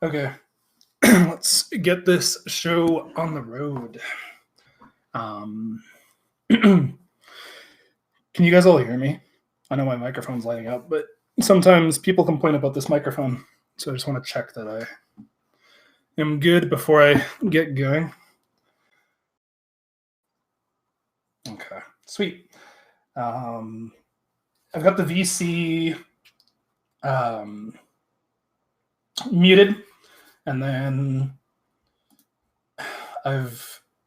Okay, let's get this show on the road. Can you guys all hear me? I know my microphone's lighting up, but sometimes people complain about this microphone, so I just want to check that I am good before I get going. Okay, sweet. I've got the VC muted, and then I'm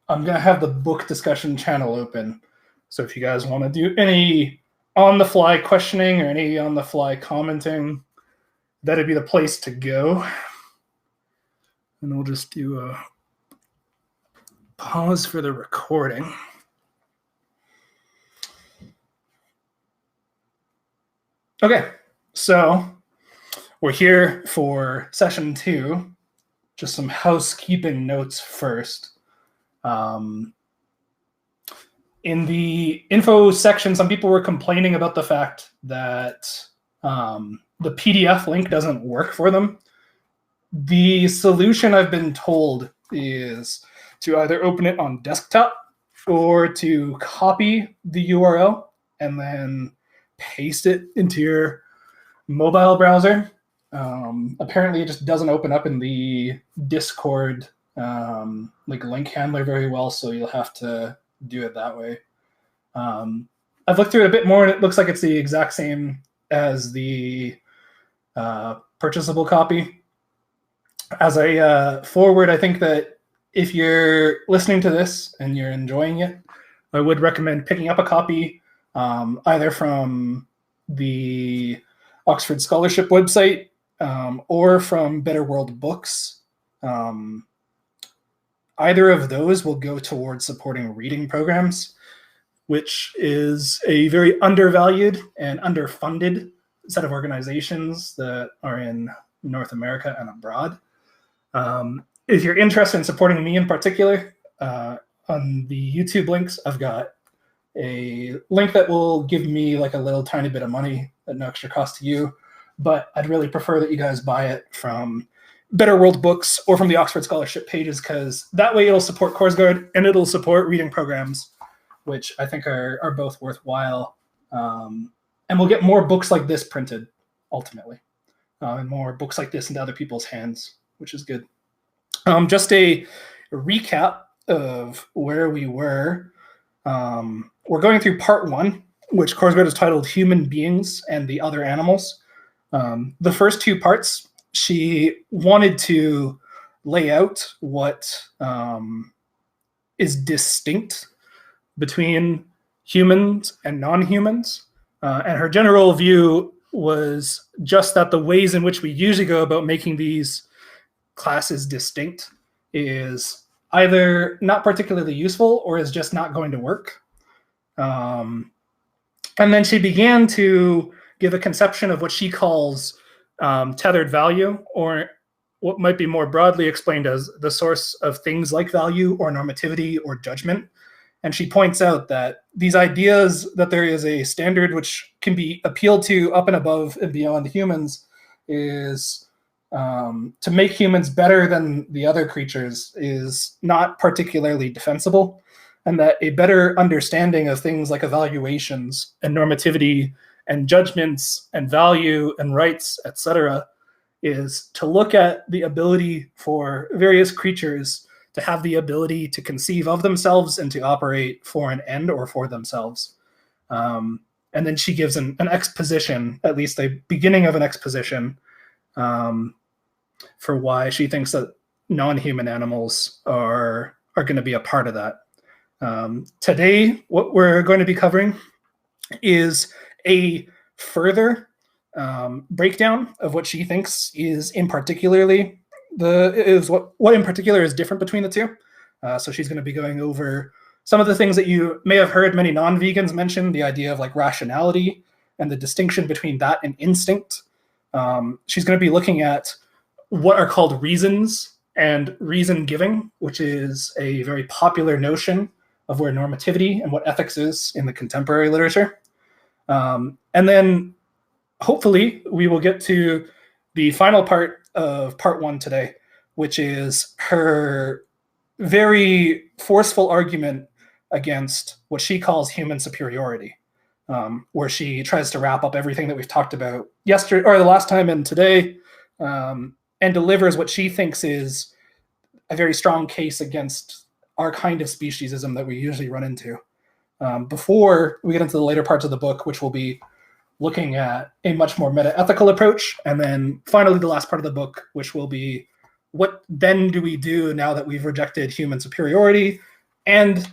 gonna have the book discussion channel open. So if you guys want to do any on-the-fly questioning or any on-the-fly commenting, that'd be the place to go. And we'll just do a pause for the recording. Okay, so we're here for session 2. Just some housekeeping notes first. In the info section, some people were complaining about the fact that the PDF link doesn't work for them. The solution, I've been told, is to either open it on desktop or to copy the URL and then paste it into your mobile browser. Apparently, it just doesn't open up in the Discord link handler very well, so you'll have to do it that way. I've looked through it a bit more, and it looks like it's the exact same as the purchasable copy. As a forward, I think that if you're listening to this and you're enjoying it, I would recommend picking up a copy either from the Oxford Scholarship website or from Better World Books. Either of those will go towards supporting reading programs, which is a very undervalued and underfunded set of organizations that are in North America and abroad. If you're interested in supporting me in particular, on the YouTube links, I've got a link that will give me like a little tiny bit of money at no extra cost to you, but I'd really prefer that you guys buy it from Better World Books or from the Oxford Scholarship pages, because that way it'll support CourseGuard and it'll support reading programs, which I think are both worthwhile. And we'll get more books like this printed, ultimately, and more books like this into other people's hands, which is good. Just a recap of where we were. We're going through part 1, which CourseGuard is titled Human Beings and the Other Animals. The first 2 parts, she wanted to lay out what is distinct between humans and non-humans. And her general view was just that the ways in which we usually go about making these classes distinct is either not particularly useful or is just not going to work. And then she began to give a conception of what she calls tethered value, or what might be more broadly explained as the source of things like value or normativity or judgment. And she points out that these ideas that there is a standard which can be appealed to up and above and beyond humans is to make humans better than the other creatures is not particularly defensible, and that a better understanding of things like evaluations and normativity and judgments and value and rights, etc., is to look at the ability for various creatures to have the ability to conceive of themselves and to operate for an end or for themselves. And then she gives an exposition, at least a beginning of an exposition, for why she thinks that non-human animals are going to be a part of that. Today, what we're going to be covering is a further breakdown of what she thinks is in particularly what in particular is different between the two. So she's going to be going over some of the things that you may have heard many non-vegans mention, the idea of like rationality and the distinction between that and instinct. She's going to be looking at what are called reasons and reason giving, which is a very popular notion of where normativity and what ethics is in the contemporary literature. And then hopefully we will get to the final part of part 1 today, which is her very forceful argument against what she calls human superiority, where she tries to wrap up everything that we've talked about yesterday or the last time and today, and delivers what she thinks is a very strong case against our kind of speciesism that we usually run into. Before we get into the later parts of the book, which will be looking at a much more meta-ethical approach, and then finally the last part of the book, which will be what then do we do now that we've rejected human superiority, and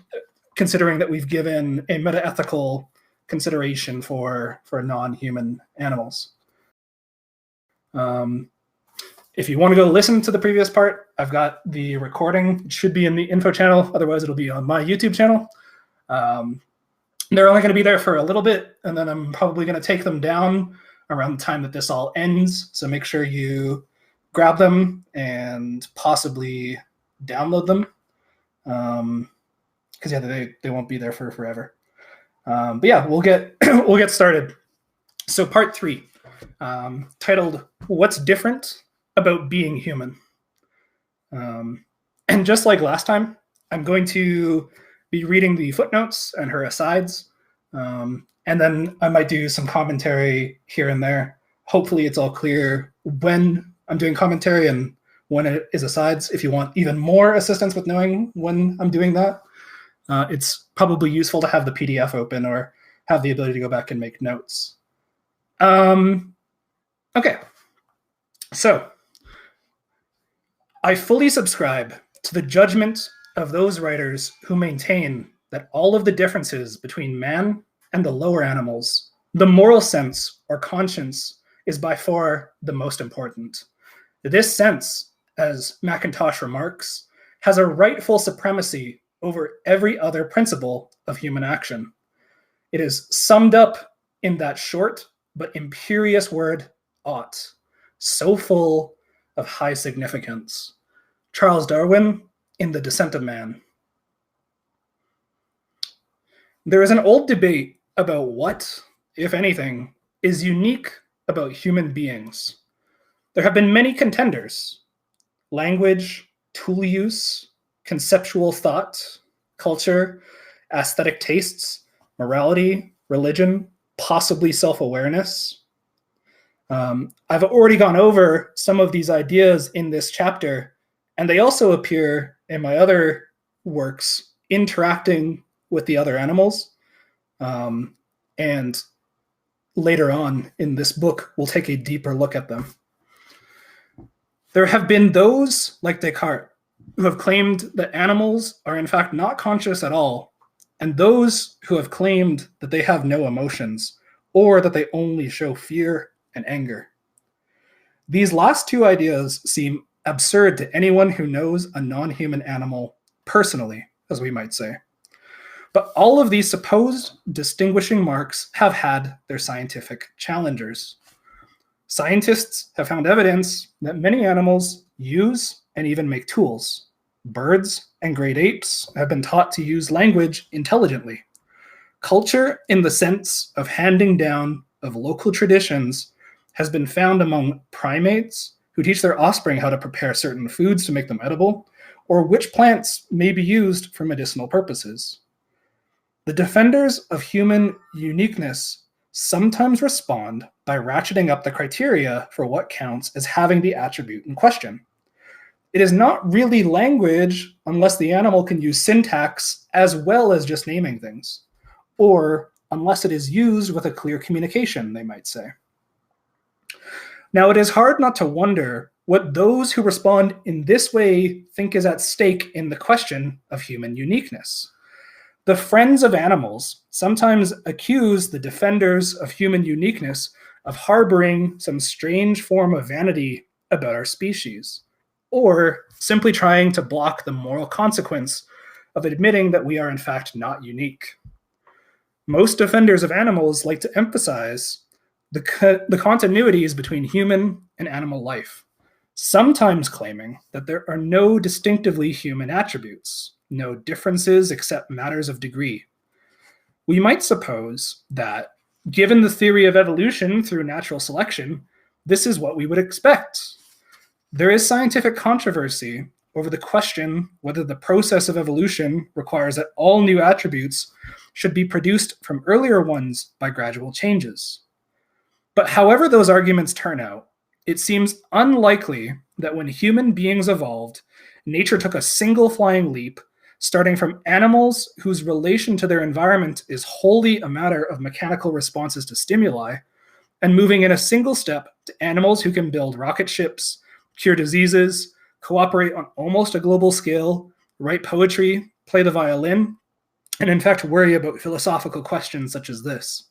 considering that we've given a meta-ethical consideration for non-human animals. If you want to go listen to the previous part, I've got the recording. It should be in the info channel. Otherwise, it'll be on my YouTube channel. They're only going to be there for a little bit, and then I'm probably going to take them down around the time that this all ends. So make sure you grab them and possibly download them, because yeah, they won't be there for forever. But yeah, we'll get we'll get started. So part 3, titled "What's Different About Being Human?" And just like last time, I'm going to be reading the footnotes and her asides, and then I might do some commentary here and there. Hopefully it's all clear when I'm doing commentary and when it is asides. If you want even more assistance with knowing when I'm doing that, it's probably useful to have the PDF open or have the ability to go back and make notes. Okay, so I fully subscribe to the judgment of those writers who maintain that all of the differences between man and the lower animals, the moral sense or conscience, is by far the most important. This sense, as McIntosh remarks, has a rightful supremacy over every other principle of human action. It is summed up in that short but imperious word, ought, so full of high significance. Charles Darwin in The Descent of Man. There is an old debate about what, if anything, is unique about human beings. There have been many contenders: language, tool use, conceptual thought, culture, aesthetic tastes, morality, religion, possibly self-awareness. I've already gone over some of these ideas in this chapter, and they also appear in my other works, interacting with the other animals. And later on in this book, we'll take a deeper look at them. There have been those, like Descartes, who have claimed that animals are in fact not conscious at all, and those who have claimed that they have no emotions, or that they only show fear and anger. These last two ideas seem absurd to anyone who knows a non-human animal personally, as we might say. But all of these supposed distinguishing marks have had their scientific challengers. Scientists have found evidence that many animals use and even make tools. Birds and great apes have been taught to use language intelligently. Culture, in the sense of handing down of local traditions, has been found among primates who teach their offspring how to prepare certain foods to make them edible, or which plants may be used for medicinal purposes. The defenders of human uniqueness sometimes respond by ratcheting up the criteria for what counts as having the attribute in question. It is not really language unless the animal can use syntax as well as just naming things, or unless it is used with a clear communication, they might say. Now, it is hard not to wonder what those who respond in this way think is at stake in the question of human uniqueness. The friends of animals sometimes accuse the defenders of human uniqueness of harboring some strange form of vanity about our species, or simply trying to block the moral consequence of admitting that we are in fact not unique. Most defenders of animals like to emphasize the continuities between human and animal life, sometimes claiming that there are no distinctively human attributes, no differences except matters of degree. We might suppose that, given the theory of evolution through natural selection, this is what we would expect. There is scientific controversy over the question whether the process of evolution requires that all new attributes should be produced from earlier ones by gradual changes. But however those arguments turn out, it seems unlikely that when human beings evolved, nature took a single flying leap, starting from animals whose relation to their environment is wholly a matter of mechanical responses to stimuli, and moving in a single step to animals who can build rocket ships, cure diseases, cooperate on almost a global scale, write poetry, play the violin, and in fact worry about philosophical questions such as this.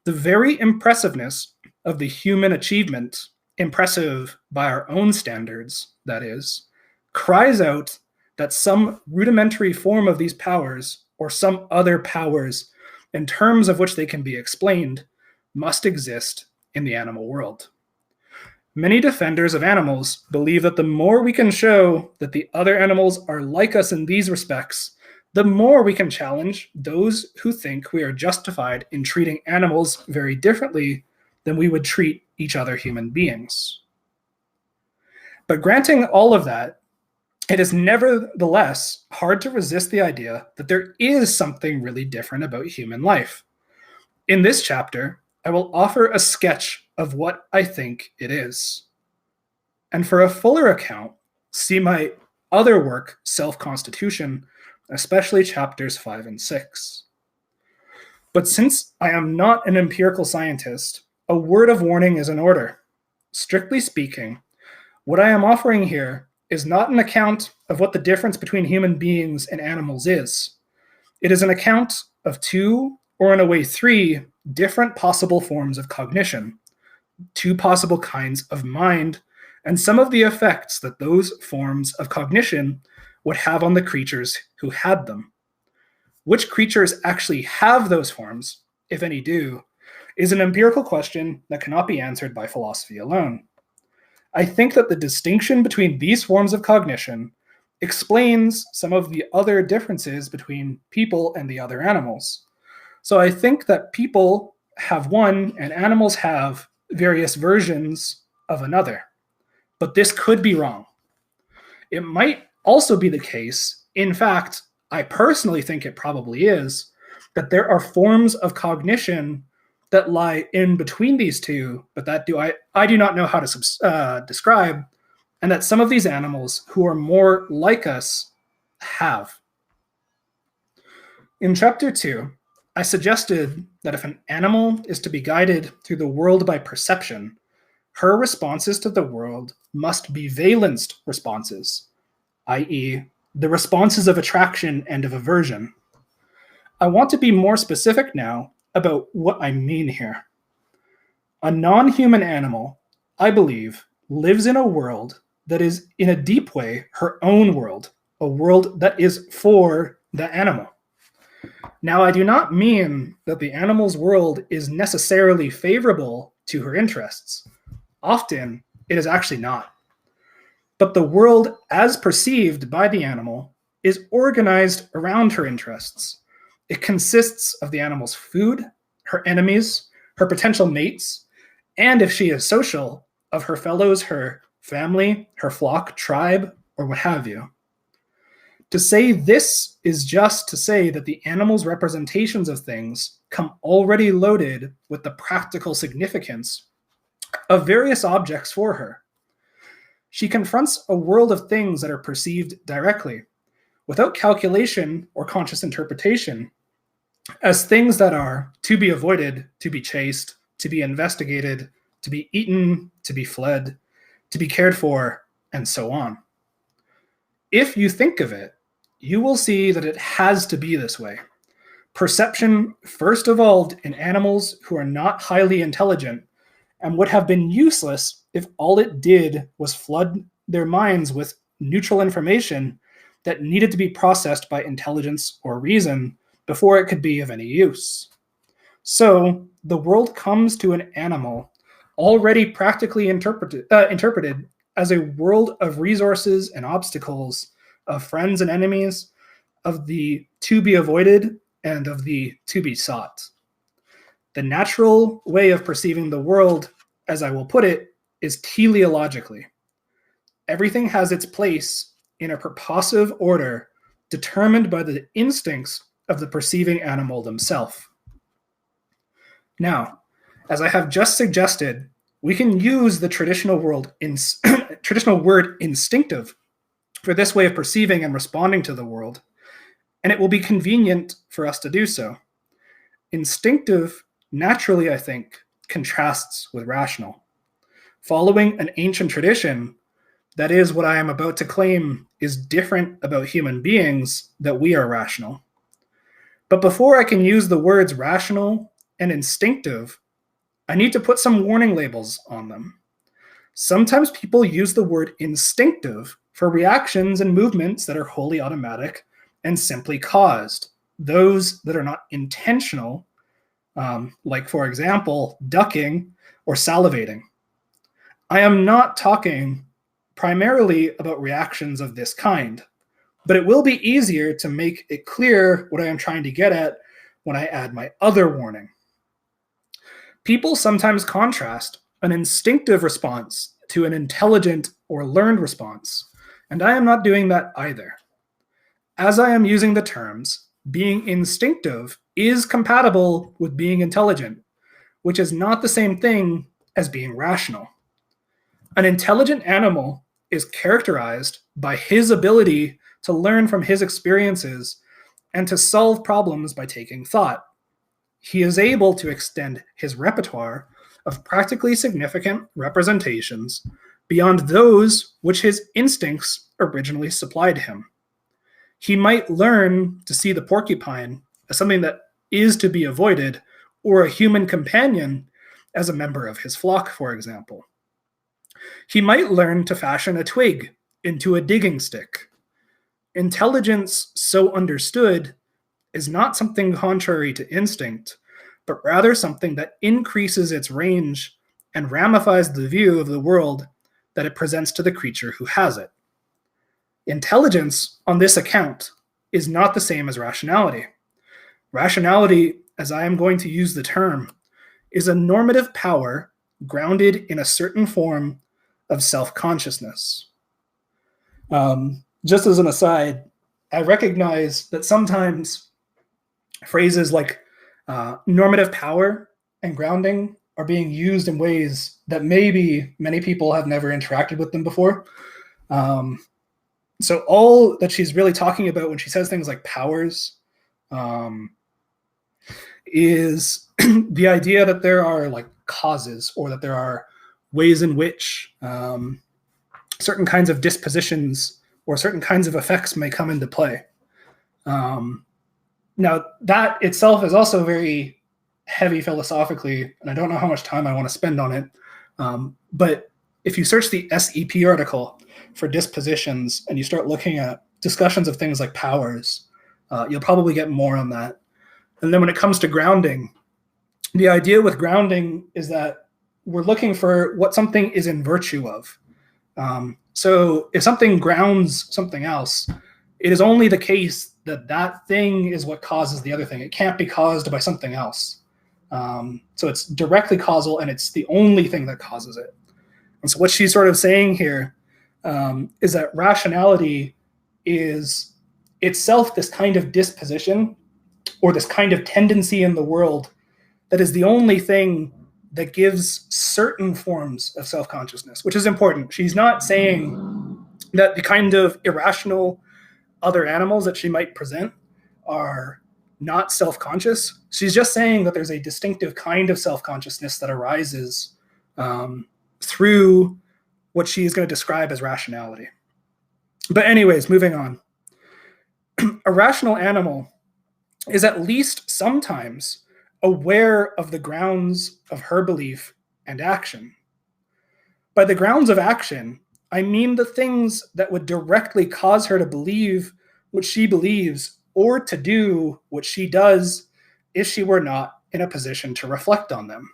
The very impressiveness of the human achievement, impressive by our own standards, that is, cries out that some rudimentary form of these powers, or some other powers, in terms of which they can be explained, must exist in the animal world. Many defenders of animals believe that the more we can show that the other animals are like us in these respects, the more we can challenge those who think we are justified in treating animals very differently than we would treat each other human beings. But granting all of that, it is nevertheless hard to resist the idea that there is something really different about human life. In this chapter, I will offer a sketch of what I think it is. And for a fuller account, see my other work, Self-Constitution, especially chapters 5 and 6. But since I am not an empirical scientist, a word of warning is in order. Strictly speaking, what I am offering here is not an account of what the difference between human beings and animals is. It is an account of two, or in a way three, different possible forms of cognition, two possible kinds of mind, and some of the effects that those forms of cognition would have on the creatures who had them. Which creatures actually have those forms, if any do, is an empirical question that cannot be answered by philosophy alone. I think that the distinction between these forms of cognition explains some of the other differences between people and the other animals. So I think that people have one and animals have various versions of another. But this could be wrong. It might also be the case, in fact, I personally think it probably is, that there are forms of cognition that lie in between these two, but that I do not know how to describe, and that some of these animals who are more like us have. In chapter 2, I suggested that if an animal is to be guided through the world by perception, her responses to the world must be valenced responses, i.e., the responses of attraction and of aversion. I want to be more specific now about what I mean here. A non-human animal, I believe, lives in a world that is, in a deep way, her own world, a world that is for the animal. Now, I do not mean that the animal's world is necessarily favorable to her interests. Often, it is actually not. But the world, as perceived by the animal, is organized around her interests. It consists of the animal's food, her enemies, her potential mates, and if she is social, of her fellows, her family, her flock, tribe, or what have you. To say this is just to say that the animal's representations of things come already loaded with the practical significance of various objects for her. She confronts a world of things that are perceived directly, without calculation or conscious interpretation, as things that are to be avoided, to be chased, to be investigated, to be eaten, to be fled, to be cared for, and so on. If you think of it, you will see that it has to be this way. Perception first evolved in animals who are not highly intelligent and would have been useless if all it did was flood their minds with neutral information that needed to be processed by intelligence or reason before it could be of any use. So the world comes to an animal already practically interpreted as a world of resources and obstacles, of friends and enemies, of the to be avoided and of the to be sought. The natural way of perceiving the world, as I will put it, is teleologically. Everything has its place in a purposive order determined by the instincts of the perceiving animal themselves. Now, as I have just suggested, we can use the traditional word instinctive for this way of perceiving and responding to the world, and it will be convenient for us to do so. Instinctive, naturally, I think, contrasts with rational. Following an ancient tradition, that is what I am about to claim is different about human beings, that we are rational. But before I can use the words rational and instinctive, I need to put some warning labels on them. Sometimes people use the word instinctive for reactions and movements that are wholly automatic and simply caused, those that are not intentional, like, for example, ducking or salivating. I am not talking primarily about reactions of this kind, but it will be easier to make it clear what I am trying to get at when I add my other warning. People sometimes contrast an instinctive response to an intelligent or learned response, and I am not doing that either. As I am using the terms, being instinctive is compatible with being intelligent, which is not the same thing as being rational. An intelligent animal is characterized by his ability to learn from his experiences and to solve problems by taking thought. He is able to extend his repertoire of practically significant representations beyond those which his instincts originally supplied him. He might learn to see the porcupine as something that is to be avoided, or a human companion as a member of his flock, for example. He might learn to fashion a twig into a digging stick. Intelligence, so understood, is not something contrary to instinct, but rather something that increases its range and ramifies the view of the world that it presents to the creature who has it. Intelligence, on this account, is not the same as rationality. Rationality, as I am going to use the term, is a normative power grounded in a certain form of self-consciousness. Just as an aside, I recognize that sometimes phrases like normative power and grounding are being used in ways that maybe many people have never interacted with them before. So all that she's really talking about when she says things like powers is the idea that there are like causes, or that there are ways in which certain kinds of dispositions or certain kinds of effects may come into play. Now, that itself is also very heavy philosophically, and I don't know how much time I want to spend on it. But if you search the SEP article for dispositions and you start looking at discussions of things like powers, you'll probably get more on that. And then when it comes to grounding, the idea with grounding is that we're looking for what something is in virtue of. So if something grounds something else, it is only the case that that thing is what causes the other thing. It can't be caused by something else. So it's directly causal, and it's the only thing that causes it. And so what she's sort of saying here is that rationality is itself this kind of disposition, or this kind of tendency in the world, that is the only thing that gives certain forms of self-consciousness, which is important. She's not saying that the kind of irrational other animals that she might present are not self-conscious. She's just saying that there's a distinctive kind of self-consciousness that arises through what she is going to describe as rationality. But anyways, moving on. A rational animal is at least sometimes aware of the grounds of her belief and action. By the grounds of action, I mean the things that would directly cause her to believe what she believes, or to do what she does if she were not in a position to reflect on them.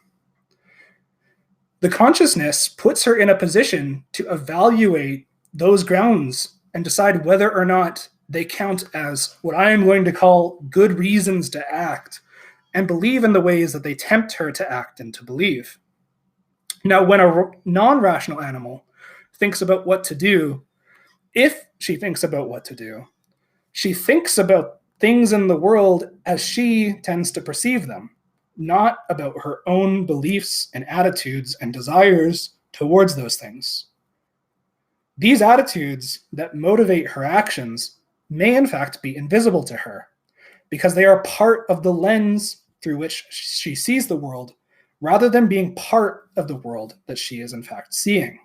The consciousness puts her in a position to evaluate those grounds and decide whether or not they count as what I am going to call good reasons to act, and believe in the ways that they tempt her to act and to believe. Now, when a non-rational animal thinks about what to do, if she thinks about what to do, she thinks about things in the world as she tends to perceive them, not about her own beliefs and attitudes and desires towards those things. These attitudes that motivate her actions may in fact be invisible to her, because they are part of the lens through which she sees the world, rather than being part of the world that she is in fact seeing.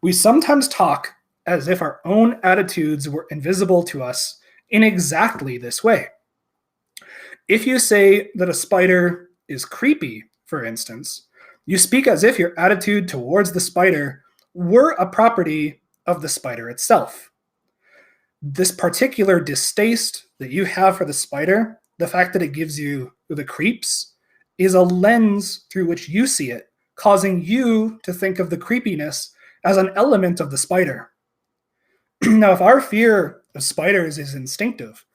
We sometimes talk as if our own attitudes were invisible to us in exactly this way. If you say that a spider is creepy, for instance, you speak as if your attitude towards the spider were a property of the spider itself. This particular distaste that you have for the spider, the fact that it gives you the creeps, is a lens through which you see it, causing you to think of the creepiness as an element of the spider. Now, if our fear of spiders is instinctive,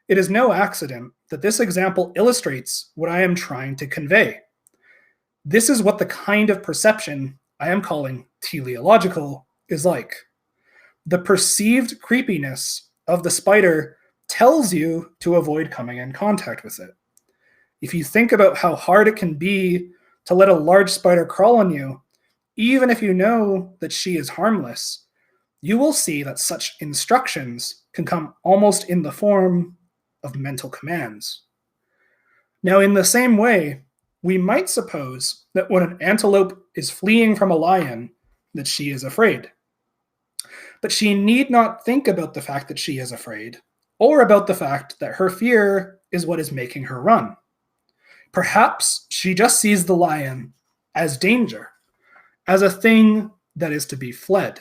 it is no accident that this example illustrates what I am trying to convey. This is what the kind of perception I am calling teleological is like. The perceived creepiness of the spider tells you to avoid coming in contact with it. If you think about how hard it can be to let a large spider crawl on you, even if you know that she is harmless, you will see that such instructions can come almost in the form of mental commands. Now, in the same way, we might suppose that when an antelope is fleeing from a lion, that she is afraid. But she need not think about the fact that she is afraid, or about the fact that her fear is what is making her run. Perhaps she just sees the lion as danger, as a thing that is to be fled.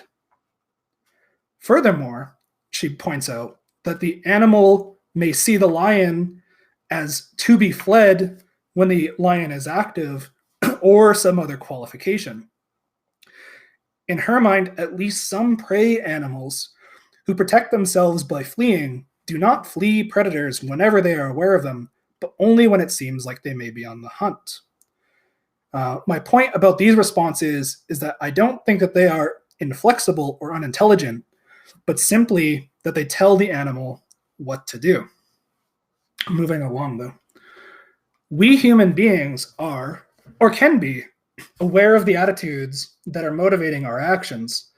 Furthermore, she points out that the animal may see the lion as to be fled when the lion is active, or some other qualification. In her mind, at least some prey animals who protect themselves by fleeing do not flee predators whenever they are aware of them, but only when it seems like they may be on the hunt. My point about these responses is that I don't think that they are inflexible or unintelligent, but simply that they tell the animal what to do. Moving along, though. We human beings are, or can be, aware of the attitudes that are motivating our actions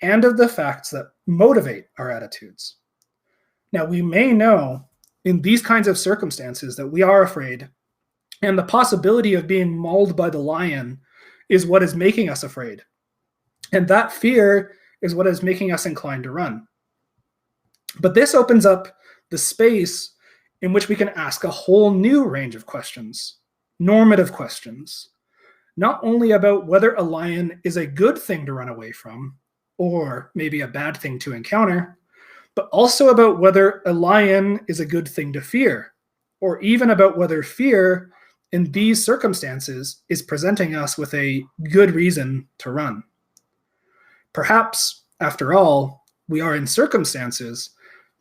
and of the facts that motivate our attitudes. Now, we may know in these kinds of circumstances that we are afraid, and the possibility of being mauled by the lion is what is making us afraid. And that fear is what is making us inclined to run. But this opens up the space in which we can ask a whole new range of questions, normative questions, not only about whether a lion is a good thing to run away from, or maybe a bad thing to encounter, but also about whether a lion is a good thing to fear, or even about whether fear in these circumstances is presenting us with a good reason to run. Perhaps, after all, we are in circumstances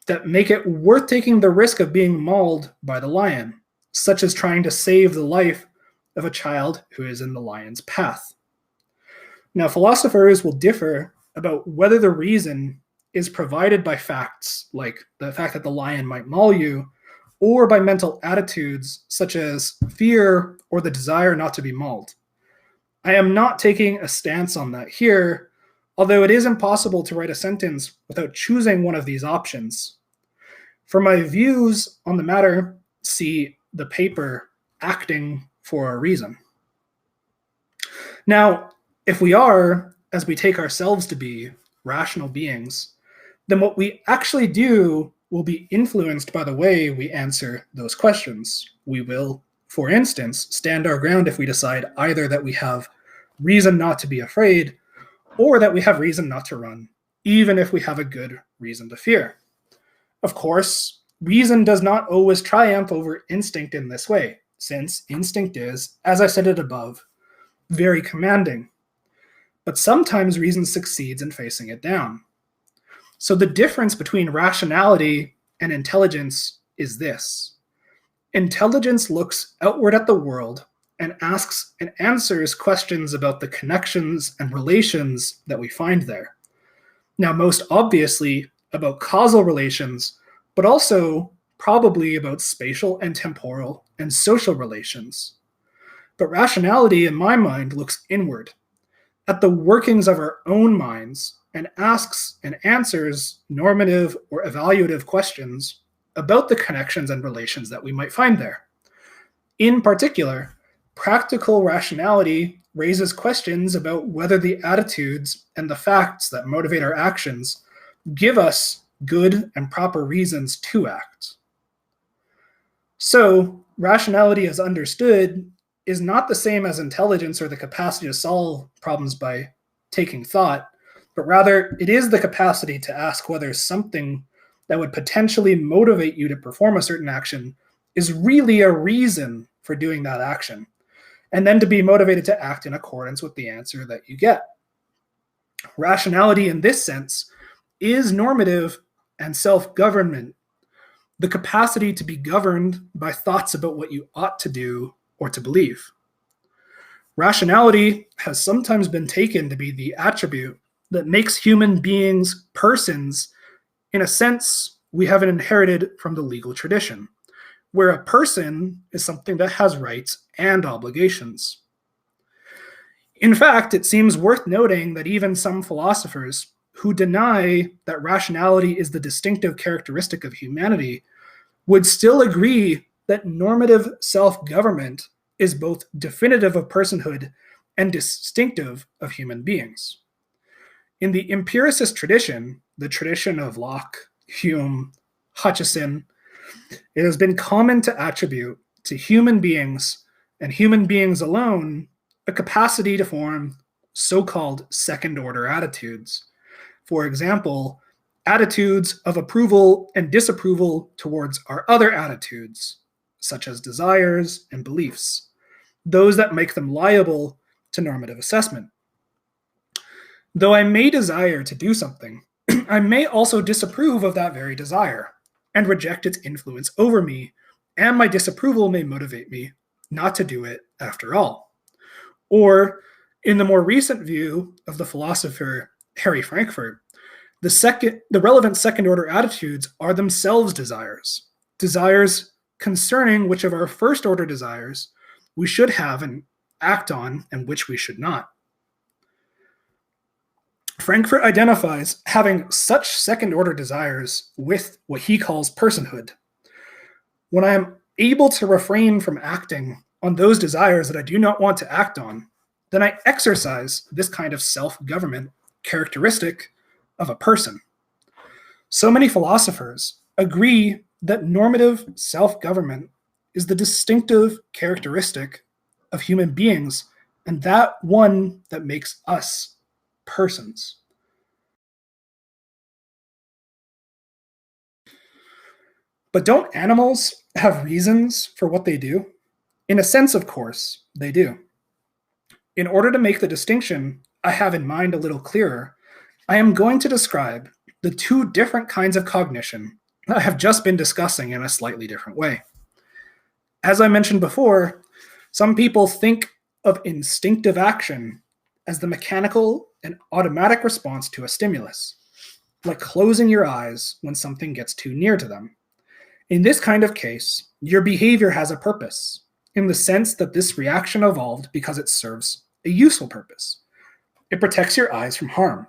that make it worth taking the risk of being mauled by the lion, such as trying to save the life of a child who is in the lion's path. Now, philosophers will differ about whether the reason is provided by facts, like the fact that the lion might maul you, or by mental attitudes such as fear or the desire not to be mauled. I am not taking a stance on that here, although it is impossible to write a sentence without choosing one of these options. For my views on the matter, see the paper Acting for a Reason. Now, if we are, as we take ourselves to be, rational beings, then what we actually do will be influenced by the way we answer those questions. We will, for instance, stand our ground if we decide either that we have reason not to be afraid or that we have reason not to run, even if we have a good reason to fear. Of course, reason does not always triumph over instinct in this way, since instinct is, as I said it above, very commanding. But sometimes reason succeeds in facing it down. So the difference between rationality and intelligence is this. Intelligence looks outward at the world and asks and answers questions about the connections and relations that we find there. Now, most obviously about causal relations, but also probably about spatial and temporal and social relations. But rationality, in my mind, looks inward, at the workings of our own minds, and asks and answers normative or evaluative questions about the connections and relations that we might find there. In particular, practical rationality raises questions about whether the attitudes and the facts that motivate our actions give us good and proper reasons to act. So, rationality as understood is not the same as intelligence or the capacity to solve problems by taking thought, but rather it is the capacity to ask whether something that would potentially motivate you to perform a certain action is really a reason for doing that action, and then to be motivated to act in accordance with the answer that you get. Rationality in this sense is normative and self-government, the capacity to be governed by thoughts about what you ought to do or to believe. Rationality has sometimes been taken to be the attribute that makes human beings persons. In a sense, we have it inherited from the legal tradition, where a person is something that has rights and obligations. In fact, it seems worth noting that even some philosophers who deny that rationality is the distinctive characteristic of humanity would still agree that normative self-government is both definitive of personhood and distinctive of human beings. In the empiricist tradition, the tradition of Locke, Hume, Hutcheson, it has been common to attribute to human beings, and human beings alone, a capacity to form so-called second-order attitudes. For example, attitudes of approval and disapproval towards our other attitudes, such as desires and beliefs, those that make them liable to normative assessment. Though I may desire to do something, I may also disapprove of that very desire and reject its influence over me, and my disapproval may motivate me not to do it after all. Or, in the more recent view of the philosopher Harry Frankfurt, the relevant second-order attitudes are themselves desires concerning which of our first-order desires we should have and act on, and which we should not. Frankfurt identifies having such second-order desires with what he calls personhood. When I am able to refrain from acting on those desires that I do not want to act on, then I exercise this kind of self-government characteristic of a person. So many philosophers agree that normative self-government is the distinctive characteristic of human beings, and that one that makes us persons. But don't animals have reasons for what they do? In a sense, of course, they do. In order to make the distinction I have in mind a little clearer, I am going to describe the two different kinds of cognition I have just been discussing in a slightly different way. As I mentioned before, some people think of instinctive action as the mechanical and automatic response to a stimulus, like closing your eyes when something gets too near to them. In this kind of case, your behavior has a purpose, in the sense that this reaction evolved because it serves a useful purpose. It protects your eyes from harm.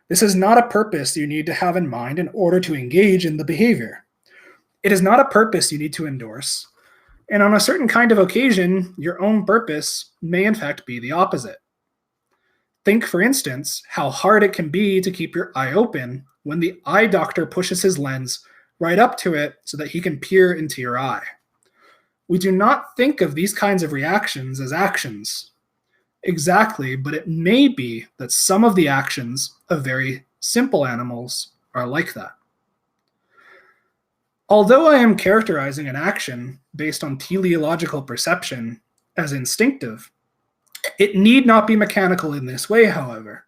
This is not a purpose you need to have in mind in order to engage in the behavior. It is not a purpose you need to endorse, and on a certain kind of occasion, your own purpose may in fact be the opposite. Think, for instance, how hard it can be to keep your eye open when the eye doctor pushes his lens right up to it so that he can peer into your eye. We do not think of these kinds of reactions as actions. Exactly, but it may be that some of the actions of very simple animals are like that. Although I am characterizing an action based on teleological perception as instinctive, it need not be mechanical in this way, however.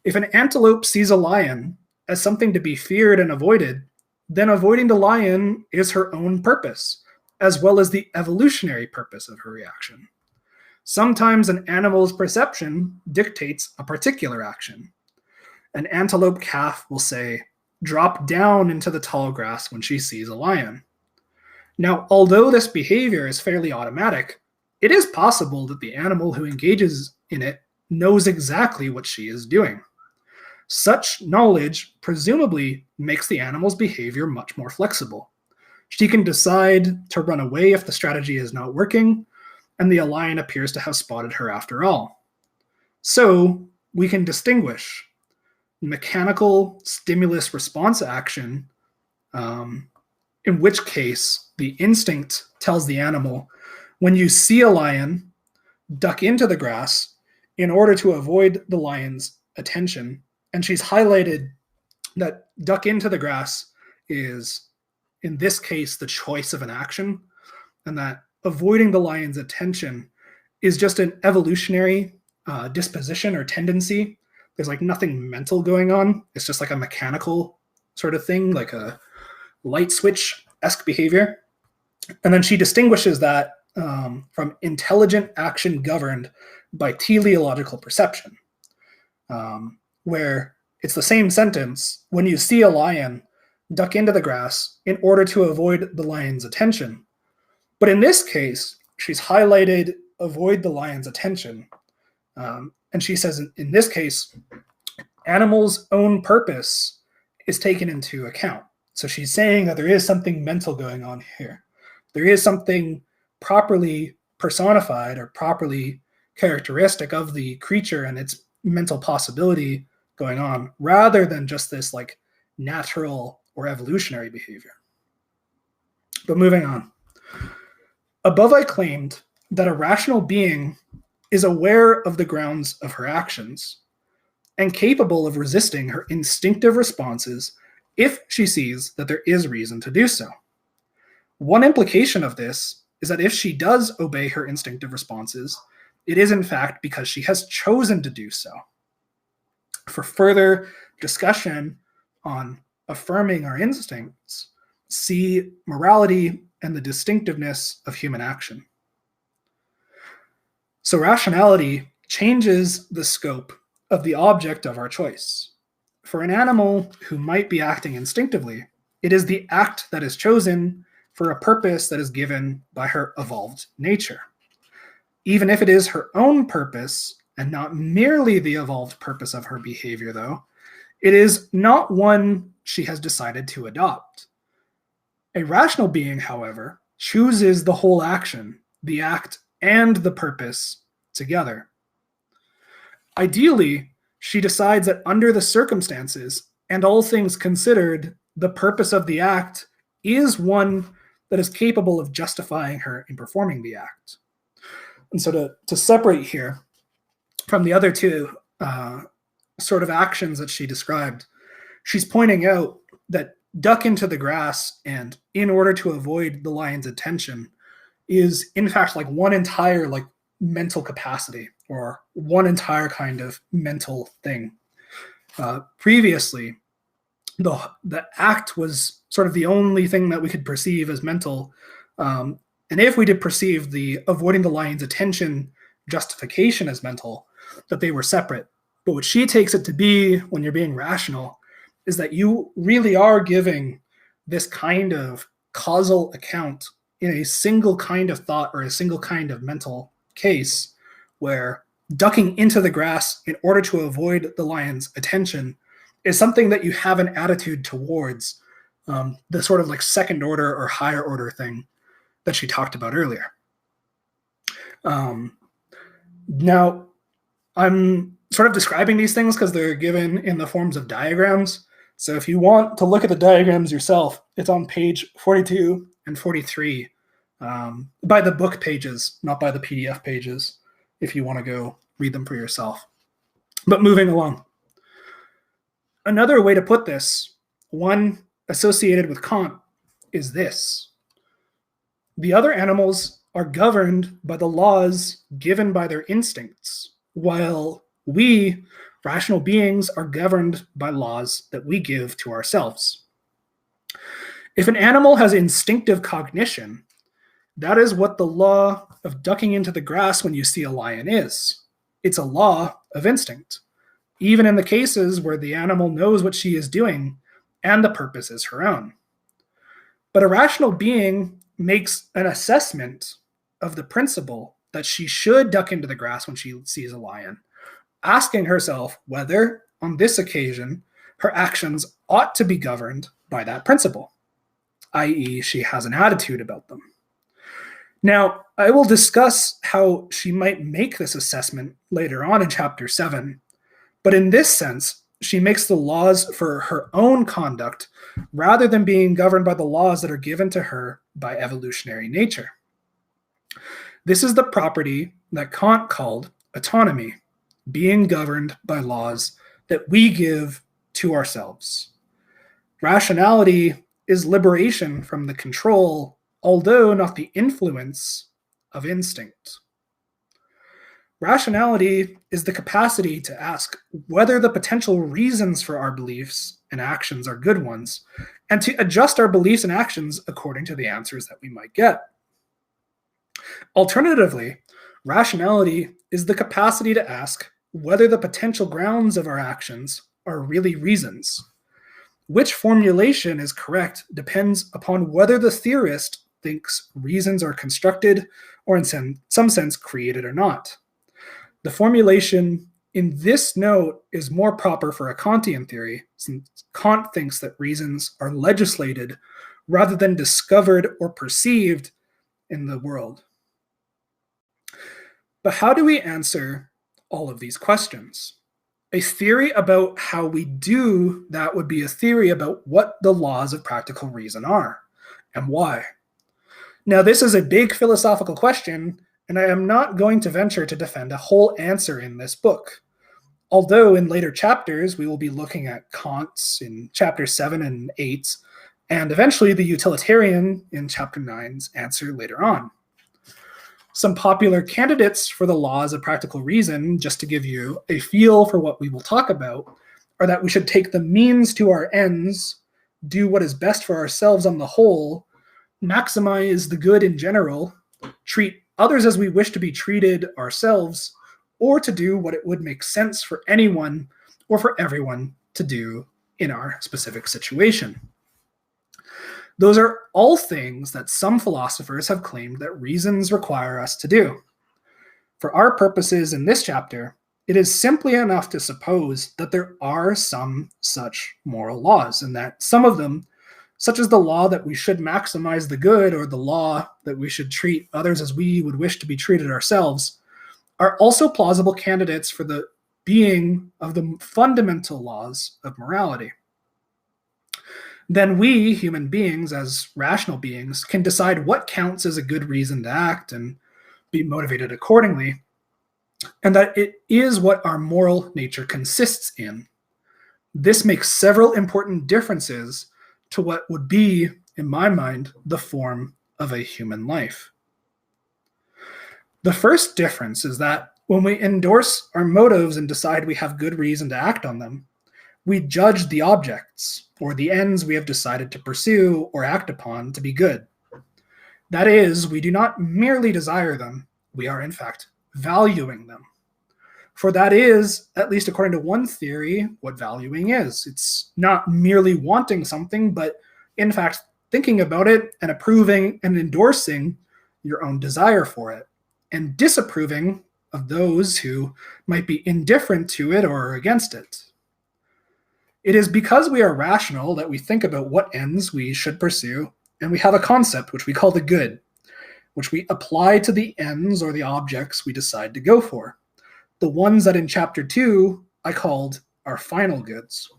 If an antelope sees a lion as something to be feared and avoided, then avoiding the lion is her own purpose, as well as the evolutionary purpose of her reaction. Sometimes an animal's perception dictates a particular action. An antelope calf will say, "Drop down into the tall grass" when she sees a lion. Now, although this behavior is fairly automatic, it is possible that the animal who engages in it knows exactly what she is doing. Such knowledge presumably makes the animal's behavior much more flexible. She can decide to run away if the strategy is not working, and the lion appears to have spotted her after all. So, we can distinguish mechanical stimulus response action, in which case the instinct tells the animal, when you see a lion, duck into the grass in order to avoid the lion's attention. And she's highlighted that duck into the grass is, in this case, the choice of an action, and that avoiding the lion's attention is just an evolutionary disposition or tendency. There's like nothing mental going on. It's just like a mechanical sort of thing, like a light switch-esque behavior. And then she distinguishes that from intelligent action governed by teleological perception, where it's the same sentence. When you see a lion, duck into the grass in order to avoid the lion's attention. But in this case, she's highlighted avoid the lion's attention. And she says, in this case, animals' own purpose is taken into account. So she's saying that there is something mental going on here. There is something properly personified or properly characteristic of the creature and its mental possibility going on, rather than just this like natural or evolutionary behavior. But moving on. Above, I claimed that a rational being is aware of the grounds of her actions and capable of resisting her instinctive responses if she sees that there is reason to do so. One implication of this is that if she does obey her instinctive responses, it is in fact because she has chosen to do so. For further discussion on affirming our instincts, see morality and the distinctiveness of human action. So rationality changes the scope of the object of our choice. For an animal who might be acting instinctively, it is the act that is chosen for a purpose that is given by her evolved nature. Even if it is her own purpose and not merely the evolved purpose of her behavior, though, it is not one she has decided to adopt. A rational being, however, chooses the whole action, the act, and the purpose together. Ideally, she decides that under the circumstances and all things considered, the purpose of the act is one that is capable of justifying her in performing the act. And so to separate here from the other two sort of actions that she described, she's pointing out that duck into the grass and in order to avoid the lion's attention is in fact like one entire like mental capacity or one entire kind of mental thing. Previously, the act was sort of the only thing that we could perceive as mental. And if we did perceive the avoiding the lion's attention justification as mental, that they were separate. But what she takes it to be when you're being rational is that you really are giving this kind of causal account in a single kind of thought or a single kind of mental case where ducking into the grass in order to avoid the lion's attention is something that you have an attitude towards, the sort of like second order or higher order thing that she talked about earlier. Now, I'm sort of describing these things because they're given in the forms of diagrams. So if you want to look at the diagrams yourself, it's on page 42 and 43 by the book pages, not by the PDF pages, if you want to go read them for yourself. But moving along. Another way to put this, one associated with Kant, is this. The other animals are governed by the laws given by their instincts, while we, rational beings, are governed by laws that we give to ourselves. If an animal has instinctive cognition, That is what the law of ducking into the grass when you see a lion is. It's a law of instinct, even in the cases where the animal knows what she is doing and the purpose is her own. But a rational being makes an assessment of the principle that she should duck into the grass when she sees a lion, asking herself whether, on this occasion, her actions ought to be governed by that principle, i.e., she has an attitude about them. Now, I will discuss how she might make this assessment later on in Chapter 7, but in this sense, she makes the laws for her own conduct rather than being governed by the laws that are given to her by evolutionary nature. This is the property that Kant called autonomy, being governed by laws that we give to ourselves. Rationality is liberation from the control, although not the influence, of instinct. Rationality is the capacity to ask whether the potential reasons for our beliefs and actions are good ones, and to adjust our beliefs and actions according to the answers that we might get. Alternatively, rationality is the capacity to ask whether the potential grounds of our actions are really reasons. Which formulation is correct depends upon whether the theorist thinks reasons are constructed or in some sense created or not. The formulation in this note is more proper for a Kantian theory, since Kant thinks that reasons are legislated rather than discovered or perceived in the world. But how do we answer all of these questions? A theory about how we do that would be a theory about what the laws of practical reason are and why. Now, this is a big philosophical question, and I am not going to venture to defend a whole answer in this book. Although in later chapters, we will be looking at Kant's in chapter 7 and 8, and eventually the utilitarian in chapter 9's answer later on. Some popular candidates for the laws of practical reason, just to give you a feel for what we will talk about, are that we should take the means to our ends, do what is best for ourselves on the whole, maximize the good in general, treat others as we wish to be treated ourselves, or to do what it would make sense for anyone or for everyone to do in our specific situation. Those are all things that some philosophers have claimed that reasons require us to do. For our purposes in this chapter, it is simply enough to suppose that there are some such moral laws, and that some of them, such as the law that we should maximize the good or the law that we should treat others as we would wish to be treated ourselves, are also plausible candidates for the being of the fundamental laws of morality. Then we, human beings, as rational beings, can decide what counts as a good reason to act and be motivated accordingly, and that it is what our moral nature consists in. This makes several important differences to what would be, in my mind, the form of a human life. The first difference is that when we endorse our motives and decide we have good reason to act on them, we judge the objects or the ends we have decided to pursue or act upon to be good. That is, we do not merely desire them, we are in fact valuing them. For that is, at least according to one theory, what valuing is. It's not merely wanting something, but in fact thinking about it and approving and endorsing your own desire for it, and disapproving of those who might be indifferent to it or against it. It is because we are rational that we think about what ends we should pursue, and we have a concept which we call the good, which we apply to the ends or the objects we decide to go for. The ones that in chapter 2 I called our final goods.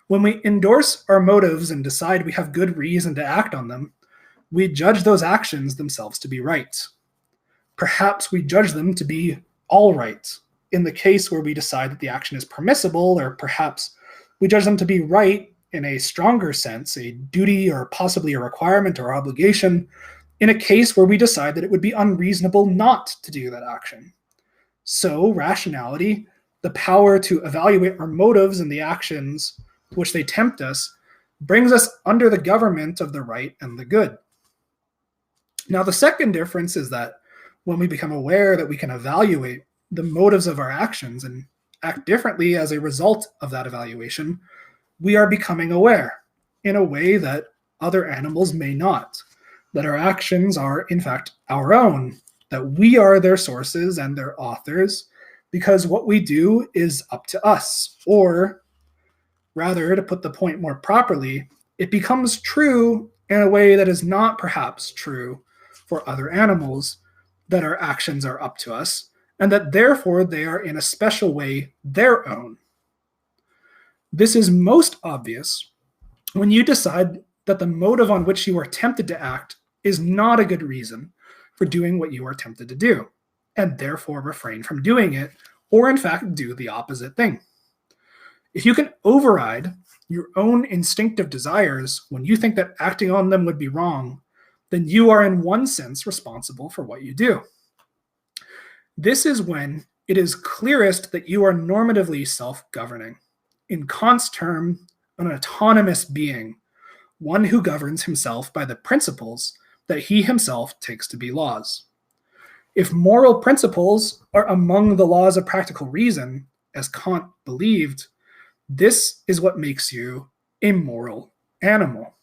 When we endorse our motives and decide we have good reason to act on them, we judge those actions themselves to be right. Perhaps we judge them to be all right in the case where we decide that the action is permissible, or perhaps we judge them to be right in a stronger sense, a duty or possibly a requirement or obligation, in a case where we decide that it would be unreasonable not to do that action. So rationality, the power to evaluate our motives and the actions to which they tempt us, brings us under the government of the right and the good. Now, the second difference is that when we become aware that we can evaluate the motives of our actions and act differently as a result of that evaluation, we are becoming aware in a way that other animals may not, that our actions are, in fact, our own, that we are their sources and their authors, because what we do is up to us. Or rather, to put the point more properly, it becomes true in a way that is not perhaps true for other animals, that our actions are up to us, and that therefore they are in a special way their own. This is most obvious when you decide that the motive on which you are tempted to act is not a good reason for doing what you are tempted to do, and therefore refrain from doing it, or in fact do the opposite thing. If you can override your own instinctive desires when you think that acting on them would be wrong, then you are in one sense responsible for what you do. This is when it is clearest that you are normatively self-governing. In Kant's term, an autonomous being, one who governs himself by the principles that he himself takes to be laws. If moral principles are among the laws of practical reason, as Kant believed, this is what makes you a moral animal.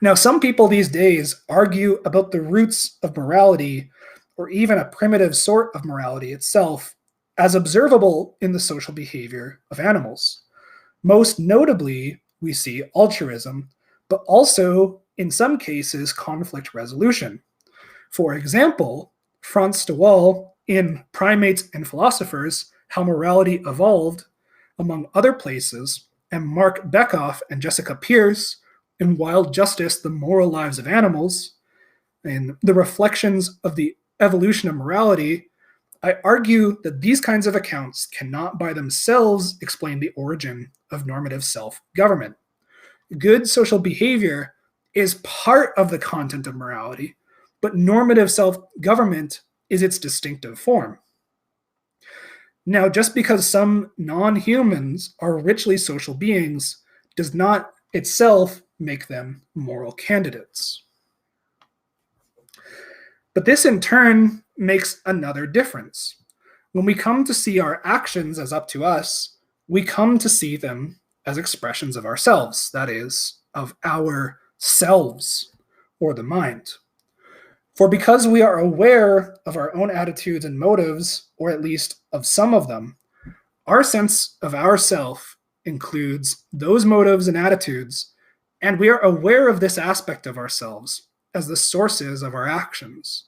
Now, some people these days argue about the roots of morality, or even a primitive sort of morality itself, as observable in the social behavior of animals. Most notably, we see altruism, but also, in some cases, conflict resolution. For example, Frans de Waal, in Primates and Philosophers, How Morality Evolved, among other places, and Mark Bekoff and Jessica Pierce, in Wild Justice, The Moral Lives of Animals, in The Reflections of the Evolution of Morality, I argue that these kinds of accounts cannot by themselves explain the origin of normative self-government. Good social behavior is part of the content of morality, but normative self-government is its distinctive form. Now, just because some non-humans are richly social beings does not itself make them moral candidates. But this in turn makes another difference. When we come to see our actions as up to us, we come to see them as expressions of ourselves, that is, of our selves, or the mind. For because we are aware of our own attitudes and motives, or at least of some of them, our sense of ourself includes those motives and attitudes, and we are aware of this aspect of ourselves as the sources of our actions.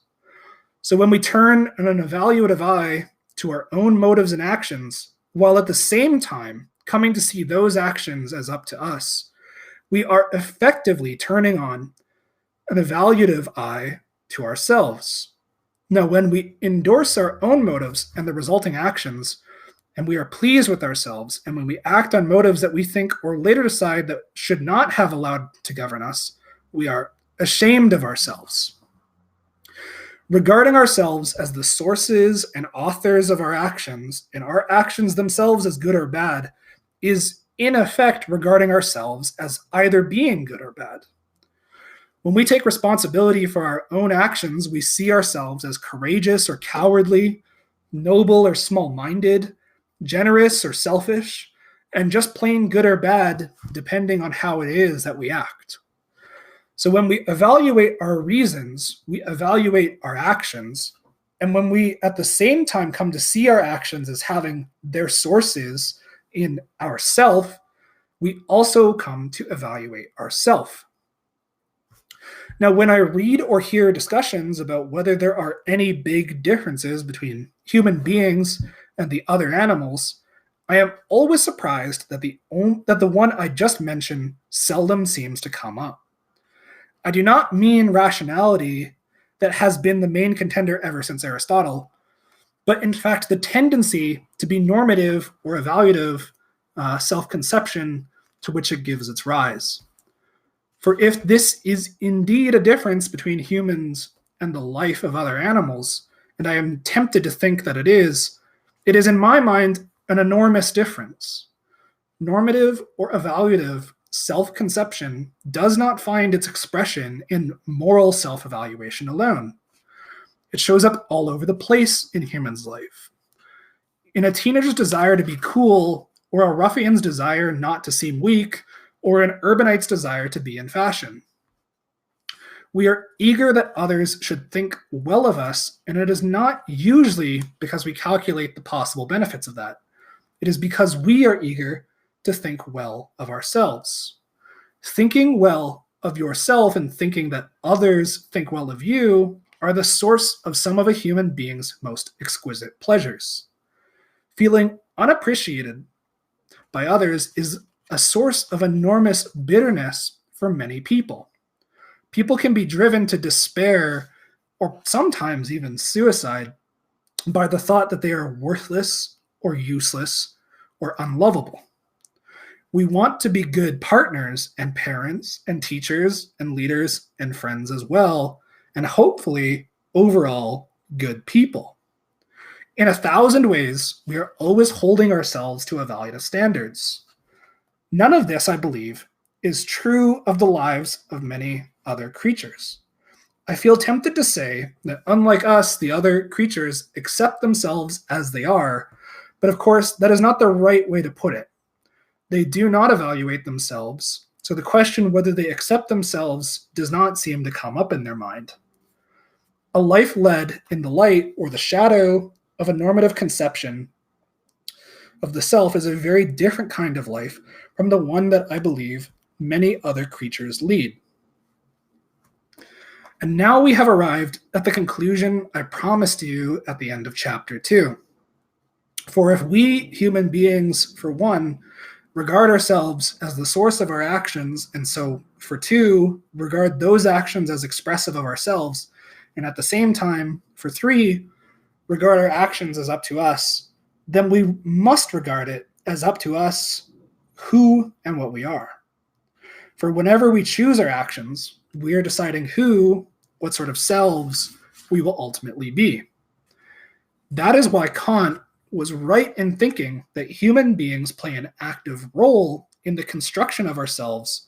So when we turn an evaluative eye to our own motives and actions, while at the same time coming to see those actions as up to us, we are effectively turning on an evaluative eye to ourselves. Now, when we endorse our own motives and the resulting actions, and we are pleased with ourselves, and when we act on motives that we think or later decide that should not have allowed to govern us, we are ashamed of ourselves. Regarding ourselves as the sources and authors of our actions, and our actions themselves as good or bad, is in effect regarding ourselves as either being good or bad. When we take responsibility for our own actions, we see ourselves as courageous or cowardly, noble or small-minded, generous or selfish, and just plain good or bad, depending on how it is that we act. So when we evaluate our reasons, we evaluate our actions, and when we at the same time come to see our actions as having their sources in ourself, we also come to evaluate ourself. Now, when I read or hear discussions about whether there are any big differences between human beings and the other animals, I am always surprised that the one I just mentioned seldom seems to come up. I do not mean rationality that has been the main contender ever since Aristotle, but in fact the tendency to be normative or evaluative self-conception to which it gives its rise. For if this is indeed a difference between humans and the life of other animals, and I am tempted to think that it is in my mind an enormous difference. Normative or evaluative self-conception does not find its expression in moral self-evaluation alone. It shows up all over the place in humans' life. In a teenager's desire to be cool, or a ruffian's desire not to seem weak, or an urbanite's desire to be in fashion. We are eager that others should think well of us, and it is not usually because we calculate the possible benefits of that. It is because we are eager to think well of ourselves. Thinking well of yourself and thinking that others think well of you are the source of some of a human being's most exquisite pleasures. Feeling unappreciated by others is a source of enormous bitterness for many people. People can be driven to despair, or sometimes even suicide, by the thought that they are worthless or useless or unlovable. We want to be good partners and parents and teachers and leaders and friends as well, and hopefully, overall, good people. In 1,000 ways, we are always holding ourselves to evaluative standards. None of this, I believe, is true of the lives of many other creatures. I feel tempted to say that unlike us, the other creatures accept themselves as they are, but of course, that is not the right way to put it. They do not evaluate themselves, so the question whether they accept themselves does not seem to come up in their mind. A life led in the light or the shadow of a normative conception of the self is a very different kind of life from the one that I believe many other creatures lead. And now we have arrived at the conclusion I promised you at the end of chapter 2. For if we human beings, for one, regard ourselves as the source of our actions, and so, for two, regard those actions as expressive of ourselves, and at the same time, for three, regard our actions as up to us, then we must regard it as up to us who and what we are. For whenever we choose our actions, we are deciding who, what sort of selves we will ultimately be. That is why Kant was right in thinking that human beings play an active role in the construction of ourselves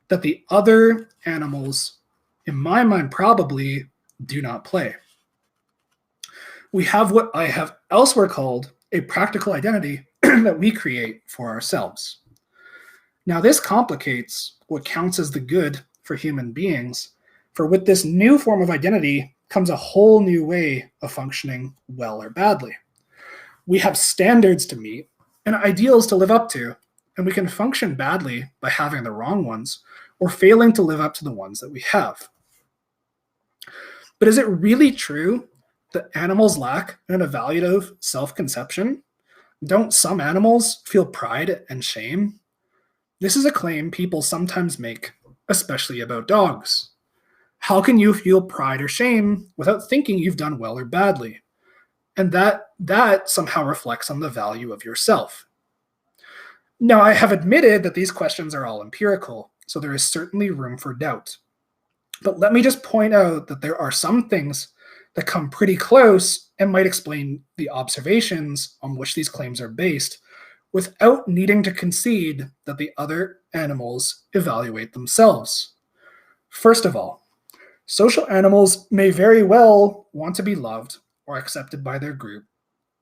that the other animals, in my mind probably, do not play. We have what I have elsewhere called a practical identity that we create for ourselves. Now, this complicates what counts as the good for human beings, for with this new form of identity comes a whole new way of functioning well or badly. We have standards to meet and ideals to live up to, and we can function badly by having the wrong ones or failing to live up to the ones that we have. But is it really true that animals lack an evaluative self-conception? Don't some animals feel pride and shame? This is a claim people sometimes make, especially about dogs. How can you feel pride or shame without thinking you've done well or badly? And that somehow reflects on the value of yourself. Now, I have admitted that these questions are all empirical, so there is certainly room for doubt. But let me just point out that there are some things that come pretty close and might explain the observations on which these claims are based without needing to concede that the other animals evaluate themselves. First of all, social animals may very well want to be loved or accepted by their group,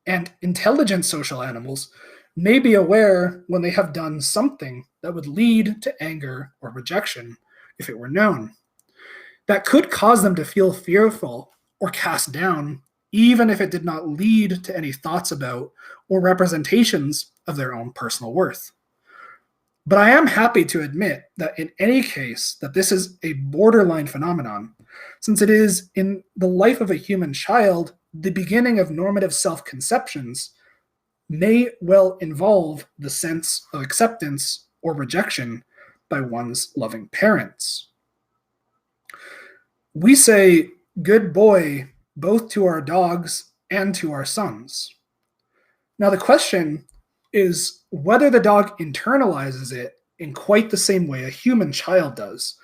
and intelligent social animals may be aware when they have done something that would lead to anger or rejection if it were known. That could cause them to feel fearful or cast down, even if it did not lead to any thoughts about or representations of their own personal worth. But I am happy to admit that in any case that this is a borderline phenomenon, since it is in the life of a human child, the beginning of normative self-conceptions may well involve the sense of acceptance or rejection by one's loving parents. We say, "Good boy," both to our dogs and to our sons. Now, the question is whether the dog internalizes it in quite the same way a human child does,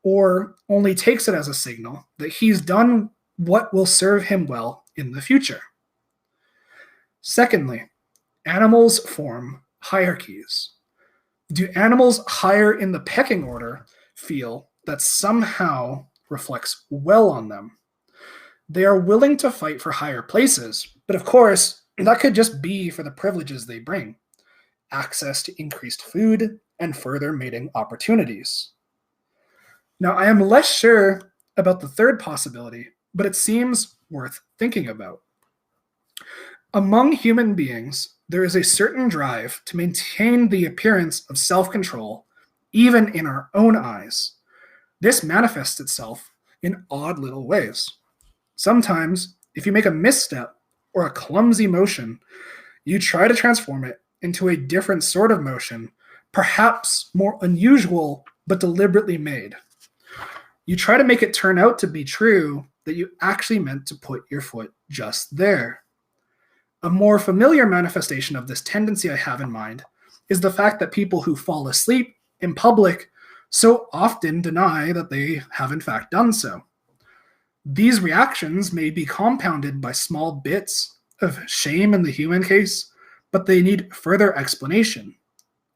or only takes it as a signal that he's done what will serve him well in the future. Secondly, animals form hierarchies. Do animals higher in the pecking order feel that somehow reflects well on them? They are willing to fight for higher places, but of course, that could just be for the privileges they bring: access to increased food and further mating opportunities. Now, I am less sure about the third possibility, but it seems worth thinking about. Among human beings, there is a certain drive to maintain the appearance of self control, even in our own eyes. This manifests itself in odd little ways. Sometimes, if you make a misstep or a clumsy motion, you try to transform it into a different sort of motion, perhaps more unusual but deliberately made. You try to make it turn out to be true that you actually meant to put your foot just there. A more familiar manifestation of this tendency I have in mind is the fact that people who fall asleep in public so often deny that they have in fact done so. These reactions may be compounded by small bits of shame in the human case, but they need further explanation.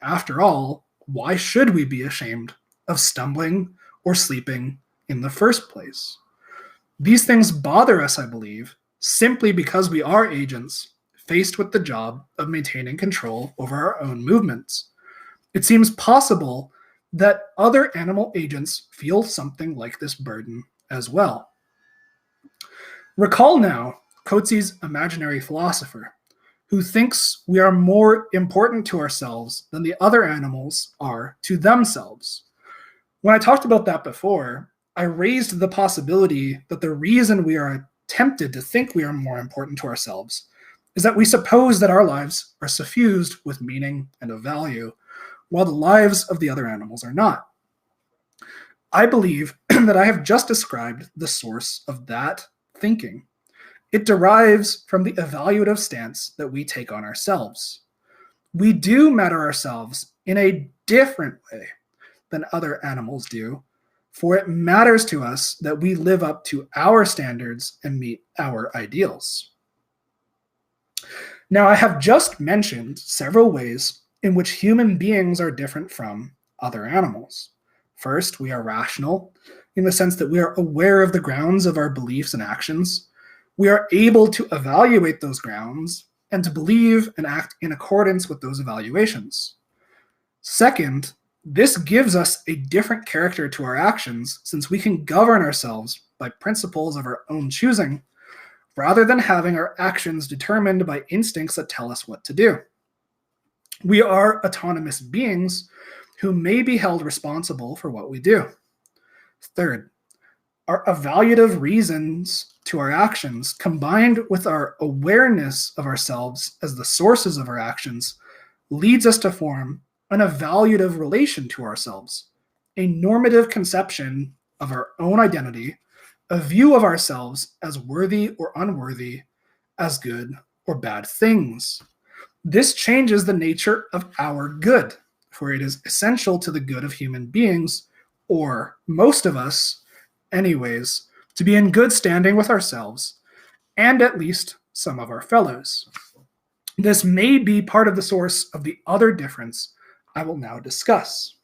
After all, why should we be ashamed of stumbling or sleeping in the first place? These things bother us, I believe, simply because we are agents faced with the job of maintaining control over our own movements. It seems possible that other animal agents feel something like this burden as well. Recall now Coetzee's imaginary philosopher, who thinks we are more important to ourselves than the other animals are to themselves. When I talked about that before, I raised the possibility that the reason we are tempted to think we are more important to ourselves is that we suppose that our lives are suffused with meaning and of value, while the lives of the other animals are not. I believe that I have just described the source of that thinking. It derives from the evaluative stance that we take on ourselves. We do matter ourselves in a different way than other animals do, for it matters to us that we live up to our standards and meet our ideals. Now, I have just mentioned several ways in which human beings are different from other animals. First, we are rational in the sense that we are aware of the grounds of our beliefs and actions. We are able to evaluate those grounds and to believe and act in accordance with those evaluations. Second, this gives us a different character to our actions since we can govern ourselves by principles of our own choosing, rather than having our actions determined by instincts that tell us what to do. We are autonomous beings who may be held responsible for what we do. Third, our evaluative reasons to our actions, combined with our awareness of ourselves as the sources of our actions, leads us to form an evaluative relation to ourselves, a normative conception of our own identity, a view of ourselves as worthy or unworthy, as good or bad things. This changes the nature of our good, for it is essential to the good of human beings, or most of us, anyways, to be in good standing with ourselves and at least some of our fellows. This may be part of the source of the other difference I will now discuss.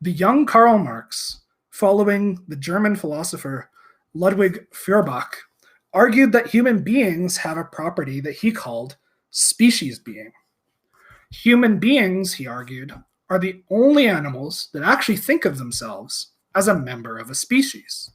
The young Karl Marx, following the German philosopher Ludwig Feuerbach, argued that human beings have a property that he called species being. Human beings, he argued, are the only animals that actually think of themselves as a member of a species.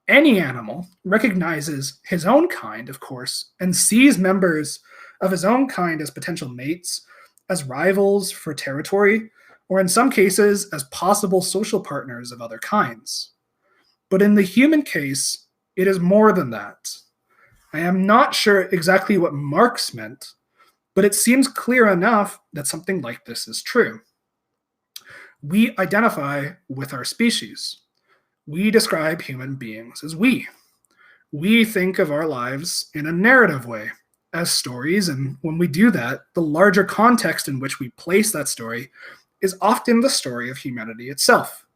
Any animal recognizes his own kind, of course, and sees members of his own kind as potential mates, as rivals for territory, or in some cases, as possible social partners of other kinds. But in the human case, it is more than that. I am not sure exactly what Marx meant, but it seems clear enough that something like this is true. We identify with our species. We describe human beings as we. We think of our lives in a narrative way, as stories, and when we do that, the larger context in which we place that story is often the story of humanity itself.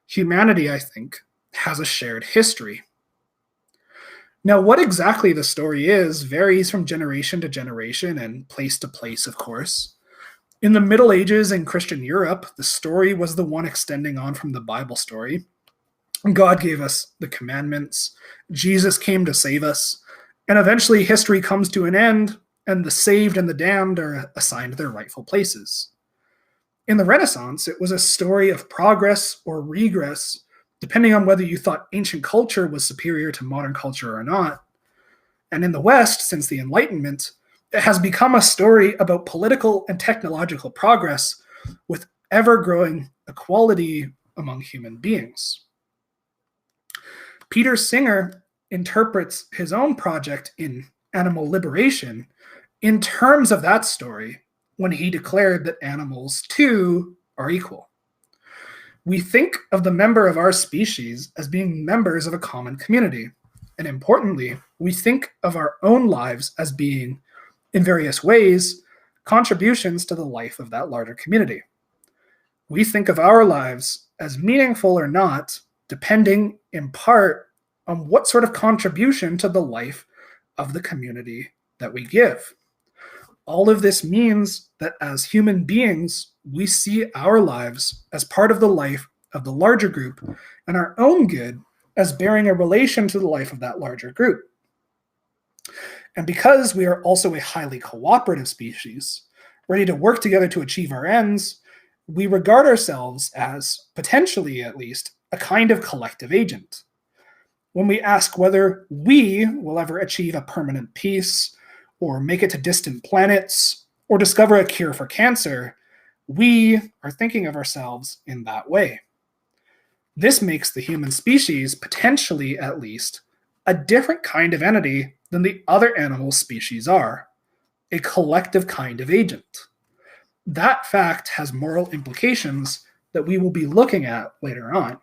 Humanity, I think, has a shared history. Now, what exactly the story is varies from generation to generation and place to place, of course. In the Middle Ages in Christian Europe, the story was the one extending on from the Bible story. God gave us the commandments, Jesus came to save us, and eventually history comes to an end, and the saved and the damned are assigned their rightful places. In the Renaissance, it was a story of progress or regress, depending on whether you thought ancient culture was superior to modern culture or not. And in the West, since the Enlightenment, it has become a story about political and technological progress with ever-growing equality among human beings. Peter Singer interprets his own project in Animal Liberation in terms of that story when he declared that animals, too, are equal. We think of the member of our species as being members of a common community. And importantly, we think of our own lives as being, in various ways, contributions to the life of that larger community. We think of our lives as meaningful or not, depending in part on what sort of contribution to the life of the community that we give. All of this means that as human beings, we see our lives as part of the life of the larger group and our own good as bearing a relation to the life of that larger group. And because we are also a highly cooperative species, ready to work together to achieve our ends, we regard ourselves as, potentially at least, a kind of collective agent. When we ask whether we will ever achieve a permanent peace, or make it to distant planets, or discover a cure for cancer, we are thinking of ourselves in that way. This makes the human species, potentially at least, a different kind of entity than the other animal species are, a collective kind of agent. That fact has moral implications that we will be looking at later on.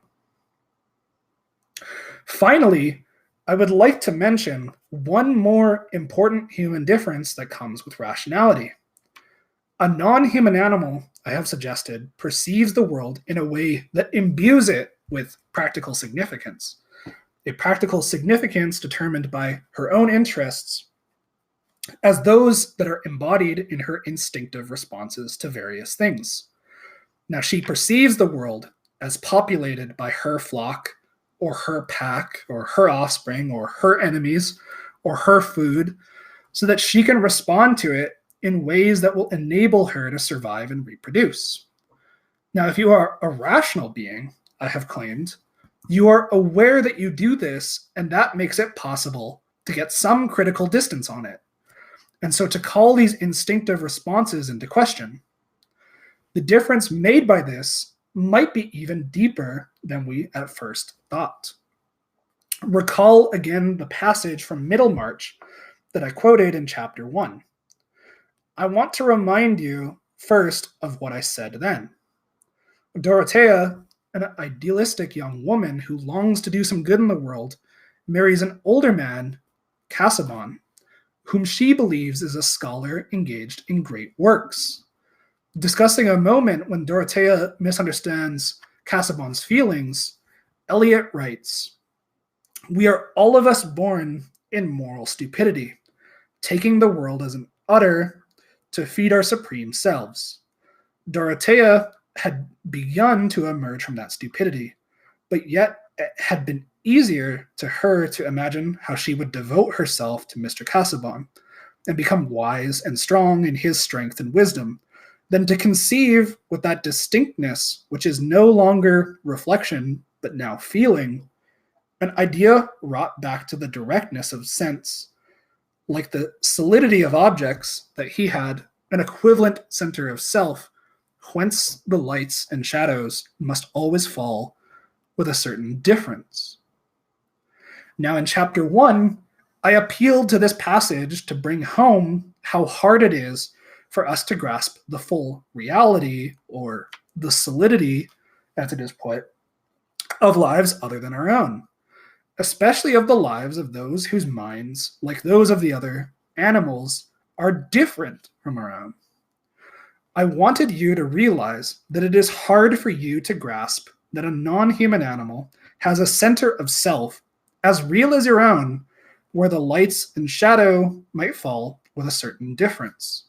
Finally, I would like to mention one more important human difference that comes with rationality. A non-human animal, I have suggested, perceives the world in a way that imbues it with practical significance. A practical significance determined by her own interests as those that are embodied in her instinctive responses to various things. Now, she perceives the world as populated by her flock, or her pack, or her offspring, or her enemies, or her food, so that she can respond to it in ways that will enable her to survive and reproduce. Now, if you are a rational being, I have claimed, you are aware that you do this, and that makes it possible to get some critical distance on it. And so to call these instinctive responses into question. The difference made by this might be even deeper than we at first thought. Recall again the passage from Middlemarch that I quoted in chapter 1. I want to remind you first of what I said then. Dorothea, an idealistic young woman who longs to do some good in the world, marries an older man, Casaubon, whom she believes is a scholar engaged in great works. Discussing a moment when Dorothea misunderstands Casaubon's feelings, Eliot writes, "We are all of us born in moral stupidity, taking the world as an udder to feed our supreme selves." Dorothea had begun to emerge from that stupidity, but yet it had been easier to her to imagine how she would devote herself to Mr. Casaubon and become wise and strong in his strength and wisdom, than to conceive with that distinctness, which is no longer reflection, but now feeling, an idea wrought back to the directness of sense, like the solidity of objects, that he had an equivalent center of self, whence the lights and shadows must always fall with a certain difference. Now in chapter 1, I appealed to this passage to bring home how hard it is for us to grasp the full reality, or the solidity, as it is put, of lives other than our own, especially of the lives of those whose minds, like those of the other animals, are different from our own. I wanted you to realize that it is hard for you to grasp that a non-human animal has a center of self as real as your own, where the lights and shadow might fall with a certain difference.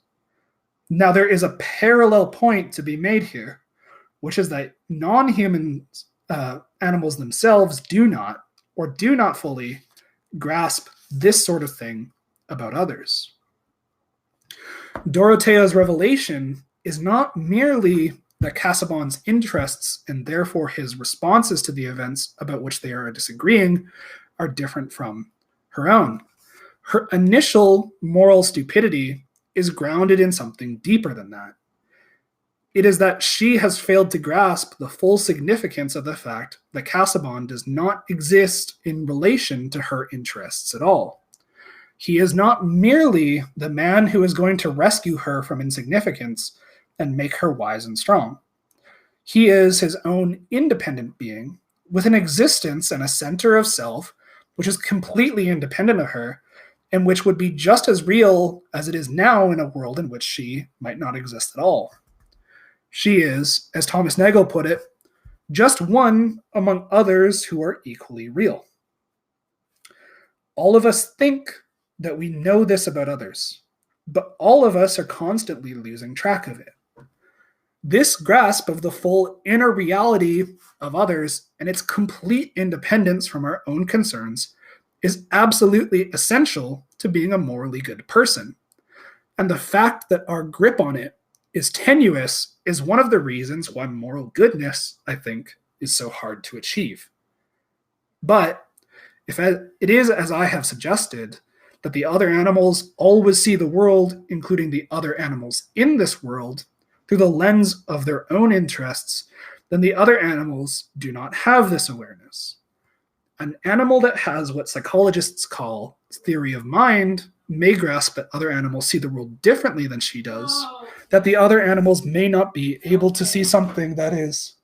Now, there is a parallel point to be made here, which is that non-human animals themselves do not fully grasp this sort of thing about others. Dorothea's revelation is not merely that Casaubon's interests and therefore his responses to the events about which they are disagreeing are different from her own. Her initial moral stupidity is grounded in something deeper than that. It is that she has failed to grasp the full significance of the fact that Casaubon does not exist in relation to her interests at all. He is not merely the man who is going to rescue her from insignificance and make her wise and strong. He is his own independent being with an existence and a center of self which is completely independent of her and which would be just as real as it is now in a world in which she might not exist at all. She is, as Thomas Nagel put it, just one among others who are equally real. All of us think that we know this about others, but all of us are constantly losing track of it. This grasp of the full inner reality of others and its complete independence from our own concerns is absolutely essential to being a morally good person. And the fact that our grip on it is tenuous is one of the reasons why moral goodness, I think, is so hard to achieve. But if it is as I have suggested, that the other animals always see the world, including the other animals in this world, through the lens of their own interests, then the other animals do not have this awareness. An animal that has what psychologists call theory of mind may grasp that other animals see the world differently than she does, that the other animals may not be able to see something that is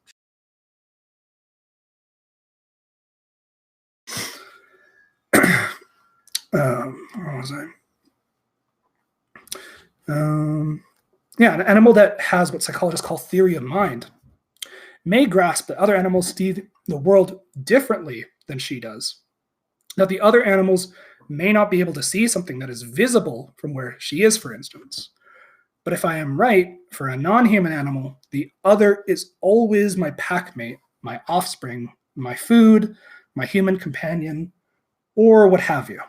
where was I? An animal that has what psychologists call theory of mind may grasp that other animals see the world differently than she does. That the other animals may not be able to see something that is visible from where she is, for instance. But if I am right, for a non-human animal, the other is always my packmate, my offspring, my food, my human companion, or what have you.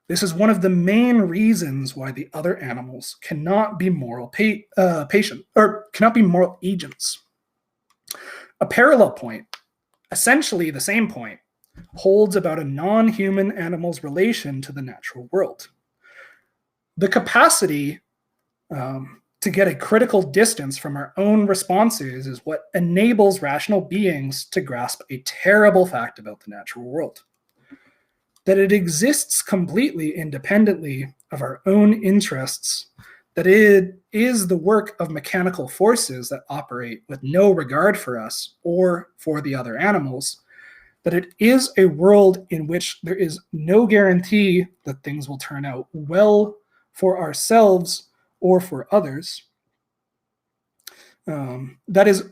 This is one of the main reasons why the other animals cannot be moral patient or cannot be moral agents. A parallel point, essentially the same point, holds about a non-human animal's relation to the natural world. The capacity to get a critical distance from our own responses is what enables rational beings to grasp a terrible fact about the natural world. That it exists completely independently of our own interests, that it is the work of mechanical forces that operate with no regard for us or for the other animals, that it is a world in which there is no guarantee that things will turn out well for ourselves or for others. That is,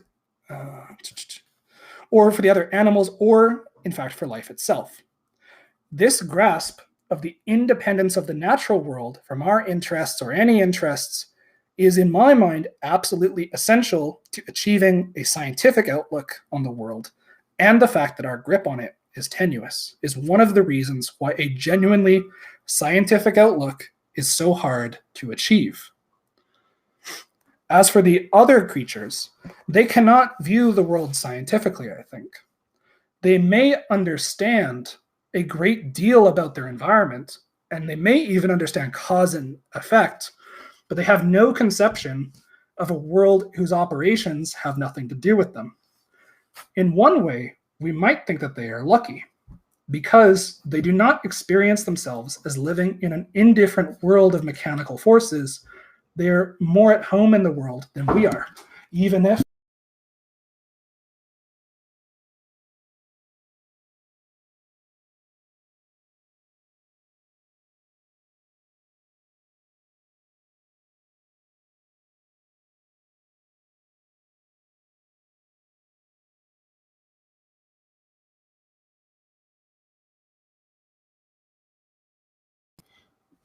or for the other animals, or in fact for life itself. This grasp of the independence of the natural world from our interests or any interests is, in my mind, absolutely essential to achieving a scientific outlook on the world, and the fact that our grip on it is tenuous is one of the reasons why a genuinely scientific outlook is so hard to achieve. As for the other creatures, they cannot view the world scientifically, I think. They may understand a great deal about their environment, and they may even understand cause and effect, but they have no conception of a world whose operations have nothing to do with them. In one way, we might think that they are lucky, because they do not experience themselves as living in an indifferent world of mechanical forces. They are more at home in the world than we are, even if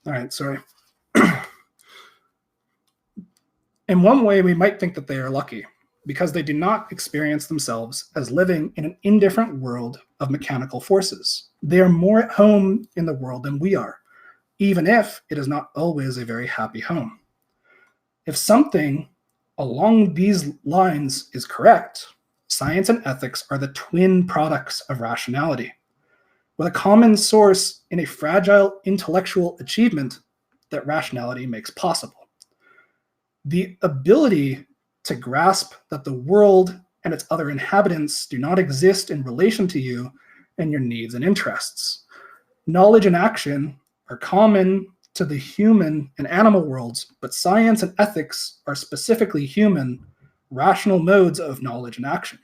all right, sorry. In one way, we might think that they are lucky because they do not experience themselves as living in an indifferent world of mechanical forces. They are more at home in the world than we are, even if it is not always a very happy home. If something along these lines is correct, science and ethics are the twin products of rationality, with a common source in a fragile intellectual achievement that rationality makes possible. The ability to grasp that the world and its other inhabitants do not exist in relation to you and your needs and interests. Knowledge and action are common to the human and animal worlds, but science and ethics are specifically human, rational modes of knowledge and action,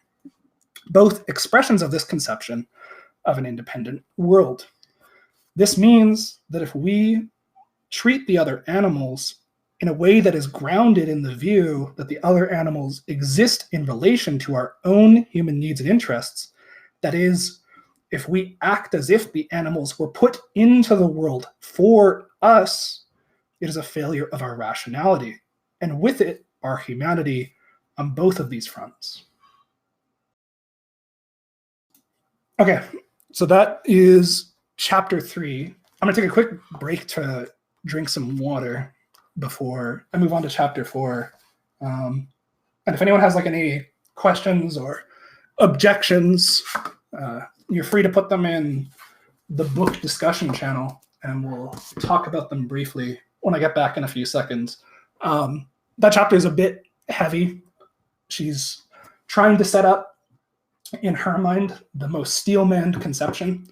both expressions of this conception of an independent world. This means that if we treat the other animals in a way that is grounded in the view that the other animals exist in relation to our own human needs and interests, that is, if we act as if the animals were put into the world for us, it is a failure of our rationality, and with it, our humanity on both of these fronts. Okay, so that is chapter 3. I'm going to take a quick break to drink some water before I move on to chapter 4. And if anyone has like any questions or objections, you're free to put them in the book discussion channel, and we'll talk about them briefly when I get back in a few seconds. That chapter is a bit heavy. She's trying to set up in her mind the most steel-manned conception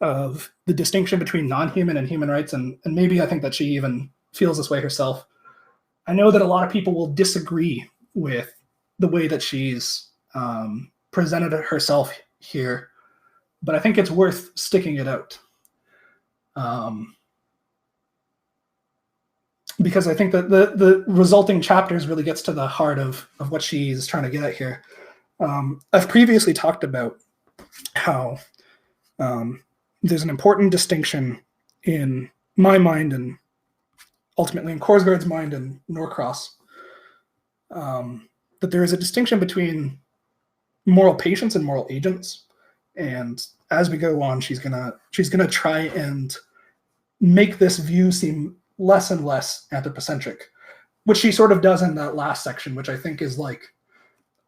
of the distinction between non-human and human rights, and maybe I think that she even feels this way herself. I know that a lot of people will disagree with the way that she's presented herself here, but I think it's worth sticking it out. Because I think that the resulting chapters really gets to the heart of what she's trying to get at here. I've previously talked about how there's an important distinction in my mind and ultimately in Korsgaard's mind and Norcross, that there is a distinction between moral patients and moral agents. And as we go on, she's gonna try and make this view seem less and less anthropocentric, which she sort of does in that last section, which I think is like,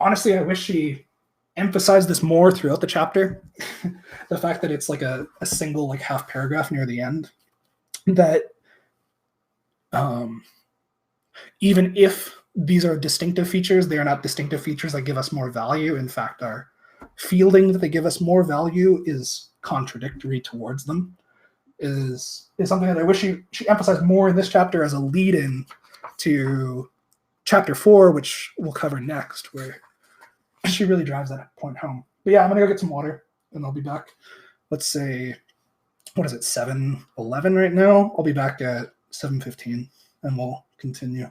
honestly, I wish she emphasized this more throughout the chapter. The fact that it's like a single like half paragraph near the end, that even if these are distinctive features, they are not distinctive features that give us more value. In fact, our fielding that they give us more value is contradictory towards them, is something that I wish she emphasized more in this chapter as a lead-in to chapter 4, which we'll cover next, where she really drives that point home. But yeah, I'm gonna go get some water and I'll be back. Let's say, what is it, 7:11 right now? I'll be back at 7:15 and we'll continue.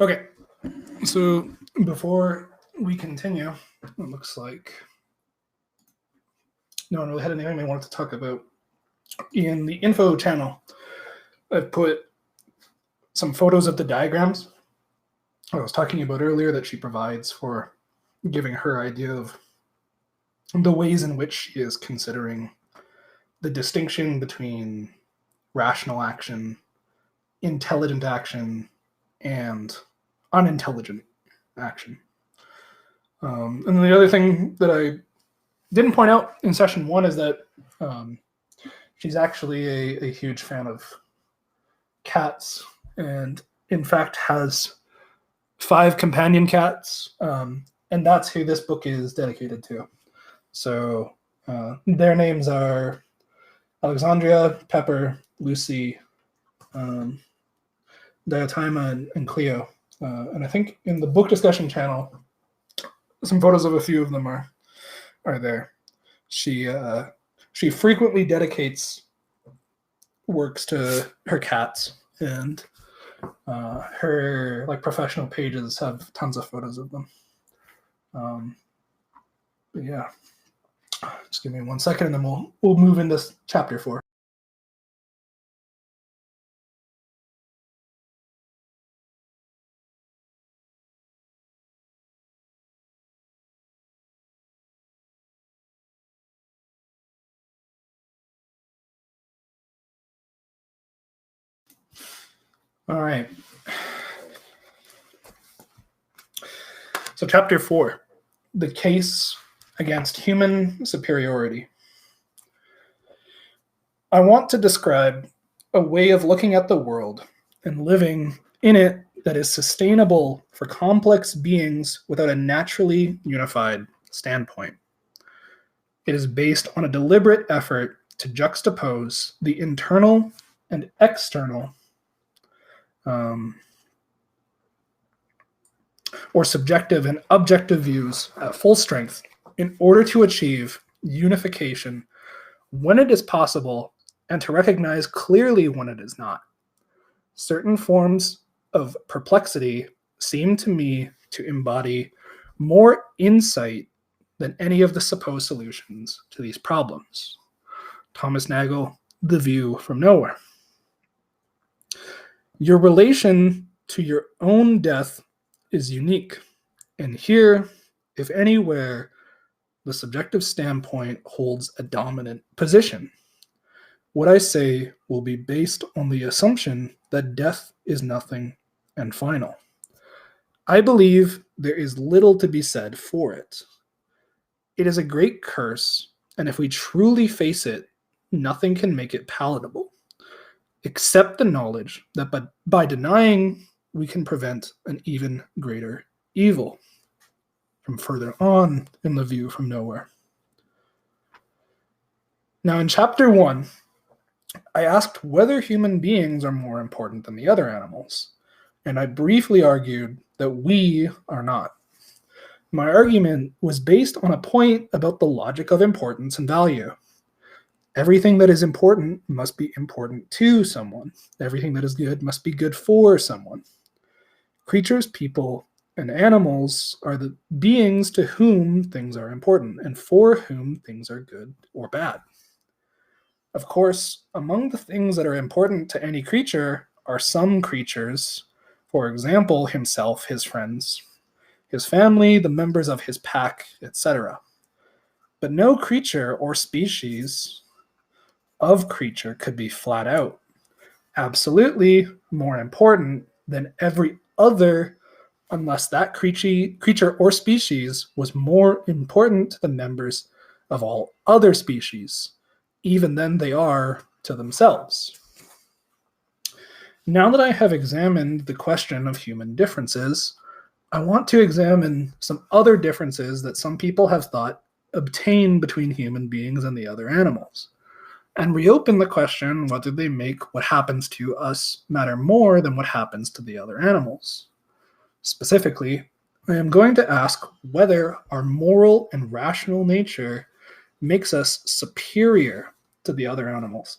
Okay, so before we continue, it looks like no one really had anything they wanted to talk about. In the info channel, I've put some photos of the diagrams I was talking about earlier that she provides for giving her idea of the ways in which she is considering the distinction between rational action, intelligent action, and unintelligent action. And then the other thing that I didn't point out in session one is that she's actually a huge fan of cats, and in fact has 5 companion cats, and that's who this book is dedicated to. So their names are Alexandria, Pepper, Lucy, Diotima, and Cleo. And I think in the book discussion channel, some photos of a few of them are there. She frequently dedicates works to her cats, and her professional pages have tons of photos of them. But yeah, just give me 1 second, and then we'll move into chapter 4. All right. So chapter 4, the case against human superiority. I want to describe a way of looking at the world and living in it that is sustainable for complex beings without a naturally unified standpoint. It is based on a deliberate effort to juxtapose the internal and external or subjective and objective views at full strength in order to achieve unification when it is possible and to recognize clearly when it is not. Certain forms of perplexity seem to me to embody more insight than any of the supposed solutions to these problems. Thomas Nagel, The View from Nowhere. Your relation to your own death is unique, and here, if anywhere, the subjective standpoint holds a dominant position. What I say will be based on the assumption that death is nothing and final. I believe there is little to be said for it. It is a great curse, and if we truly face it, nothing can make it palatable, except the knowledge that by denying, we can prevent an even greater evil. From further on in The View from Nowhere. Now, in chapter 1, I asked whether human beings are more important than the other animals, and I briefly argued that we are not. My argument was based on a point about the logic of importance and value. Everything that is important must be important to someone. Everything that is good must be good for someone. Creatures, people, and animals are the beings to whom things are important and for whom things are good or bad. Of course, among the things that are important to any creature are some creatures, for example, himself, his friends, his family, the members of his pack, etc. But no creature or species of creature could be flat out absolutely more important than every other unless that creature or species was more important to the members of all other species, even than they are to themselves. Now that I have examined the question of human differences, I want to examine some other differences that some people have thought obtain between human beings and the other animals, and reopen the question whether they make what happens to us matter more than what happens to the other animals. Specifically, I am going to ask whether our moral and rational nature makes us superior to the other animals,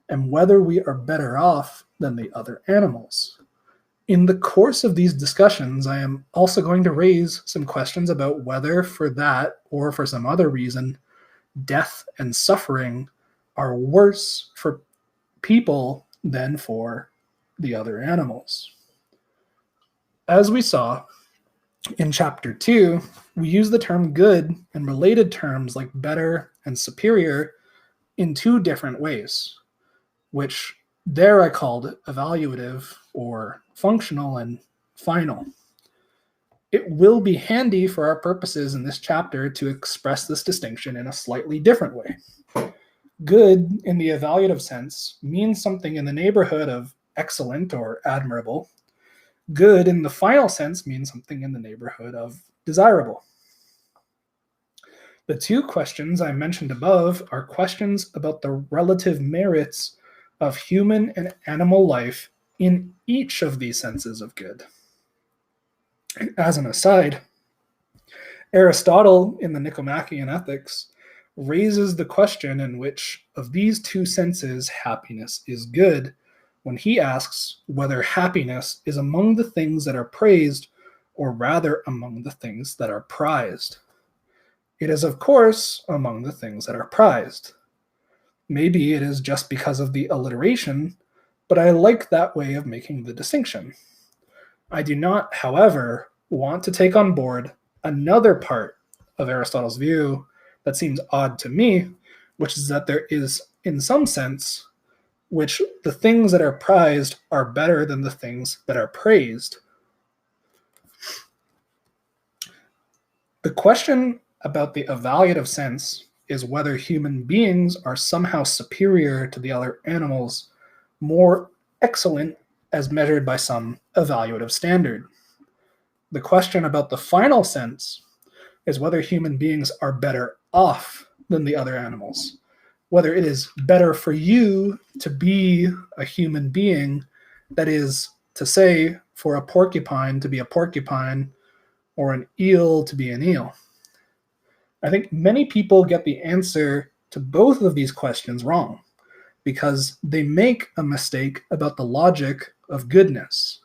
and whether we are better off than the other animals. In the course of these discussions, I am also going to raise some questions about whether, for that or for some other reason, death and suffering are worse for people than for the other animals. As we saw in chapter 2, we use the term good and related terms like better and superior in two different ways, which there I called evaluative or functional and final. It will be handy for our purposes in this chapter to express this distinction in a slightly different way. Good, in the evaluative sense, means something in the neighborhood of excellent or admirable. Good, in the final sense, means something in the neighborhood of desirable. The two questions I mentioned above are questions about the relative merits of human and animal life in each of these senses of good. As an aside, Aristotle in the Nicomachean Ethics raises the question in which of these two senses happiness is good, when he asks whether happiness is among the things that are praised or rather among the things that are prized. It is, of course, among the things that are prized. Maybe it is just because of the alliteration, but I like that way of making the distinction. I do not, however, want to take on board another part of Aristotle's view that seems odd to me, which is that there is, in some sense, which the things that are prized are better than the things that are praised. The question about the evaluative sense is whether human beings are somehow superior to the other animals, more excellent as measured by some evaluative standard. The question about the final sense is whether human beings are better off than the other animals, whether it is better for you to be a human being, that is to say, for a porcupine to be a porcupine, or an eel to be an eel. I think many people get the answer to both of these questions wrong because they make a mistake about the logic of goodness.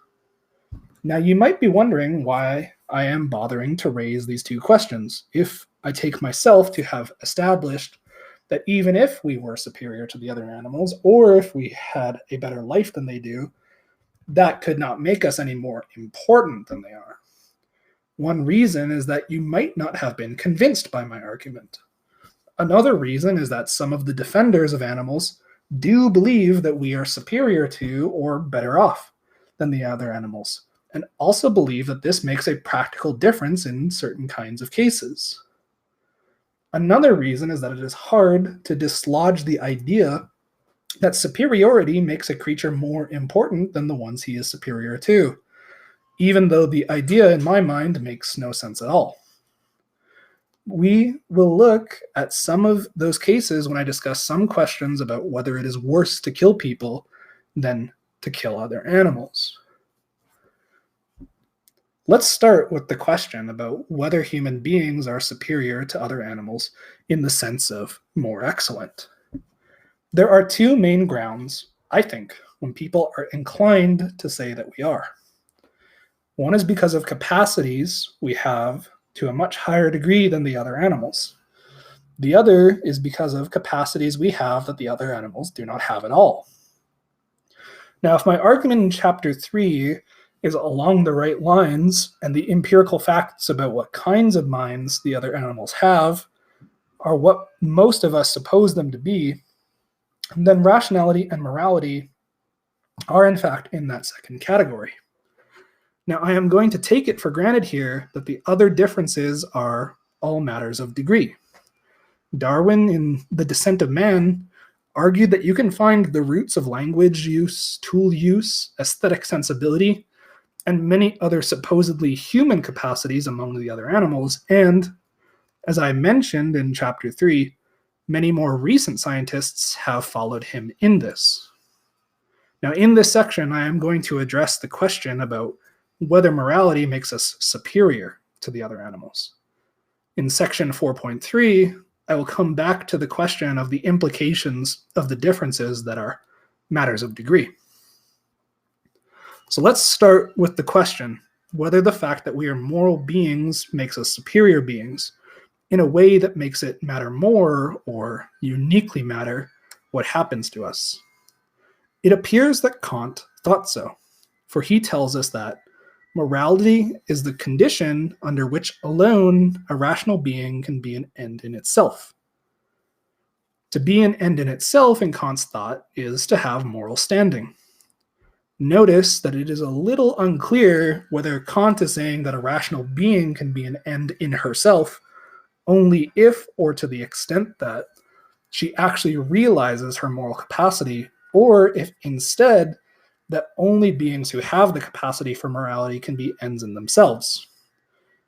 Now, you might be wondering why I am bothering to raise these two questions if I take myself to have established that even if we were superior to the other animals, or if we had a better life than they do, that could not make us any more important than they are. One reason is that you might not have been convinced by my argument. Another reason is that some of the defenders of animals do believe that we are superior to or better off than the other animals, and also believe that this makes a practical difference in certain kinds of cases. Another reason is that it is hard to dislodge the idea that superiority makes a creature more important than the ones he is superior to, even though the idea in my mind makes no sense at all. We will look at some of those cases when I discuss some questions about whether it is worse to kill people than to kill other animals. Let's start with the question about whether human beings are superior to other animals in the sense of more excellent. There are two main grounds, I think, when people are inclined to say that we are. One is because of capacities we have to a much higher degree than the other animals. The other is because of capacities we have that the other animals do not have at all. Now, if my argument in chapter 3 is along the right lines, and the empirical facts about what kinds of minds the other animals have are what most of us suppose them to be, then rationality and morality are in fact in that second category. Now, I am going to take it for granted here that the other differences are all matters of degree. Darwin, in The Descent of Man, argued that you can find the roots of language use, tool use, aesthetic sensibility, and many other supposedly human capacities among the other animals, and, as I mentioned in chapter 3, many more recent scientists have followed him in this. Now, in this section, I am going to address the question about whether morality makes us superior to the other animals. In section 4.3, I will come back to the question of the implications of the differences that are matters of degree. So let's start with the question whether the fact that we are moral beings makes us superior beings in a way that makes it matter more or uniquely matter what happens to us. It appears that Kant thought so, for he tells us that morality is the condition under which alone a rational being can be an end in itself. To be an end in itself, in Kant's thought, is to have moral standing. Notice that it is a little unclear whether Kant is saying that a rational being can be an end in herself only if or to the extent that she actually realizes her moral capacity, or if instead that only beings who have the capacity for morality can be ends in themselves.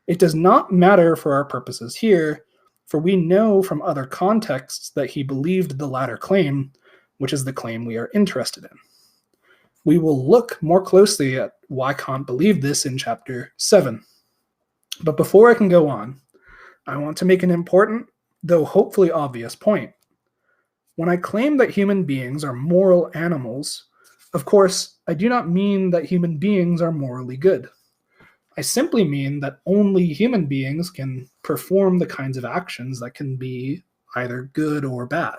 It does not matter for our purposes here, for we know from other contexts that he believed the latter claim, which is the claim we are interested in. We will look more closely at why Kant believed this in chapter 7. But before I can go on, I want to make an important, though hopefully obvious point. When I claim that human beings are moral animals, of course, I do not mean that human beings are morally good. I simply mean that only human beings can perform the kinds of actions that can be either good or bad.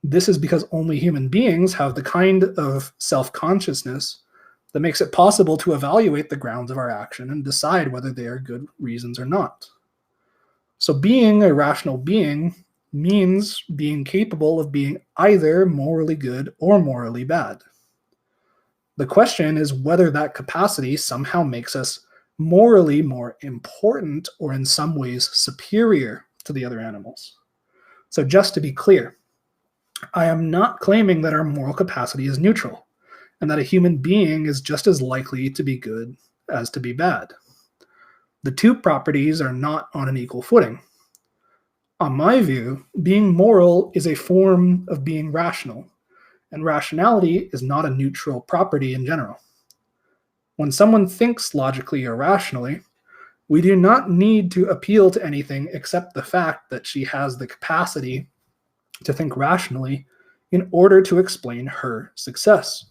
This is because only human beings have the kind of self-consciousness that makes it possible to evaluate the grounds of our action and decide whether they are good reasons or not. So being a rational being means being capable of being either morally good or morally bad. The question is whether that capacity somehow makes us morally more important or in some ways superior to the other animals. So just to be clear, I am not claiming that our moral capacity is neutral and that a human being is just as likely to be good as to be bad. The two properties are not on an equal footing. On my view, being moral is a form of being rational, and rationality is not a neutral property in general. When someone thinks logically or rationally, we do not need to appeal to anything except the fact that she has the capacity to think rationally in order to explain her success.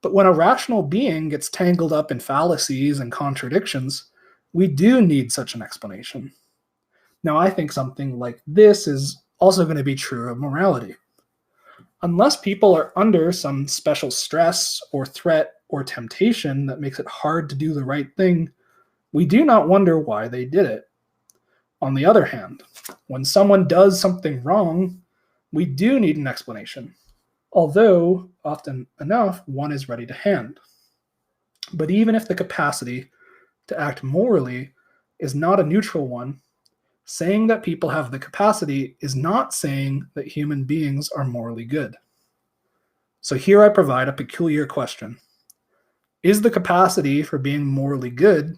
But when a rational being gets tangled up in fallacies and contradictions, we do need such an explanation. Now, I think something like this is also going to be true of morality. Unless people are under some special stress or threat or temptation that makes it hard to do the right thing, we do not wonder why they did it. On the other hand, when someone does something wrong, we do need an explanation, although often enough one is ready to hand. But even if the capacity to act morally is not a neutral one, saying that people have the capacity is not saying that human beings are morally good. So here I provide a peculiar question. Is the capacity for being morally good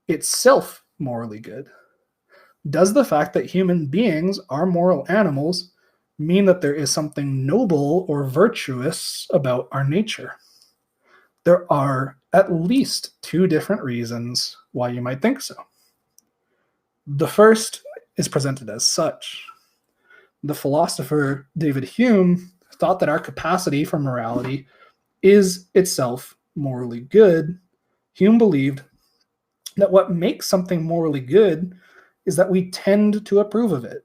itself morally good? Does the fact that human beings are moral animals mean that there is something noble or virtuous about our nature? There are at least two different reasons why you might think so. The first is presented as such. The philosopher David Hume thought that our capacity for morality is itself morally good. Hume believed that what makes something morally good is that we tend to approve of it.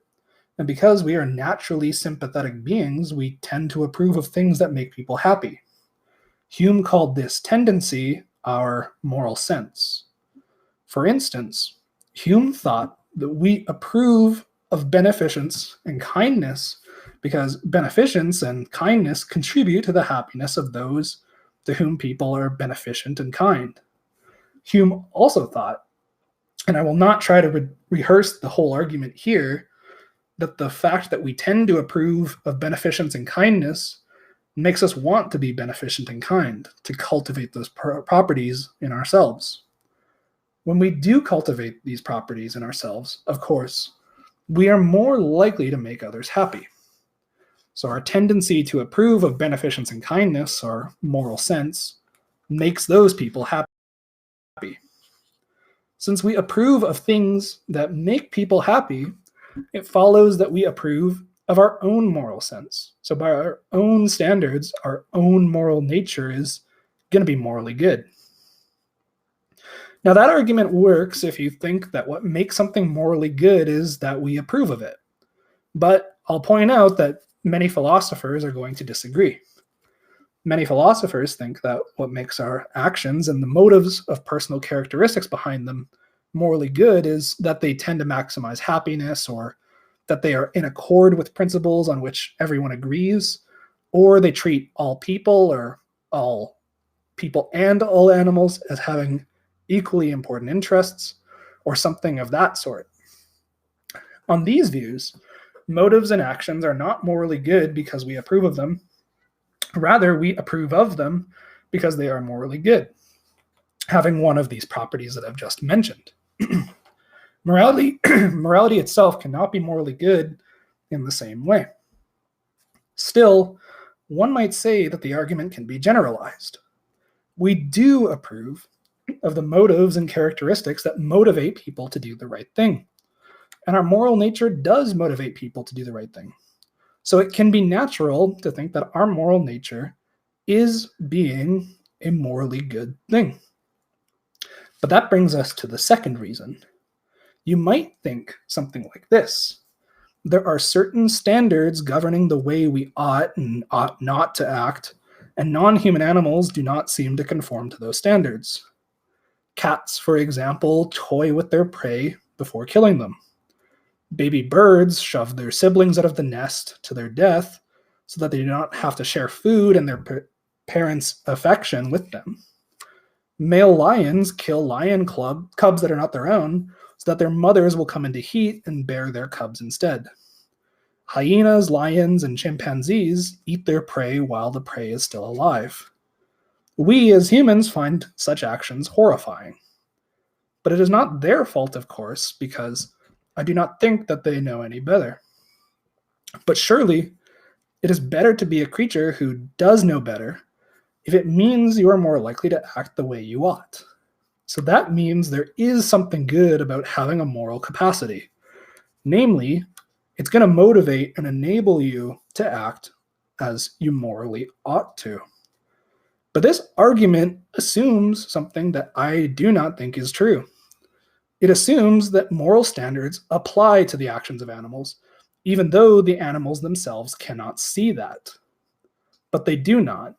And because we are naturally sympathetic beings, we tend to approve of things that make people happy. Hume called this tendency our moral sense. For instance, Hume thought that we approve of beneficence and kindness because beneficence and kindness contribute to the happiness of those to whom people are beneficent and kind. Hume also thought, and I will not try to rehearse the whole argument here, that the fact that we tend to approve of beneficence and kindness makes us want to be beneficent and kind, to cultivate those properties in ourselves. When we do cultivate these properties in ourselves, of course, we are more likely to make others happy. So our tendency to approve of beneficence and kindness, or moral sense, makes those people happy. Since we approve of things that make people happy, it follows that we approve of our own moral sense. So by our own standards, our own moral nature is going to be morally good. Now, that argument works if you think that what makes something morally good is that we approve of it. But I'll point out that many philosophers are going to disagree. Many philosophers think that what makes our actions and the motives of personal characteristics behind them morally good is that they tend to maximize happiness, or that they are in accord with principles on which everyone agrees, or they treat all people, or all people and all animals, as having equally important interests, or something of that sort. On these views, motives and actions are not morally good because we approve of them. Rather, we approve of them because they are morally good, having one of these properties that I've just mentioned. Morality itself cannot be morally good in the same way. Still, one might say that the argument can be generalized. We do approve of the motives and characteristics that motivate people to do the right thing. And our moral nature does motivate people to do the right thing. So it can be natural to think that our moral nature is being a morally good thing. But that brings us to the second reason. You might think something like this. There are certain standards governing the way we ought and ought not to act, and non-human animals do not seem to conform to those standards. Cats, for example, toy with their prey before killing them. Baby birds shove their siblings out of the nest to their death so that they do not have to share food and their parents' affection with them. Male lions kill lion cubs that are not their own so that their mothers will come into heat and bear their cubs instead. Hyenas, lions, and chimpanzees eat their prey while the prey is still alive. We as humans find such actions horrifying. But it is not their fault, of course, because I do not think that they know any better. But surely, it is better to be a creature who does know better if it means you are more likely to act the way you ought. So that means there is something good about having a moral capacity. Namely, it's going to motivate and enable you to act as you morally ought to. But this argument assumes something that I do not think is true. It assumes that moral standards apply to the actions of animals, even though the animals themselves cannot see that. But they do not.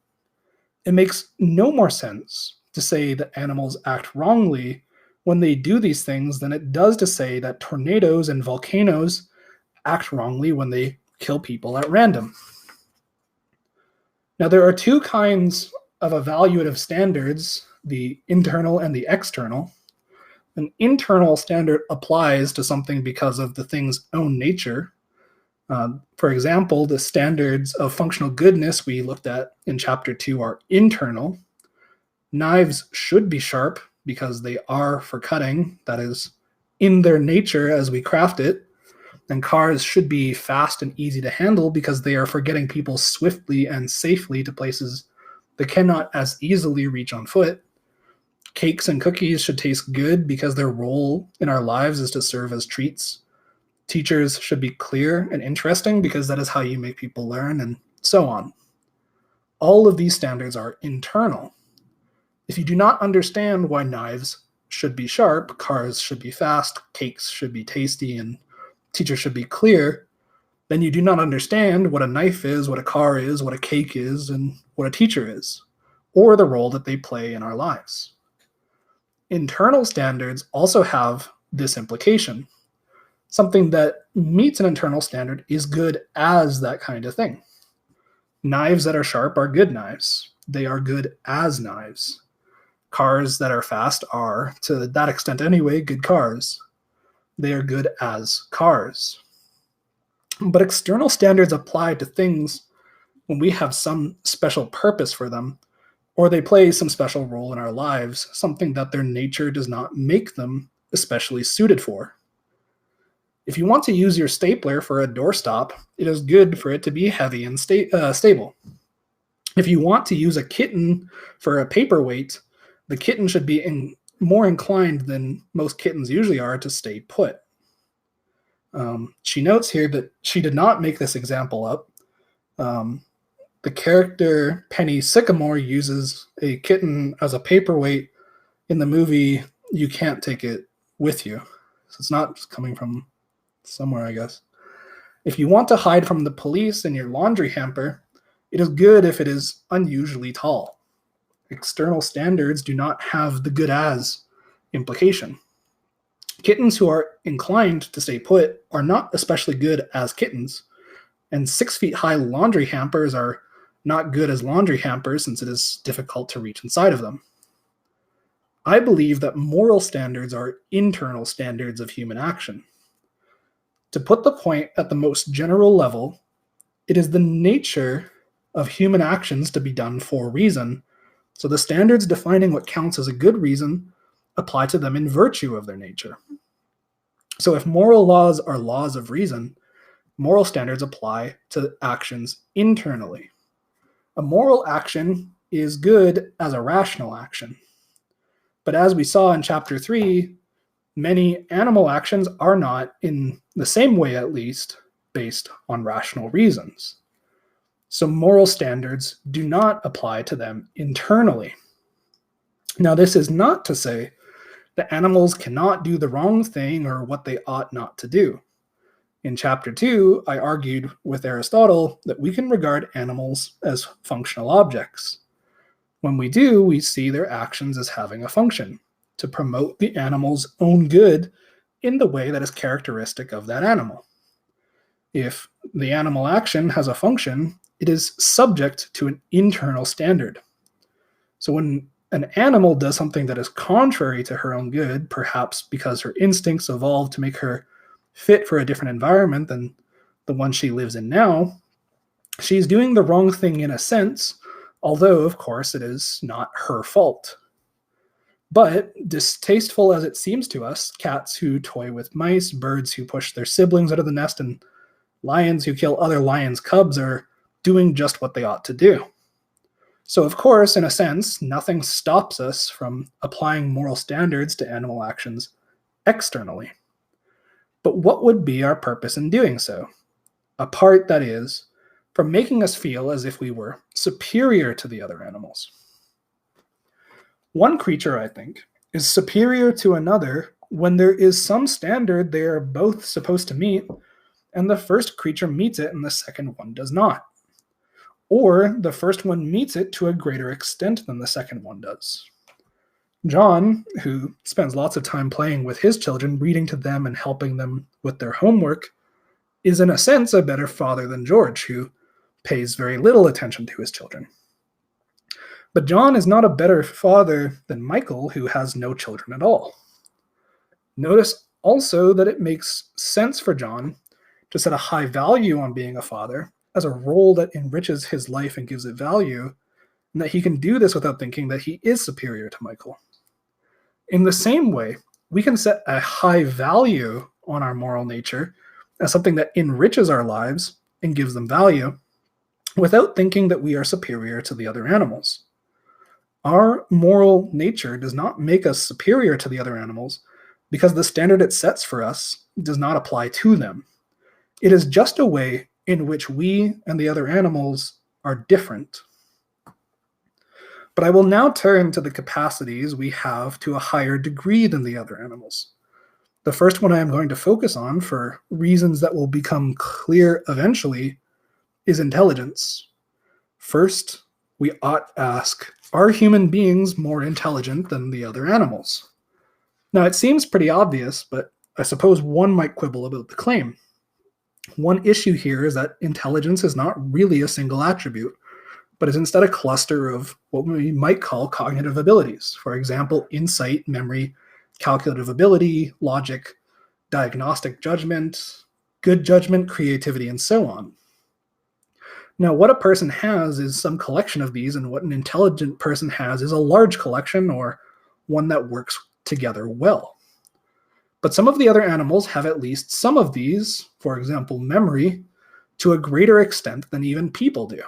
It makes no more sense to say that animals act wrongly when they do these things than it does to say that tornadoes and volcanoes act wrongly when they kill people at random. Now, there are two kinds of evaluative standards, the internal and the external. An internal standard applies to something because of the thing's own nature. For example, the standards of functional goodness we looked at in Chapter 2 are internal. Knives should be sharp because they are for cutting, that is, in their nature as we craft it. And cars should be fast and easy to handle because they are for getting people swiftly and safely to places they cannot as easily reach on foot. Cakes and cookies should taste good because their role in our lives is to serve as treats. Teachers should be clear and interesting because that is how you make people learn, and so on. All of these standards are internal. If you do not understand why knives should be sharp, cars should be fast, cakes should be tasty, and teachers should be clear, then you do not understand what a knife is, what a car is, what a cake is, and what a teacher is, or the role that they play in our lives. Internal standards also have this implication. Something that meets an internal standard is good as that kind of thing. Knives that are sharp are good knives. They are good as knives. Cars that are fast are, to that extent anyway, good cars. They are good as cars. But external standards apply to things when we have some special purpose for them, or they play some special role in our lives, something that their nature does not make them especially suited for. If you want to use your stapler for a doorstop, it is good for it to be heavy and stable. If you want to use a kitten for a paperweight, the kitten should be more inclined than most kittens usually are to stay put. She notes here that she did not make this example up. the character Penny Sycamore uses a kitten as a paperweight in the movie, you can't take it with you. So it's not just coming from somewhere, I guess. If you want to hide from the police in your laundry hamper, it is good if it is unusually tall. External standards do not have the good as implication. Kittens who are inclined to stay put are not especially good as kittens, and 6 feet high laundry hampers are not good as laundry hampers since it is difficult to reach inside of them. I believe that moral standards are internal standards of human action. To put the point at the most general level, it is the nature of human actions to be done for reason, so the standards defining what counts as a good reason apply to them in virtue of their nature. So if moral laws are laws of reason, moral standards apply to actions internally. A moral action is good as a rational action. But as we saw in chapter 3, many animal actions are not, in the same way at least, based on rational reasons. So moral standards do not apply to them internally. Now, this is not to say that animals cannot do the wrong thing or what they ought not to do. In chapter 2, I argued with Aristotle that we can regard animals as functional objects. When we do, we see their actions as having a function, to promote the animal's own good in the way that is characteristic of that animal. If the animal action has a function, it is subject to an internal standard. So when an animal does something that is contrary to her own good, perhaps because her instincts evolved to make her fit for a different environment than the one she lives in now, she's doing the wrong thing in a sense, although, of course, it is not her fault. But distasteful as it seems to us, cats who toy with mice, birds who push their siblings out of the nest, and lions who kill other lions' cubs are doing just what they ought to do. So, of course, in a sense, nothing stops us from applying moral standards to animal actions externally. But what would be our purpose in doing so? Apart, that is, from making us feel as if we were superior to the other animals. One creature, I think, is superior to another when there is some standard they are both supposed to meet, and the first creature meets it and the second one does not. Or the first one meets it to a greater extent than the second one does. John, who spends lots of time playing with his children, reading to them and helping them with their homework, is in a sense a better father than George, who pays very little attention to his children. But John is not a better father than Michael, who has no children at all. Notice also that it makes sense for John to set a high value on being a father as a role that enriches his life and gives it value, and that he can do this without thinking that he is superior to Michael. In the same way, we can set a high value on our moral nature as something that enriches our lives and gives them value without thinking that we are superior to the other animals. Our moral nature does not make us superior to the other animals because the standard it sets for us does not apply to them. It is just a way in which we and the other animals are different. But I will now turn to the capacities we have to a higher degree than the other animals. The first one I am going to focus on, for reasons that will become clear eventually, is intelligence. First, we ought ask, are human beings more intelligent than the other animals? Now, it seems pretty obvious, but I suppose one might quibble about the claim. One issue here is that intelligence is not really a single attribute, but is instead a cluster of what we might call cognitive abilities. For example, insight, memory, calculative ability, logic, diagnostic judgment, good judgment, creativity, and so on. Now, what a person has is some collection of these, and what an intelligent person has is a large collection, or one that works together well. But some of the other animals have at least some of these, for example, memory, to a greater extent than even people do.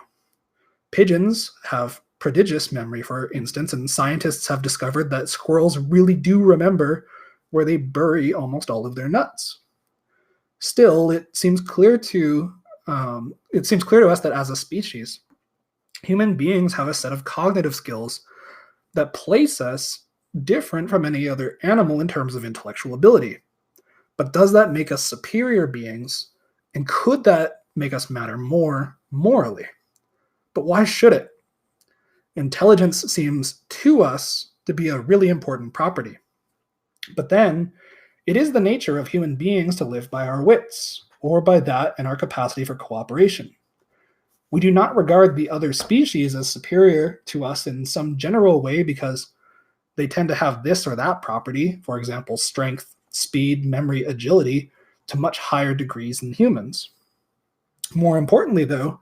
Pigeons have prodigious memory, for instance, and scientists have discovered that squirrels really do remember where they bury almost all of their nuts. Still, it seems clear to us that as a species, Human beings have a set of cognitive skills that place us different from any other animal in terms of intellectual ability. But does that make us superior beings? And could that make us matter more morally? But why should it? Intelligence seems to us to be a really important property. But then, it is the nature of human beings to live by our wits, or by that and our capacity for cooperation. We do not regard the other species as superior to us in some general way because they tend to have this or that property, for example, strength, speed, memory, agility, to much higher degrees than humans. More importantly, though,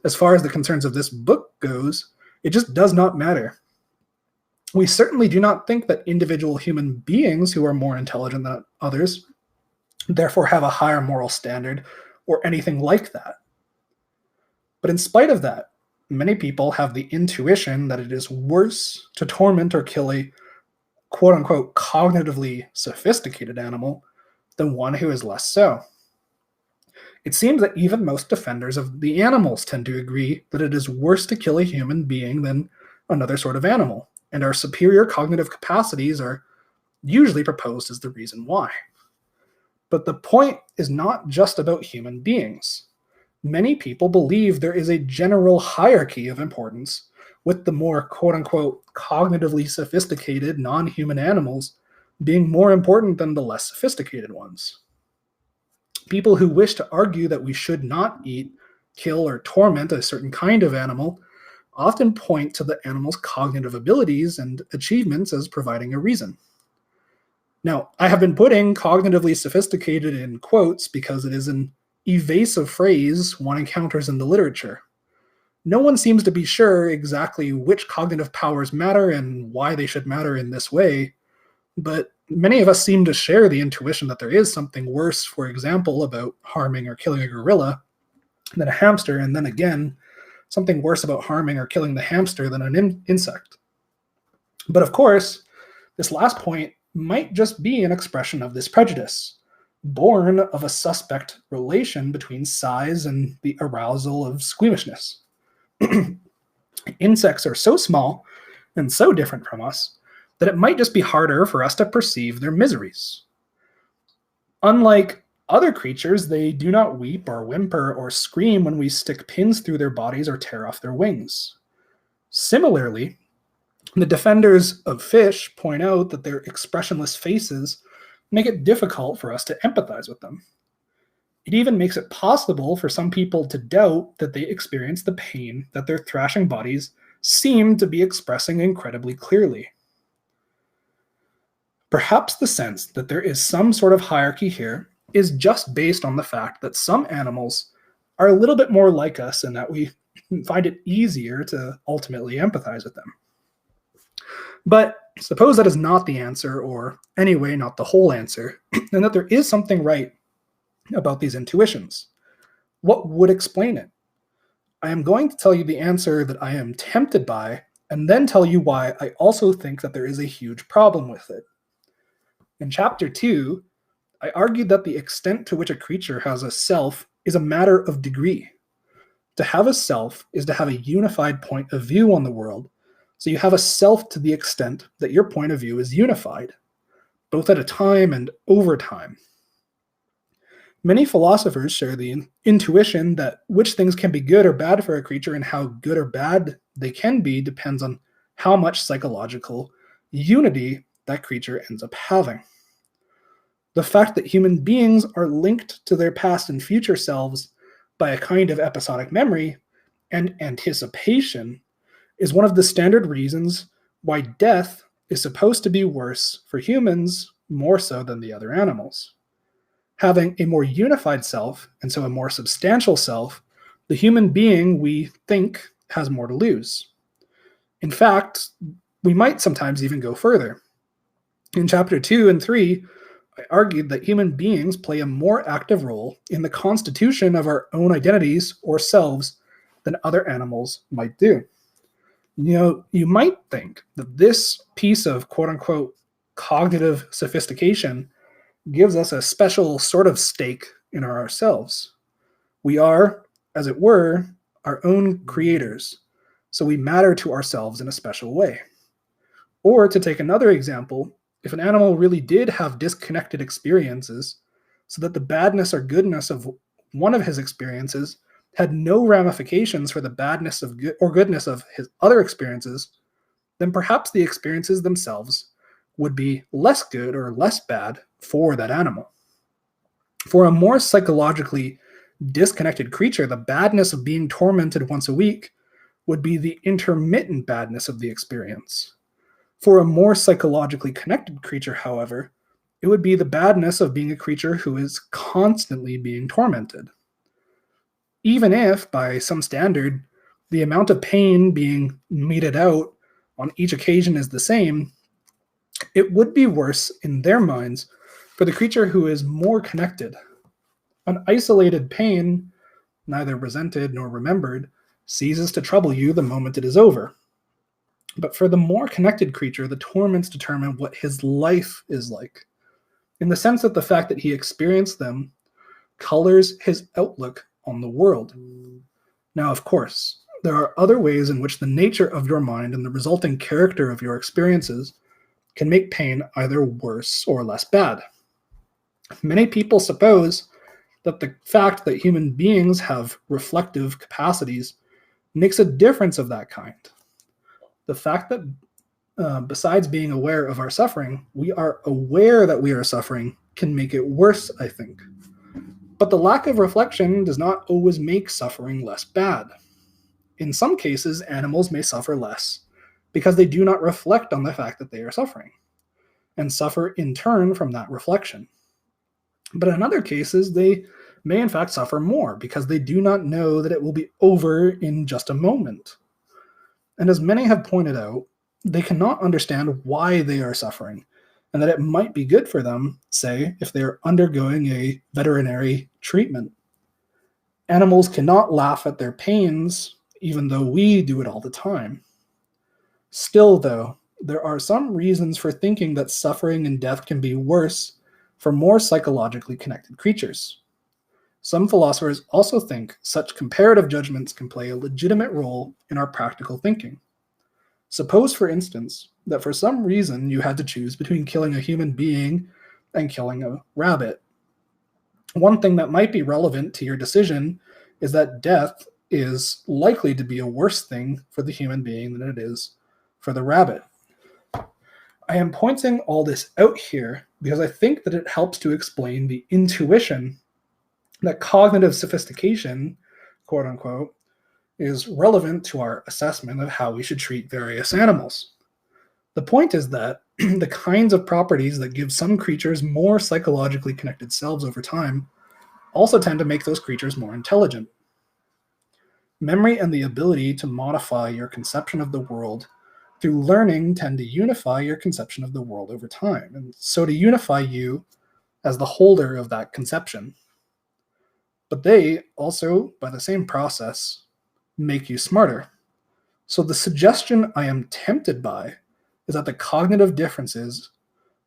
as far as the concerns of this book goes, it just does not matter. We certainly do not think that individual human beings who are more intelligent than others therefore have a higher moral standard or anything like that. But in spite of that, many people have the intuition that it is worse to torment or kill a quote-unquote cognitively sophisticated animal than one who is less so. It seems that even most defenders of the animals tend to agree that it is worse to kill a human being than another sort of animal, and our superior cognitive capacities are usually proposed as the reason why. But the point is not just about human beings. Many people believe there is a general hierarchy of importance, with the more quote-unquote cognitively sophisticated non-human animals being more important than the less sophisticated ones. People who wish to argue that we should not eat, kill, or torment a certain kind of animal often point to the animal's cognitive abilities and achievements as providing a reason. Now, I have been putting cognitively sophisticated in quotes because it is an evasive phrase one encounters in the literature. No one seems to be sure exactly which cognitive powers matter and why they should matter in this way, but many of us seem to share the intuition that there is something worse, for example, about harming or killing a gorilla than a hamster, and then again, something worse about harming or killing the hamster than an insect. But of course, this last point might just be an expression of this prejudice, born of a suspect relation between size and the arousal of squeamishness. Insects are so small and so different from us that it might just be harder for us to perceive their miseries. Unlike other creatures, they do not weep or whimper or scream when we stick pins through their bodies or tear off their wings. Similarly, the defenders of fish point out that their expressionless faces make it difficult for us to empathize with them. It even makes it possible for some people to doubt that they experience the pain that their thrashing bodies seem to be expressing incredibly clearly. Perhaps the sense that there is some sort of hierarchy here is just based on the fact that some animals are a little bit more like us and that we find it easier to ultimately empathize with them. But suppose that is not the answer, or anyway, not the whole answer, and that there is something right about these intuitions. What would explain it? I am going to tell you the answer that I am tempted by, and then tell you why I also think that there is a huge problem with it. In Chapter 2, I argued that the extent to which a creature has a self is a matter of degree. To have a self is to have a unified point of view on the world, so you have a self to the extent that your point of view is unified, both at a time and over time. Many philosophers share the intuition that which things can be good or bad for a creature and how good or bad they can be depends on how much psychological unity that creature ends up having. The fact that human beings are linked to their past and future selves by a kind of episodic memory and anticipation is one of the standard reasons why death is supposed to be worse for humans more so than the other animals. Having a more unified self, and so a more substantial self, the human being, we think, has more to lose. In fact, we might sometimes even go further. In Chapter 2 and 3, I argued that human beings play a more active role in the constitution of our own identities or selves than other animals might do. You might think that this piece of quote-unquote cognitive sophistication gives us a special sort of stake in ourselves. We are, as it were, our own creators, so we matter to ourselves in a special way. Or to take another example, if an animal really did have disconnected experiences, so that the badness or goodness of one of his experiences had no ramifications for the badness of or goodness of his other experiences, then perhaps the experiences themselves would be less good or less bad for that animal. For a more psychologically disconnected creature, the badness of being tormented once a week would be the intermittent badness of the experience. For a more psychologically connected creature, however, it would be the badness of being a creature who is constantly being tormented. Even if, by some standard, the amount of pain being meted out on each occasion is the same, it would be worse in their minds for the creature who is more connected. An isolated pain, neither resented nor remembered, ceases to trouble you the moment it is over. But for the more connected creature, the torments determine what his life is like, in the sense that the fact that he experienced them colors his outlook on the world. Now, of course, there are other ways in which the nature of your mind and the resulting character of your experiences can make pain either worse or less bad. Many people suppose that the fact that human beings have reflective capacities makes a difference of that kind. The fact that besides being aware of our suffering, we are aware that we are suffering can make it worse, I think. But the lack of reflection does not always make suffering less bad. In some cases, animals may suffer less because they do not reflect on the fact that they are suffering, and suffer in turn from that reflection. But in other cases, they may in fact suffer more because they do not know that it will be over in just a moment. And as many have pointed out, they cannot understand why they are suffering, and that it might be good for them, say, if they are undergoing a veterinary treatment. Animals cannot laugh at their pains, even though we do it all the time. Still, though, there are some reasons for thinking that suffering and death can be worse for more psychologically connected creatures. Some philosophers also think such comparative judgments can play a legitimate role in our practical thinking. Suppose, for instance, that for some reason you had to choose between killing a human being and killing a rabbit. One thing that might be relevant to your decision is that death is likely to be a worse thing for the human being than it is for the rabbit. I am pointing all this out here because I think that it helps to explain the intuition that cognitive sophistication, quote unquote, is relevant to our assessment of how we should treat various animals. The point is that the kinds of properties that give some creatures more psychologically connected selves over time also tend to make those creatures more intelligent. Memory and the ability to modify your conception of the world through learning tend to unify your conception of the world over time, and so to unify you as the holder of that conception. But they also, by the same process, make you smarter. So the suggestion I am tempted by is that the cognitive differences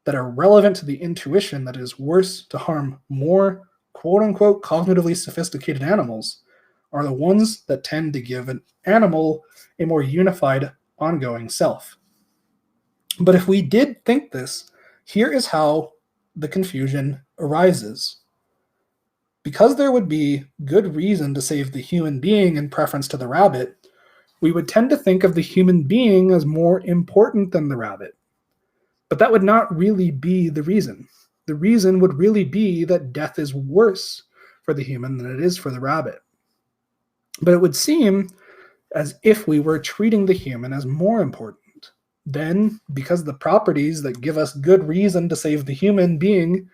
that are relevant to the intuition that it is worse to harm more quote-unquote cognitively sophisticated animals are the ones that tend to give an animal a more unified, ongoing self. But if we did think this, here is how the confusion arises. Because there would be good reason to save the human being in preference to the rabbit, we would tend to think of the human being as more important than the rabbit. But that would not really be the reason. The reason would really be that death is worse for the human than it is for the rabbit. But it would seem as if we were treating the human as more important. Then, because the properties that give us good reason to save the human being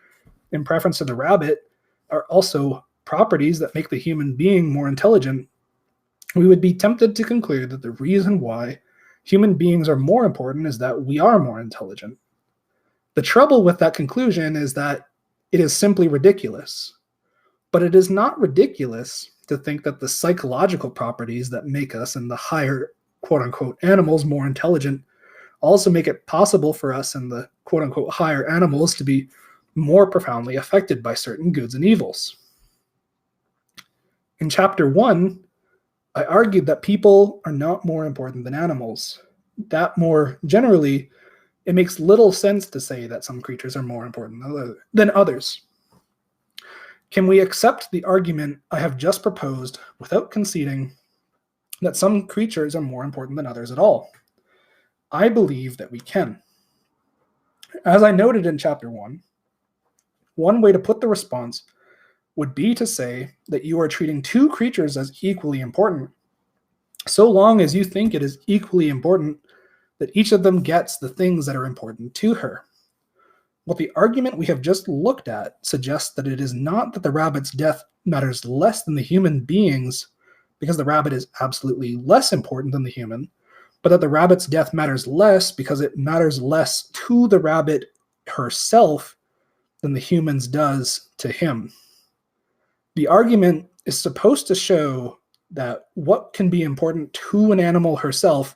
in preference to the rabbit are also properties that make the human being more intelligent, we would be tempted to conclude that the reason why human beings are more important is that we are more intelligent. The trouble with that conclusion is that it is simply ridiculous. But it is not ridiculous to think that the psychological properties that make us and the higher quote-unquote animals more intelligent also make it possible for us and the quote-unquote higher animals to be more profoundly affected by certain goods and evils. In chapter 1, I argued that people are not more important than animals. That more generally, it makes little sense to say that some creatures are more important than others. Can we accept the argument I have just proposed without conceding that some creatures are more important than others at all? I believe that we can. As I noted in chapter 1, one way to put the response would be to say that you are treating two creatures as equally important, so long as you think it is equally important that each of them gets the things that are important to her. What the argument we have just looked at suggests that it is not that the rabbit's death matters less than the human beings, because the rabbit is absolutely less important than the human, but that the rabbit's death matters less because it matters less to the rabbit herself than the humans does to him. The argument is supposed to show that what can be important to an animal herself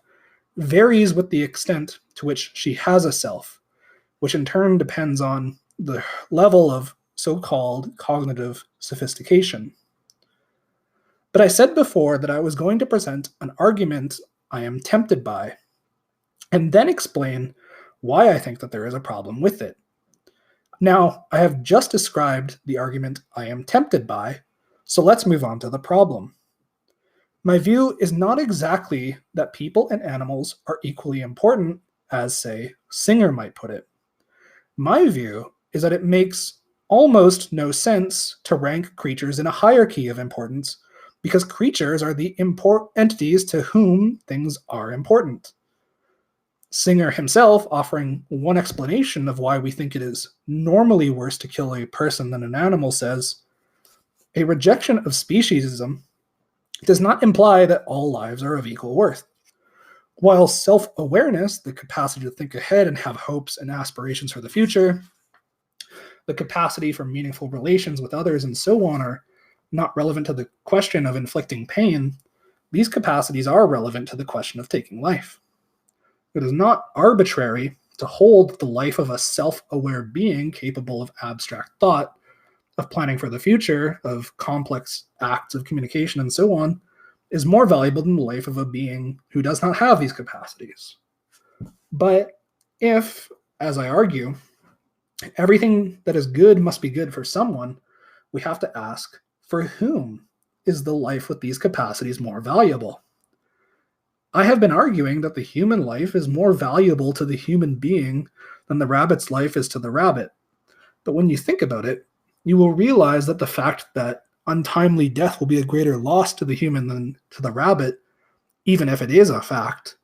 varies with the extent to which she has a self, which in turn depends on the level of so-called cognitive sophistication. But I said before that I was going to present an argument I am tempted by, and then explain why I think that there is a problem with it. Now, I have just described the argument I am tempted by, so let's move on to the problem. My view is not exactly that people and animals are equally important, as, say, Singer might put it. My view is that it makes almost no sense to rank creatures in a hierarchy of importance, because creatures are the entities to whom things are important. Singer himself, offering one explanation of why we think it is normally worse to kill a person than an animal, says, "A rejection of speciesism does not imply that all lives are of equal worth. While self-awareness, the capacity to think ahead and have hopes and aspirations for the future, the capacity for meaningful relations with others, and so on, are not relevant to the question of inflicting pain, these capacities are relevant to the question of taking life. It is not arbitrary to hold that the life of a self-aware being capable of abstract thought, of planning for the future, of complex acts of communication, and so on, is more valuable than the life of a being who does not have these capacities. But if, as I argue, everything that is good must be good for someone, we have to ask, for whom is the life with these capacities more valuable? I have been arguing that the human life is more valuable to the human being than the rabbit's life is to the rabbit. But when you think about it, you will realize that the fact that untimely death will be a greater loss to the human than to the rabbit, even if it is a fact,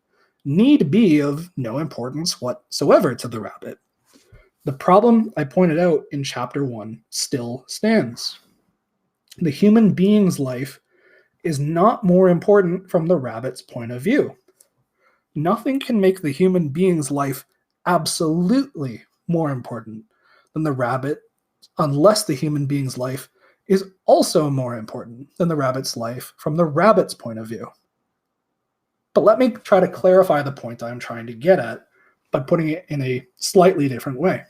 need be of no importance whatsoever to the rabbit. The problem I pointed out in chapter 1 still stands. The human being's life is not more important from the rabbit's point of view. Nothing can make the human being's life absolutely more important than the rabbit, unless the human being's life is also more important than the rabbit's life from the rabbit's point of view. But let me try to clarify the point I'm trying to get at by putting it in a slightly different way.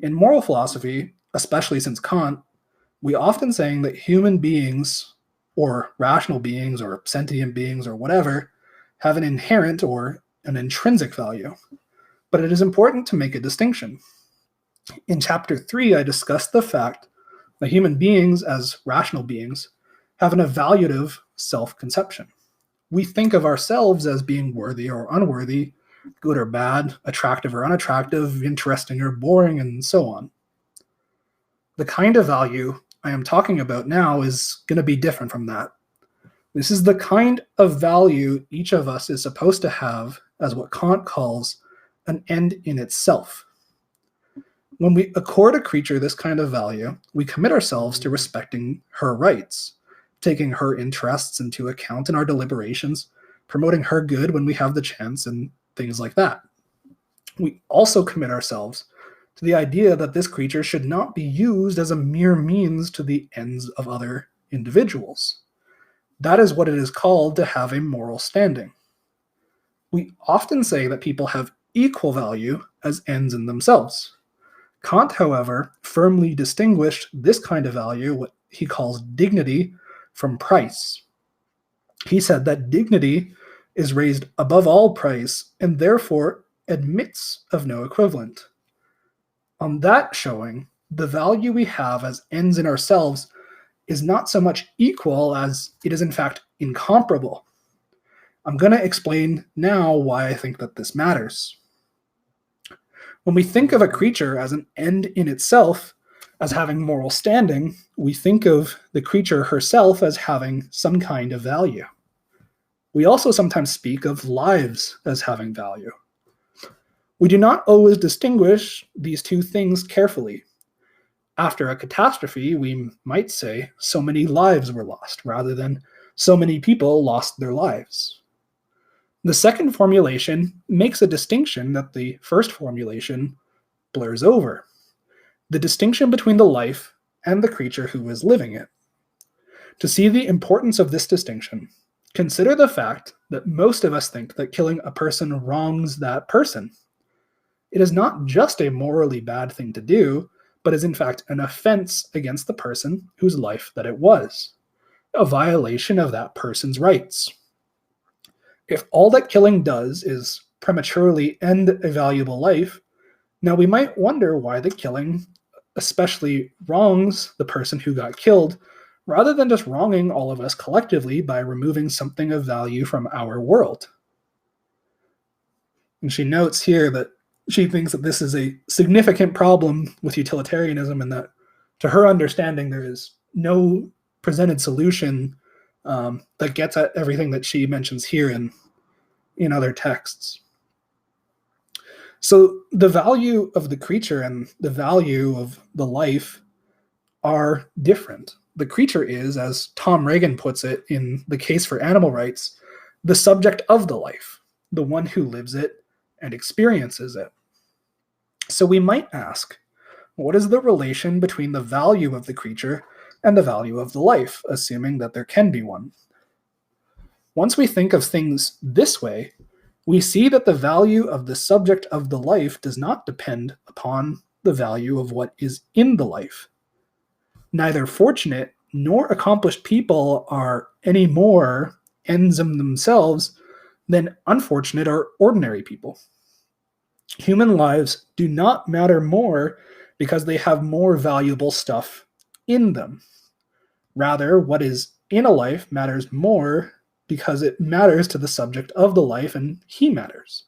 In moral philosophy, especially since Kant, we often saying that human beings, or rational beings, or sentient beings, or whatever, have an inherent or an intrinsic value. But it is important to make a distinction. In chapter 3, I discussed the fact that human beings, as rational beings, have an evaluative self-conception. We think of ourselves as being worthy or unworthy, good or bad, attractive or unattractive, interesting or boring, and so on. The kind of value I am talking about now is going to be different from that. This is the kind of value each of us is supposed to have as what Kant calls an end in itself. When we accord a creature this kind of value, we commit ourselves to respecting her rights, taking her interests into account in our deliberations, promoting her good when we have the chance, and things like that. We also commit ourselves to the idea that this creature should not be used as a mere means to the ends of other individuals. That is what it is called to have a moral standing. We often say that people have equal value as ends in themselves. Kant, however, firmly distinguished this kind of value, what he calls dignity, from price. He said that dignity is raised above all price and therefore admits of no equivalent. On that showing, the value we have as ends in ourselves is not so much equal as it is in fact incomparable. I'm going to explain now why I think that this matters. When we think of a creature as an end in itself, as having moral standing, we think of the creature herself as having some kind of value. We also sometimes speak of lives as having value. We do not always distinguish these two things carefully. After a catastrophe, we might say so many lives were lost, rather than so many people lost their lives. The second formulation makes a distinction that the first formulation blurs over. The distinction between the life and the creature who is living it. To see the importance of this distinction, consider the fact that most of us think that killing a person wrongs that person. It is not just a morally bad thing to do, but is in fact an offense against the person whose life that it was, a violation of that person's rights. If all that killing does is prematurely end a valuable life, now we might wonder why the killing especially wrongs the person who got killed, rather than just wronging all of us collectively by removing something of value from our world. And she notes here that she thinks that this is a significant problem with utilitarianism, and that, to her understanding, there is no presented solution that gets at everything that she mentions here in other texts. So the value of the creature and the value of the life are different. The creature is, as Tom Reagan puts it in The Case for Animal Rights, the subject of the life, the one who lives it and experiences it. So we might ask, what is the relation between the value of the creature and the value of the life, assuming that there can be one? Once we think of things this way, we see that the value of the subject of the life does not depend upon the value of what is in the life. Neither fortunate nor accomplished people are any more ends in themselves than unfortunate or ordinary people. Human lives do not matter more because they have more valuable stuff in them. Rather, what is in a life matters more because it matters to the subject of the life, and he matters.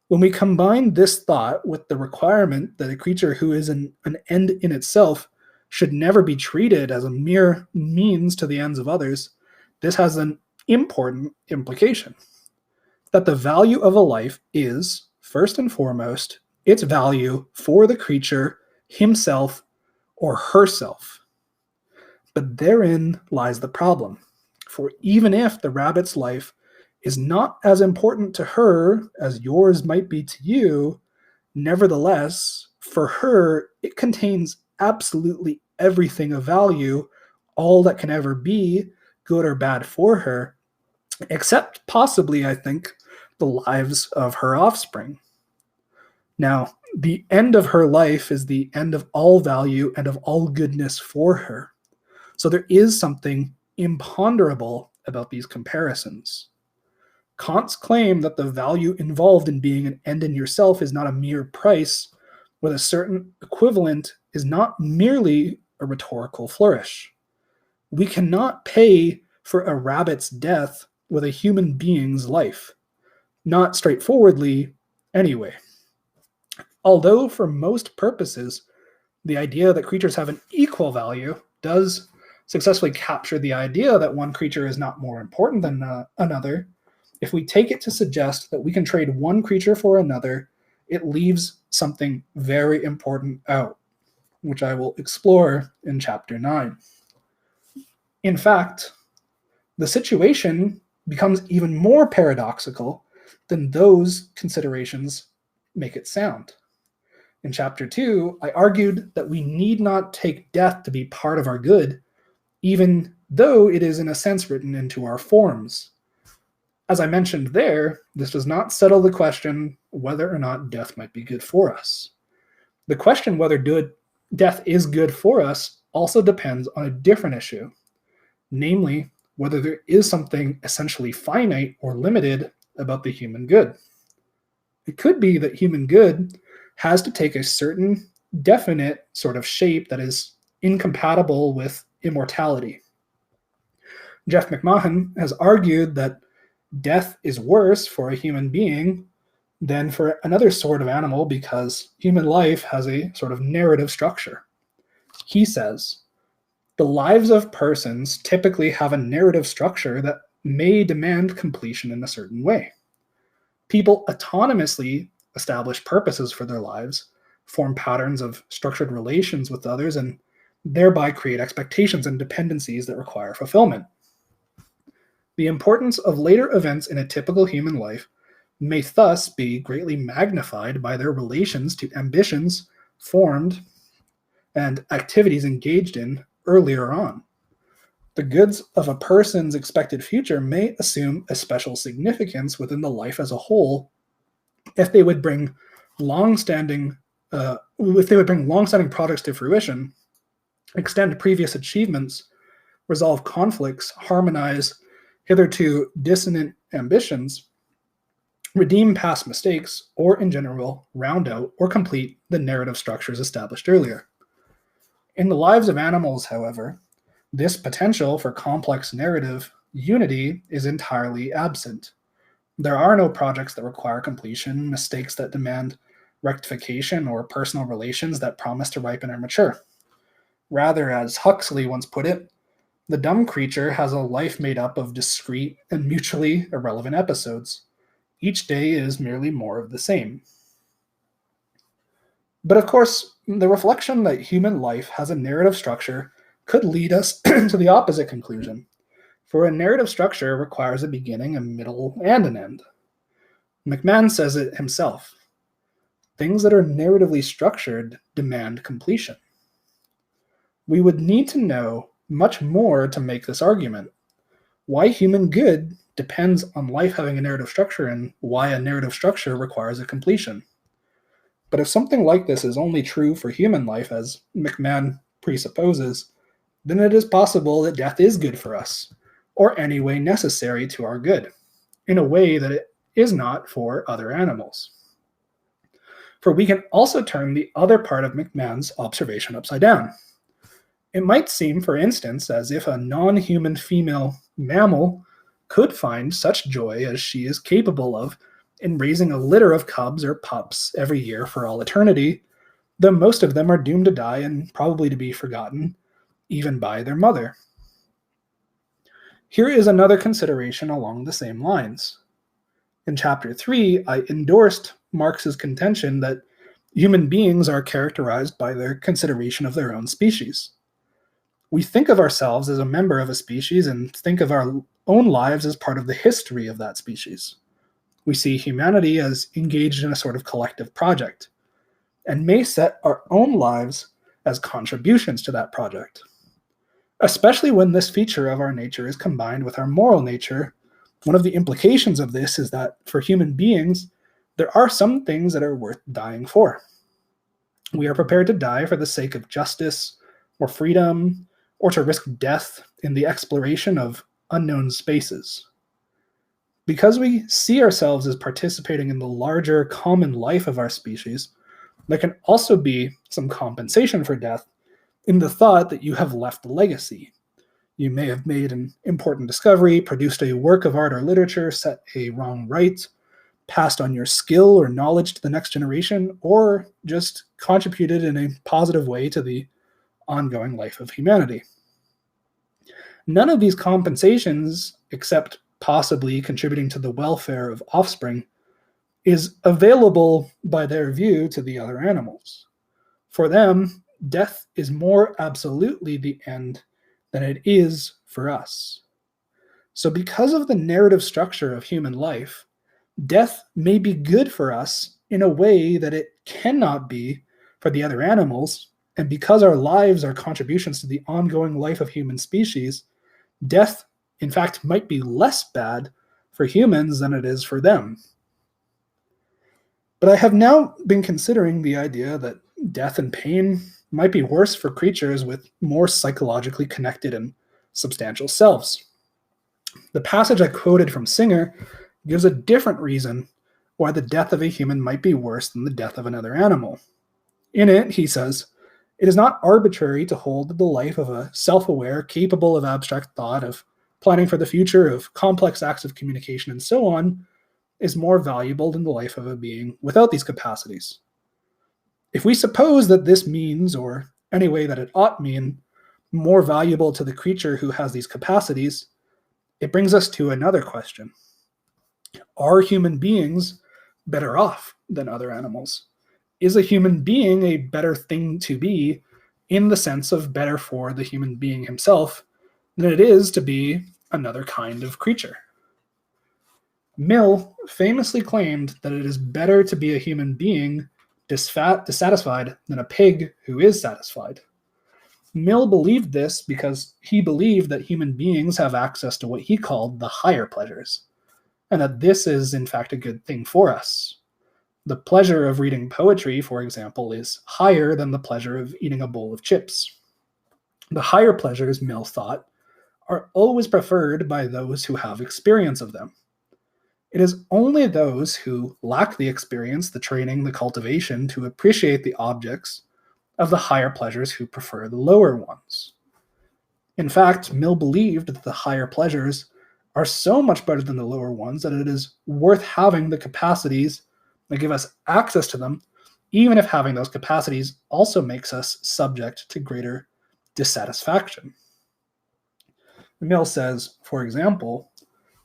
When we combine this thought with the requirement that a creature who is an end in itself should never be treated as a mere means to the ends of others, this has an important implication. That the value of a life is, first and foremost, its value for the creature, himself, or herself. But therein lies the problem. For even if the rabbit's life is not as important to her as yours might be to you, nevertheless, for her, it contains absolutely everything of value, all that can ever be, good or bad for her, except possibly, I think, the lives of her offspring. Now, the end of her life is the end of all value and of all goodness for her. So there is something imponderable about these comparisons. Kant's claim that the value involved in being an end in yourself is not a mere price with a certain equivalent is not merely a rhetorical flourish. We cannot pay for a rabbit's death with a human being's life. Not straightforwardly, anyway. Although for most purposes, the idea that creatures have an equal value does successfully capture the idea that one creature is not more important than another, if we take it to suggest that we can trade one creature for another, it leaves something very important out, which I will explore in chapter 9. In fact, the situation becomes even more paradoxical than those considerations make it sound. In chapter 2, I argued that we need not take death to be part of our good, even though it is in a sense written into our forms. As I mentioned there, this does not settle the question whether or not death might be good for us. The question whether death is good for us also depends on a different issue, namely whether there is something essentially finite or limited about the human good. It could be that human good has to take a certain definite sort of shape that is incompatible with immortality. Jeff McMahon has argued that death is worse for a human being than for another sort of animal because human life has a sort of narrative structure. He says, the lives of persons typically have a narrative structure that may demand completion in a certain way. People autonomously establish purposes for their lives, form patterns of structured relations with others, and thereby create expectations and dependencies that require fulfillment. The importance of later events in a typical human life may thus be greatly magnified by their relations to ambitions formed and activities engaged in earlier on. The goods of a person's expected future may assume a special significance within the life as a whole if they would bring long-standing products to fruition, extend previous achievements, resolve conflicts, harmonize hitherto dissonant ambitions, redeem past mistakes, or in general, round out or complete the narrative structures established earlier. In the lives of animals, however, this potential for complex narrative unity is entirely absent. There are no projects that require completion, mistakes that demand rectification, or personal relations that promise to ripen or mature. Rather, as Huxley once put it, the dumb creature has a life made up of discrete and mutually irrelevant episodes. Each day is merely more of the same. But of course, the reflection that human life has a narrative structure could lead us to the opposite conclusion, for a narrative structure requires a beginning, a middle, and an end. McMahon says it himself. Things that are narratively structured demand completion. We would need to know much more to make this argument. Why human good depends on life having a narrative structure and why a narrative structure requires a completion. But if something like this is only true for human life, as McMahon presupposes, then it is possible that death is good for us, or any way necessary to our good, in a way that it is not for other animals. For we can also turn the other part of McMahon's observation upside down. It might seem, for instance, as if a non-human female mammal could find such joy as she is capable of in raising a litter of cubs or pups every year for all eternity, though most of them are doomed to die and probably to be forgotten, even by their mother. Here is another consideration along the same lines. In Chapter 3, I endorsed Marx's contention that human beings are characterized by their consideration of their own species. We think of ourselves as a member of a species and think of our own lives as part of the history of that species. We see humanity as engaged in a sort of collective project, and may set our own lives as contributions to that project. Especially when this feature of our nature is combined with our moral nature, one of the implications of this is that for human beings, there are some things that are worth dying for. We are prepared to die for the sake of justice or freedom, or to risk death in the exploration of unknown spaces. Because we see ourselves as participating in the larger common life of our species, there can also be some compensation for death in the thought that you have left a legacy. You may have made an important discovery, produced a work of art or literature, set a wrong right, passed on your skill or knowledge to the next generation, or just contributed in a positive way to the ongoing life of humanity. None of these compensations, except possibly contributing to the welfare of offspring, is available by their view to the other animals. For them, death is more absolutely the end than it is for us. So because of the narrative structure of human life, death may be good for us in a way that it cannot be for the other animals, and because our lives are contributions to the ongoing life of human species, death, in fact, might be less bad for humans than it is for them. But I have now been considering the idea that death and pain might be worse for creatures with more psychologically connected and substantial selves. The passage I quoted from Singer gives a different reason why the death of a human might be worse than the death of another animal. In it, he says, "It is not arbitrary to hold that the life of a self-aware, capable of abstract thought, of planning for the future, of complex acts of communication, and so on, is more valuable than the life of a being without these capacities. If we suppose that this means, or anyway that it ought mean, more valuable to the creature who has these capacities, it brings us to another question. Are human beings better off than other animals? Is a human being a better thing to be in the sense of better for the human being himself than it is to be another kind of creature?" Mill famously claimed that it is better to be a human being dissatisfied than a pig who is satisfied. Mill believed this because he believed that human beings have access to what he called the higher pleasures, and that this is in fact a good thing for us. The pleasure of reading poetry, for example, is higher than the pleasure of eating a bowl of chips. The higher pleasures, Mill thought, are always preferred by those who have experience of them. It is only those who lack the experience, the training, the cultivation to appreciate the objects of the higher pleasures who prefer the lower ones. In fact, Mill believed that the higher pleasures are so much better than the lower ones that it is worth having the capacities that give us access to them, even if having those capacities also makes us subject to greater dissatisfaction. Mill says, for example,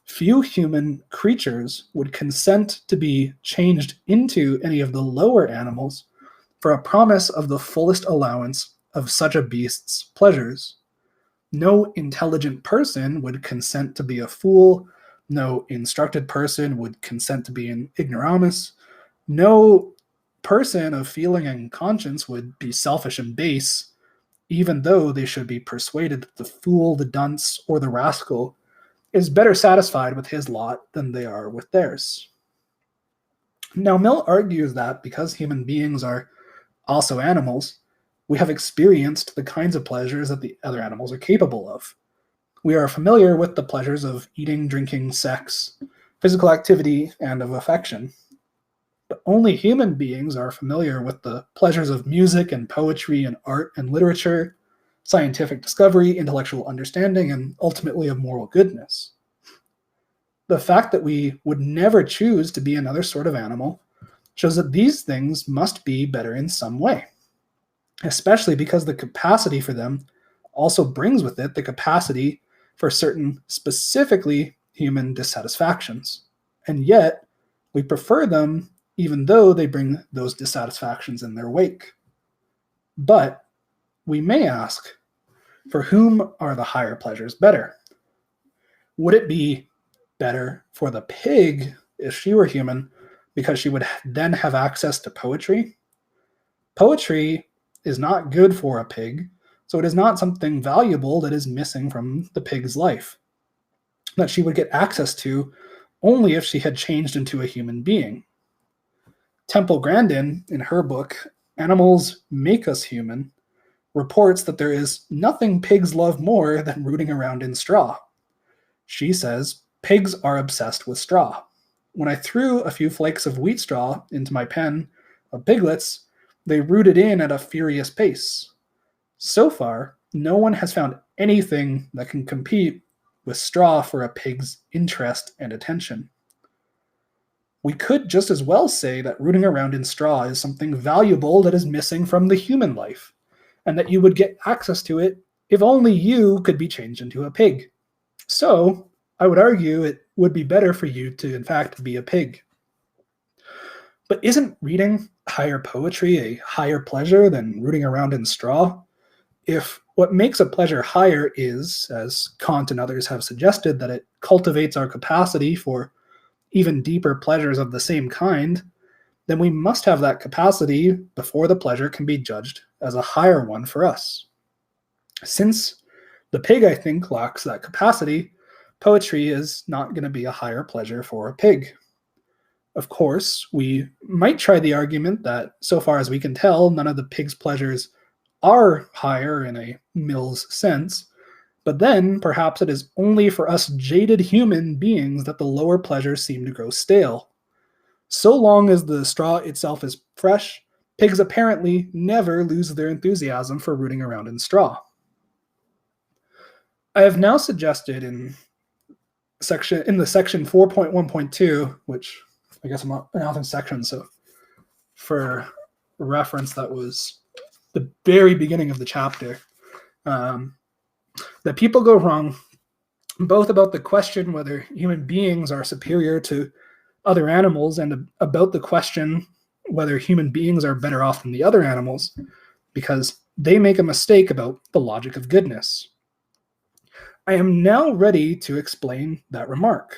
few human creatures would consent to be changed into any of the lower animals for a promise of the fullest allowance of such a beast's pleasures. No intelligent person would consent to be a fool. No instructed person would consent to be an ignoramus. No person of feeling and conscience would be selfish and base, even though they should be persuaded that the fool, the dunce, or the rascal is better satisfied with his lot than they are with theirs. Now, Mill argues that because human beings are also animals, we have experienced the kinds of pleasures that the other animals are capable of. We are familiar with the pleasures of eating, drinking, sex, physical activity, and of affection. But only human beings are familiar with the pleasures of music and poetry and art and literature, scientific discovery, intellectual understanding, and ultimately of moral goodness. The fact that we would never choose to be another sort of animal shows that these things must be better in some way, especially because the capacity for them also brings with it the capacity for certain specifically human dissatisfactions. And yet, we prefer them even though they bring those dissatisfactions in their wake. But we may ask, for whom are the higher pleasures better? Would it be better for the pig if she were human because she would then have access to poetry? Poetry is not good for a pig, so it is not something valuable that is missing from the pig's life, that she would get access to only if she had changed into a human being. Temple Grandin, in her book, Animals Make Us Human, reports that there is nothing pigs love more than rooting around in straw. She says, pigs are obsessed with straw. When I threw a few flakes of wheat straw into my pen of piglets, they rooted in at a furious pace. So far, no one has found anything that can compete with straw for a pig's interest and attention. We could just as well say that rooting around in straw is something valuable that is missing from the human life, and that you would get access to it if only you could be changed into a pig. So, I would argue it would be better for you to, in fact, be a pig. But isn't reading higher poetry a higher pleasure than rooting around in straw? If what makes a pleasure higher is, as Kant and others have suggested, that it cultivates our capacity for even deeper pleasures of the same kind, then we must have that capacity before the pleasure can be judged as a higher one for us. Since the pig, I think, lacks that capacity, poetry is not going to be a higher pleasure for a pig. Of course, we might try the argument that, so far as we can tell, none of the pig's pleasures are higher in a Mill's sense, But then, perhaps it is only for us jaded human beings that the lower pleasures seem to grow stale. So long as the straw itself is fresh, pigs apparently never lose their enthusiasm for rooting around in straw. I have now suggested in the section 4.1.2, which I guess I'm not announcing sections, so for reference, that was the very beginning of the chapter, that people go wrong both about the question whether human beings are superior to other animals and about the question whether human beings are better off than the other animals, because they make a mistake about the logic of goodness. I am now ready to explain that remark.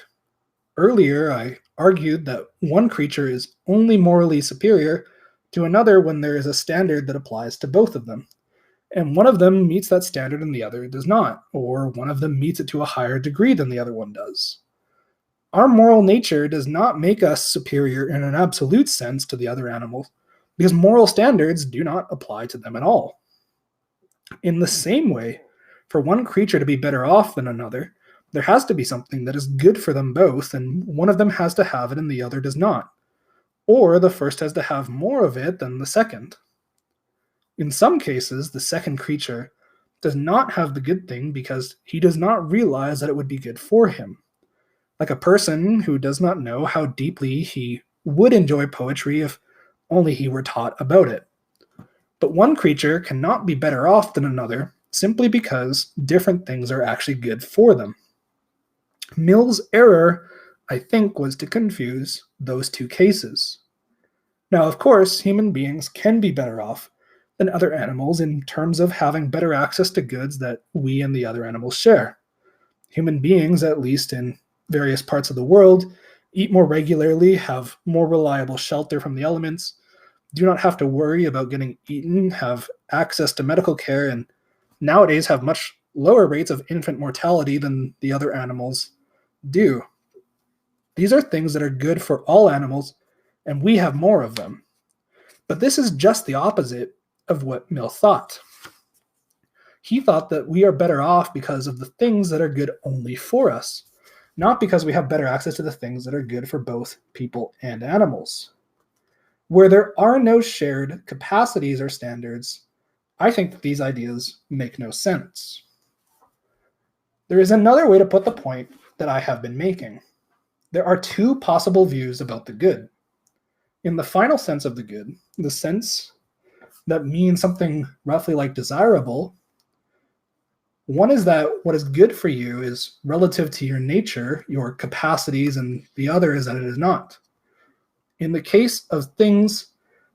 Earlier, I argued that one creature is only morally superior to another when there is a standard that applies to both of them, and one of them meets that standard and the other does not, or one of them meets it to a higher degree than the other one does. Our moral nature does not make us superior in an absolute sense to the other animals, because moral standards do not apply to them at all. In the same way, for one creature to be better off than another, there has to be something that is good for them both, and one of them has to have it and the other does not. Or the first has to have more of it than the second. In some cases, the second creature does not have the good thing because he does not realize that it would be good for him. Like a person who does not know how deeply he would enjoy poetry if only he were taught about it. But one creature cannot be better off than another simply because different things are actually good for them. Mill's error, I think, was to confuse those two cases. Now, of course, human beings can be better off than other animals in terms of having better access to goods that we and the other animals share. Human beings, at least in various parts of the world, eat more regularly, have more reliable shelter from the elements, do not have to worry about getting eaten, have access to medical care, and nowadays have much lower rates of infant mortality than the other animals do. These are things that are good for all animals, and we have more of them. But this is just the opposite of what Mill thought. He thought that we are better off because of the things that are good only for us, not because we have better access to the things that are good for both people and animals. Where there are no shared capacities or standards, I think that these ideas make no sense. There is another way to put the point that I have been making. There are two possible views about the good. In the final sense of the good, the sense that means something roughly like desirable, one is that what is good for you is relative to your nature, your capacities, and the other is that it is not. In the case of things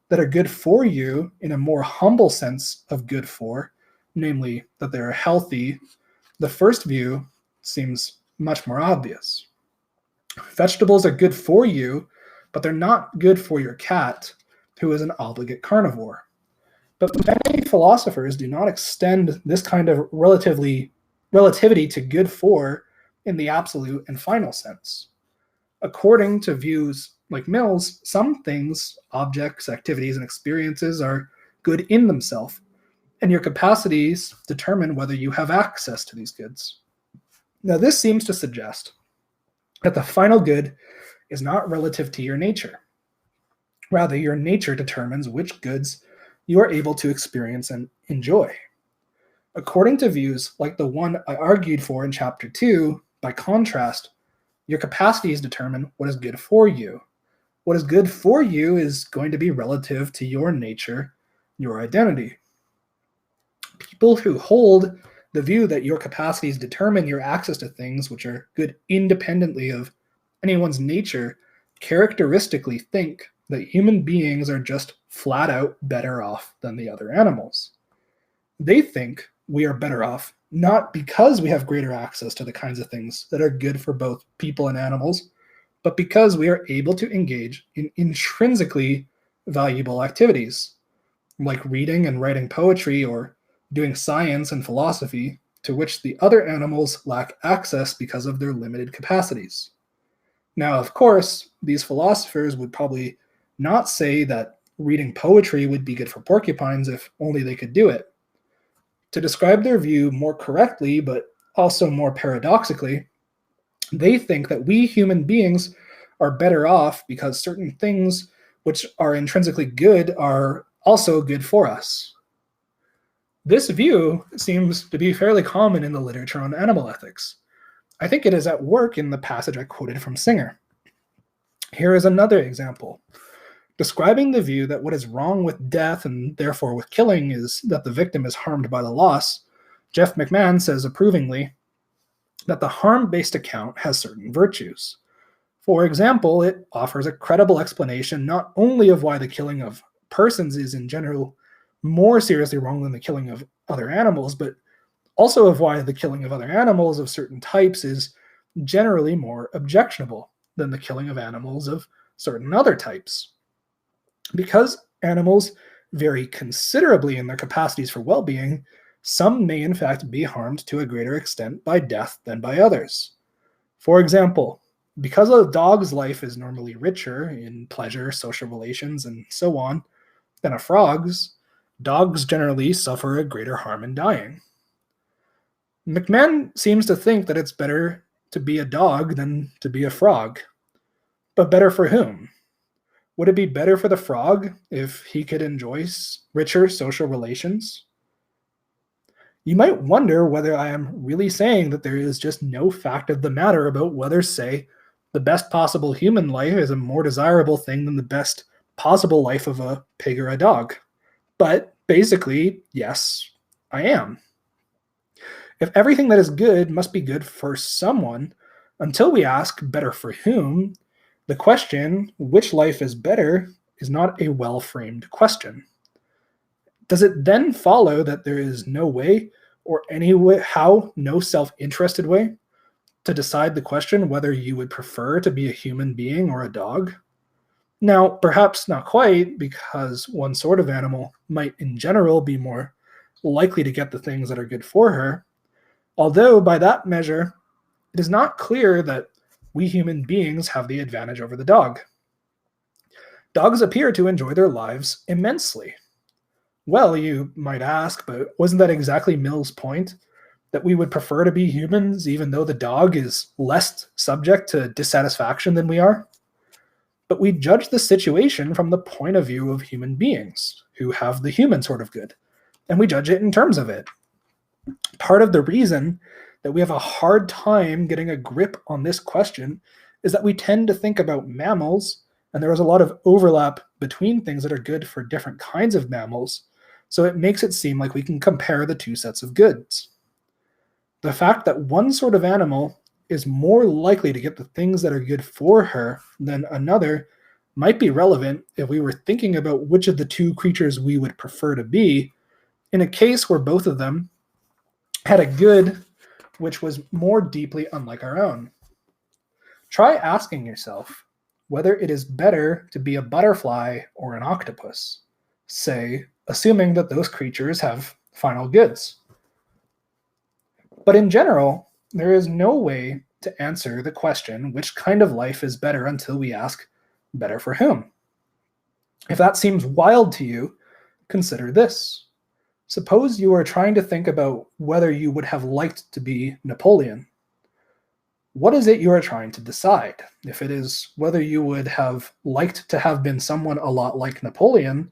that are good for you in a more humble sense of good for, namely that they are healthy, the first view seems much more obvious. Vegetables are good for you, but they're not good for your cat, who is an obligate carnivore. But many philosophers do not extend this kind of relativity to good for in the absolute and final sense. According to views like Mill's, some things, objects, activities, and experiences are good in themselves, and your capacities determine whether you have access to these goods. Now, this seems to suggest that the final good is not relative to your nature. Rather, your nature determines which goods you are able to experience and enjoy. According to views like the one I argued for in Chapter 2, by contrast, your capacities determine what is good for you. What is good for you is going to be relative to your nature, your identity. People who hold the view that your capacities determine your access to things which are good independently of anyone's nature characteristically think that human beings are just flat out better off than the other animals. They think we are better off not because we have greater access to the kinds of things that are good for both people and animals, but because we are able to engage in intrinsically valuable activities, like reading and writing poetry or doing science and philosophy, to which the other animals lack access because of their limited capacities. Now, of course, these philosophers would probably not say that reading poetry would be good for porcupines if only they could do it. To describe their view more correctly, but also more paradoxically, they think that we human beings are better off because certain things which are intrinsically good are also good for us. This view seems to be fairly common in the literature on animal ethics. I think it is at work in the passage I quoted from Singer. Here is another example. Describing the view that what is wrong with death and therefore with killing is that the victim is harmed by the loss, Jeff McMahon says approvingly that the harm-based account has certain virtues. For example, it offers a credible explanation not only of why the killing of persons is in general more seriously wrong than the killing of other animals, but also of why the killing of other animals of certain types is generally more objectionable than the killing of animals of certain other types. Because animals vary considerably in their capacities for well-being, some may in fact be harmed to a greater extent by death than by others. For example, because a dog's life is normally richer in pleasure, social relations, and so on than a frog's, dogs generally suffer a greater harm in dying. McMahon seems to think that it's better to be a dog than to be a frog. But better for whom? Would it be better for the frog if he could enjoy richer social relations? You might wonder whether I am really saying that there is just no fact of the matter about whether, say, the best possible human life is a more desirable thing than the best possible life of a pig or a dog. But basically, yes, I am. If everything that is good must be good for someone, until we ask better for whom, the question, which life is better, is not a well-framed question. Does it then follow that there is no way, or any way, how, no self-interested way, to decide the question whether you would prefer to be a human being or a dog? Now, perhaps not quite, because one sort of animal might in general be more likely to get the things that are good for her, although by that measure, it is not clear that we human beings have the advantage over the dog. Dogs appear to enjoy their lives immensely. Well, you might ask, but wasn't that exactly Mill's point? That we would prefer to be humans even though the dog is less subject to dissatisfaction than we are? But we judge the situation from the point of view of human beings who have the human sort of good, and we judge it in terms of it. Part of the reason that we have a hard time getting a grip on this question is that we tend to think about mammals, and there is a lot of overlap between things that are good for different kinds of mammals, so it makes it seem like we can compare the two sets of goods. The fact that one sort of animal is more likely to get the things that are good for her than another might be relevant if we were thinking about which of the two creatures we would prefer to be, in a case where both of them had a good which was more deeply unlike our own. Try asking yourself whether it is better to be a butterfly or an octopus, say, assuming that those creatures have final goods. But in general, there is no way to answer the question which kind of life is better until we ask better for whom. If that seems wild to you, consider this. Suppose you are trying to think about whether you would have liked to be Napoleon. What is it you are trying to decide? If it is whether you would have liked to have been someone a lot like Napoleon,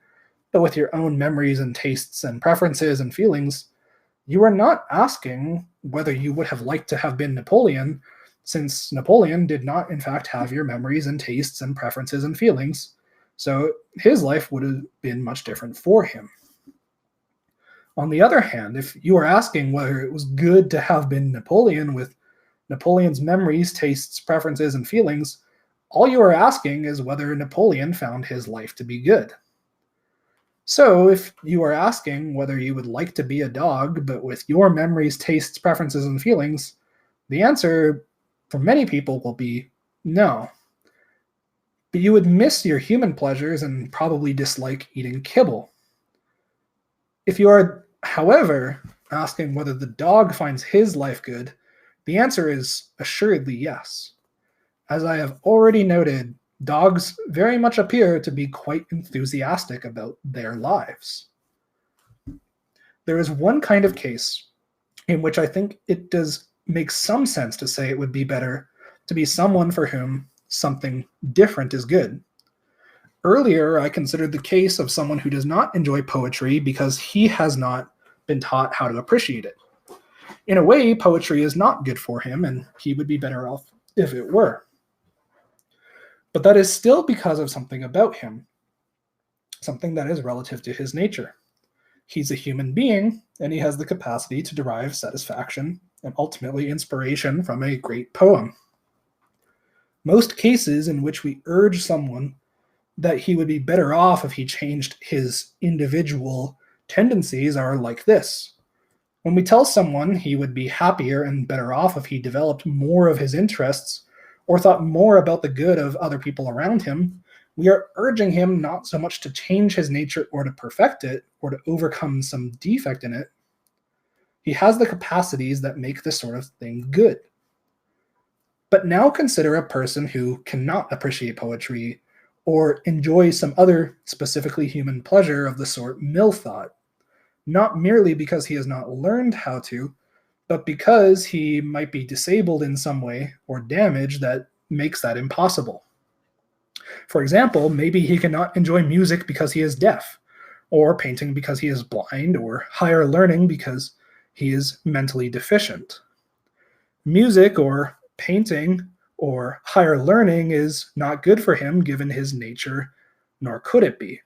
but with your own memories and tastes and preferences and feelings, you are not asking whether you would have liked to have been Napoleon, since Napoleon did not in fact have your memories and tastes and preferences and feelings, so his life would have been much different for him. On the other hand, if you are asking whether it was good to have been Napoleon with Napoleon's memories, tastes, preferences, and feelings, all you are asking is whether Napoleon found his life to be good. So if you are asking whether you would like to be a dog, but with your memories, tastes, preferences, and feelings, the answer for many people will be no. But you would miss your human pleasures and probably dislike eating kibble. If you are, however, asking whether the dog finds his life good, the answer is assuredly yes. As I have already noted, dogs very much appear to be quite enthusiastic about their lives. There is one kind of case in which I think it does makes some sense to say it would be better to be someone for whom something different is good. Earlier, I considered the case of someone who does not enjoy poetry because he has not been taught how to appreciate it. In a way, poetry is not good for him, and he would be better off if it were. But that is still because of something about him, something that is relative to his nature. He's a human being, and he has the capacity to derive satisfaction and ultimately inspiration from a great poem. Most cases in which we urge someone that he would be better off if he changed his individual tendencies are like this. When we tell someone he would be happier and better off if he developed more of his interests or thought more about the good of other people around him, we are urging him not so much to change his nature or to perfect it or to overcome some defect in it. He has the capacities that make this sort of thing good. But now consider a person who cannot appreciate poetry or enjoy some other specifically human pleasure of the sort Mill thought, not merely because he has not learned how to, but because he might be disabled in some way or damaged that makes that impossible. For example, maybe he cannot enjoy music because he is deaf, or painting because he is blind, or higher learning because he is mentally deficient. Music or painting or higher learning is not good for him given his nature, nor could it be.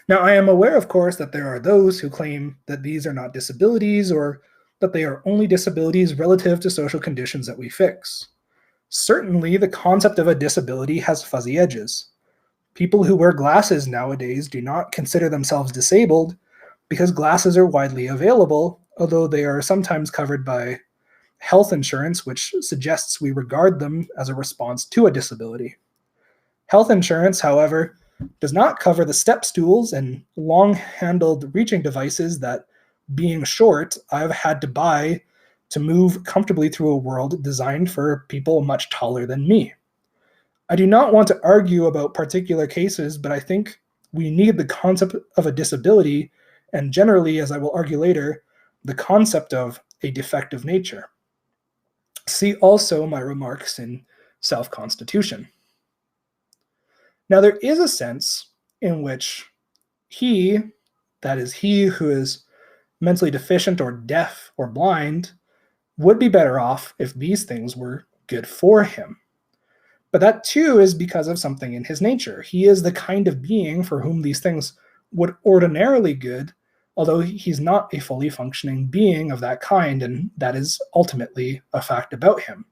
Now, I am aware, of course, that there are those who claim that these are not disabilities or that they are only disabilities relative to social conditions that we fix. Certainly, the concept of a disability has fuzzy edges. People who wear glasses nowadays do not consider themselves disabled because glasses are widely available, although they are sometimes covered by health insurance, which suggests we regard them as a response to a disability. Health insurance, however, does not cover the step stools and long-handled reaching devices that, being short, I've had to buy to move comfortably through a world designed for people much taller than me. I do not want to argue about particular cases, but I think we need the concept of a disability, and generally, as I will argue later, the concept of a defective nature. See also my remarks in Self-Constitution. Now, there is a sense in which he, that is, he who is mentally deficient or deaf or blind, would be better off if these things were good for him. But that too is because of something in his nature. He is the kind of being for whom these things would ordinarily good, although he's not a fully functioning being of that kind, and that is ultimately a fact about him.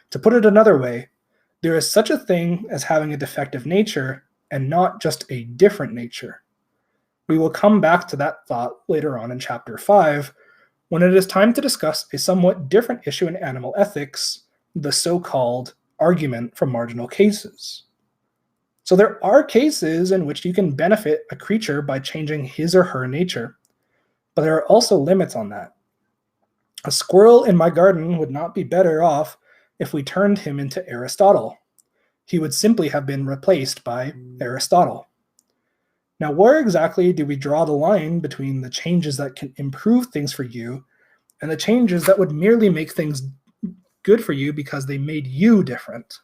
To put it another way, there is such a thing as having a defective nature and not just a different nature. We will come back to that thought later on in Chapter 5, when it is time to discuss a somewhat different issue in animal ethics, the so-called argument from marginal cases. So there are cases in which you can benefit a creature by changing his or her nature, but there are also limits on that. A squirrel in my garden would not be better off if we turned him into Aristotle. He would simply have been replaced by Aristotle. Now, where exactly do we draw the line between the changes that can improve things for you and the changes that would merely make things good for you because they made you different?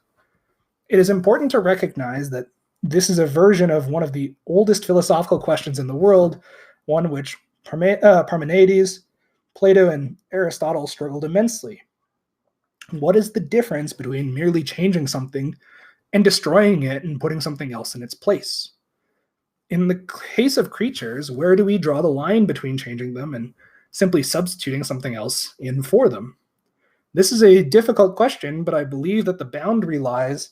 It is important to recognize that this is a version of one of the oldest philosophical questions in the world, one which Parmenides, Plato, and Aristotle struggled immensely. What is the difference between merely changing something and destroying it and putting something else in its place? In the case of creatures, where do we draw the line between changing them and simply substituting something else in for them? This is a difficult question, but I believe that the boundary lies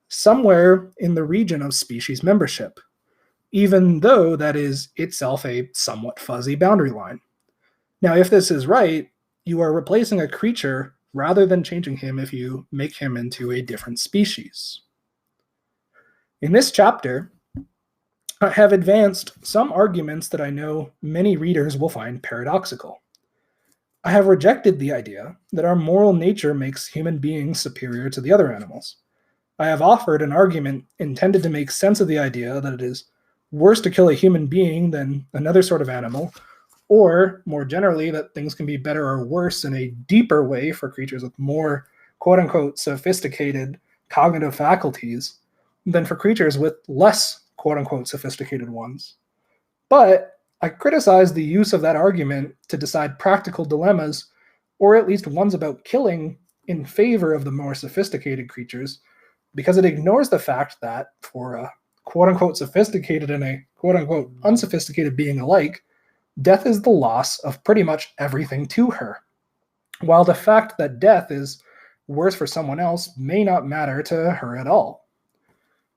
somewhere in the region of species membership, even though that is itself a somewhat fuzzy boundary line. Now, if this is right, you are replacing a creature rather than changing him if you make him into a different species. In this chapter, I have advanced some arguments that I know many readers will find paradoxical. I have rejected the idea that our moral nature makes human beings superior to the other animals. I have offered an argument intended to make sense of the idea that it is worse to kill a human being than another sort of animal, or more generally, that things can be better or worse in a deeper way for creatures with more quote-unquote sophisticated cognitive faculties than for creatures with less quote-unquote sophisticated ones. But I criticize the use of that argument to decide practical dilemmas, or at least ones about killing, in favor of the more sophisticated creatures, because it ignores the fact that for a quote-unquote sophisticated and a quote-unquote unsophisticated being alike, death is the loss of pretty much everything to her, while the fact that death is worse for someone else may not matter to her at all.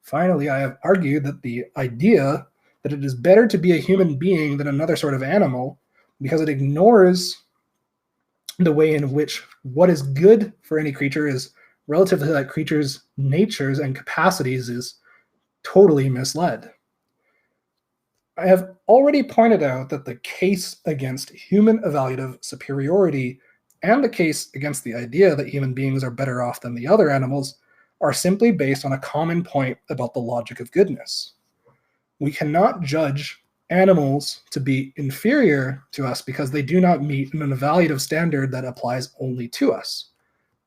Finally, I have argued that the idea that it is better to be a human being than another sort of animal, because it ignores the way in which what is good for any creature is relative to that creature's natures and capacities, is totally misled. I have already pointed out that the case against human evaluative superiority and the case against the idea that human beings are better off than the other animals are simply based on a common point about the logic of goodness. We cannot judge animals to be inferior to us because they do not meet an evaluative standard that applies only to us.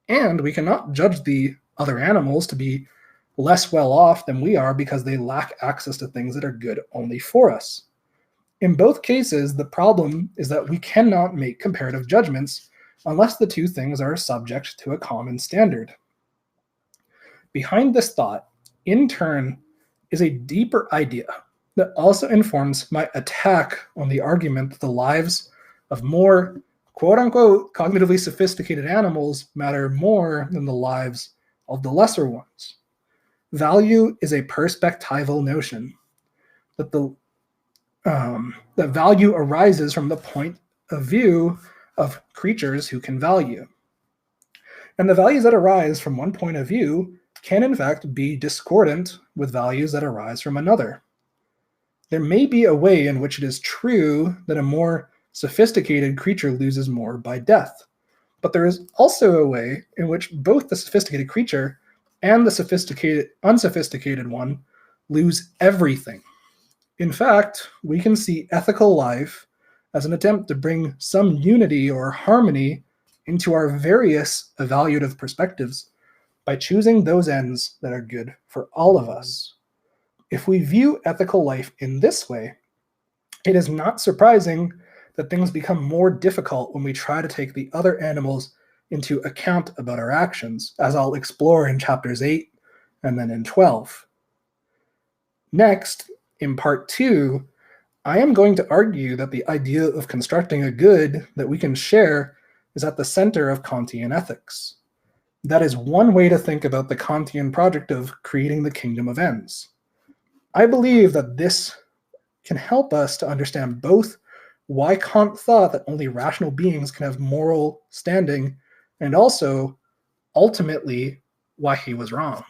And we cannot judge the other animals to be less well off than we are because they lack access to things that are good only for us. In both cases, the problem is that we cannot make comparative judgments unless the two things are subject to a common standard. Behind this thought, in turn, is a deeper idea that also informs my attack on the argument that the lives of more quote-unquote cognitively sophisticated animals matter more than the lives of the lesser ones. Value is a perspectival notion, that that value arises from the point of view of creatures who can value. And the values that arise from one point of view can in fact be discordant with values that arise from another. There may be a way in which it is true that a more sophisticated creature loses more by death, but there is also a way in which both the sophisticated creature and the unsophisticated one lose everything. In fact, we can see ethical life as an attempt to bring some unity or harmony into our various evaluative perspectives by choosing those ends that are good for all of us. If we view ethical life in this way, it is not surprising that things become more difficult when we try to take the other animals into account about our actions, as I'll explore in chapters 8 and then in 12. Next, in part 2, I am going to argue that the idea of constructing a good that we can share is at the center of Kantian ethics. That is one way to think about the Kantian project of creating the kingdom of ends. I believe that this can help us to understand both why Kant thought that only rational beings can have moral standing, and also, ultimately, why he was wrong.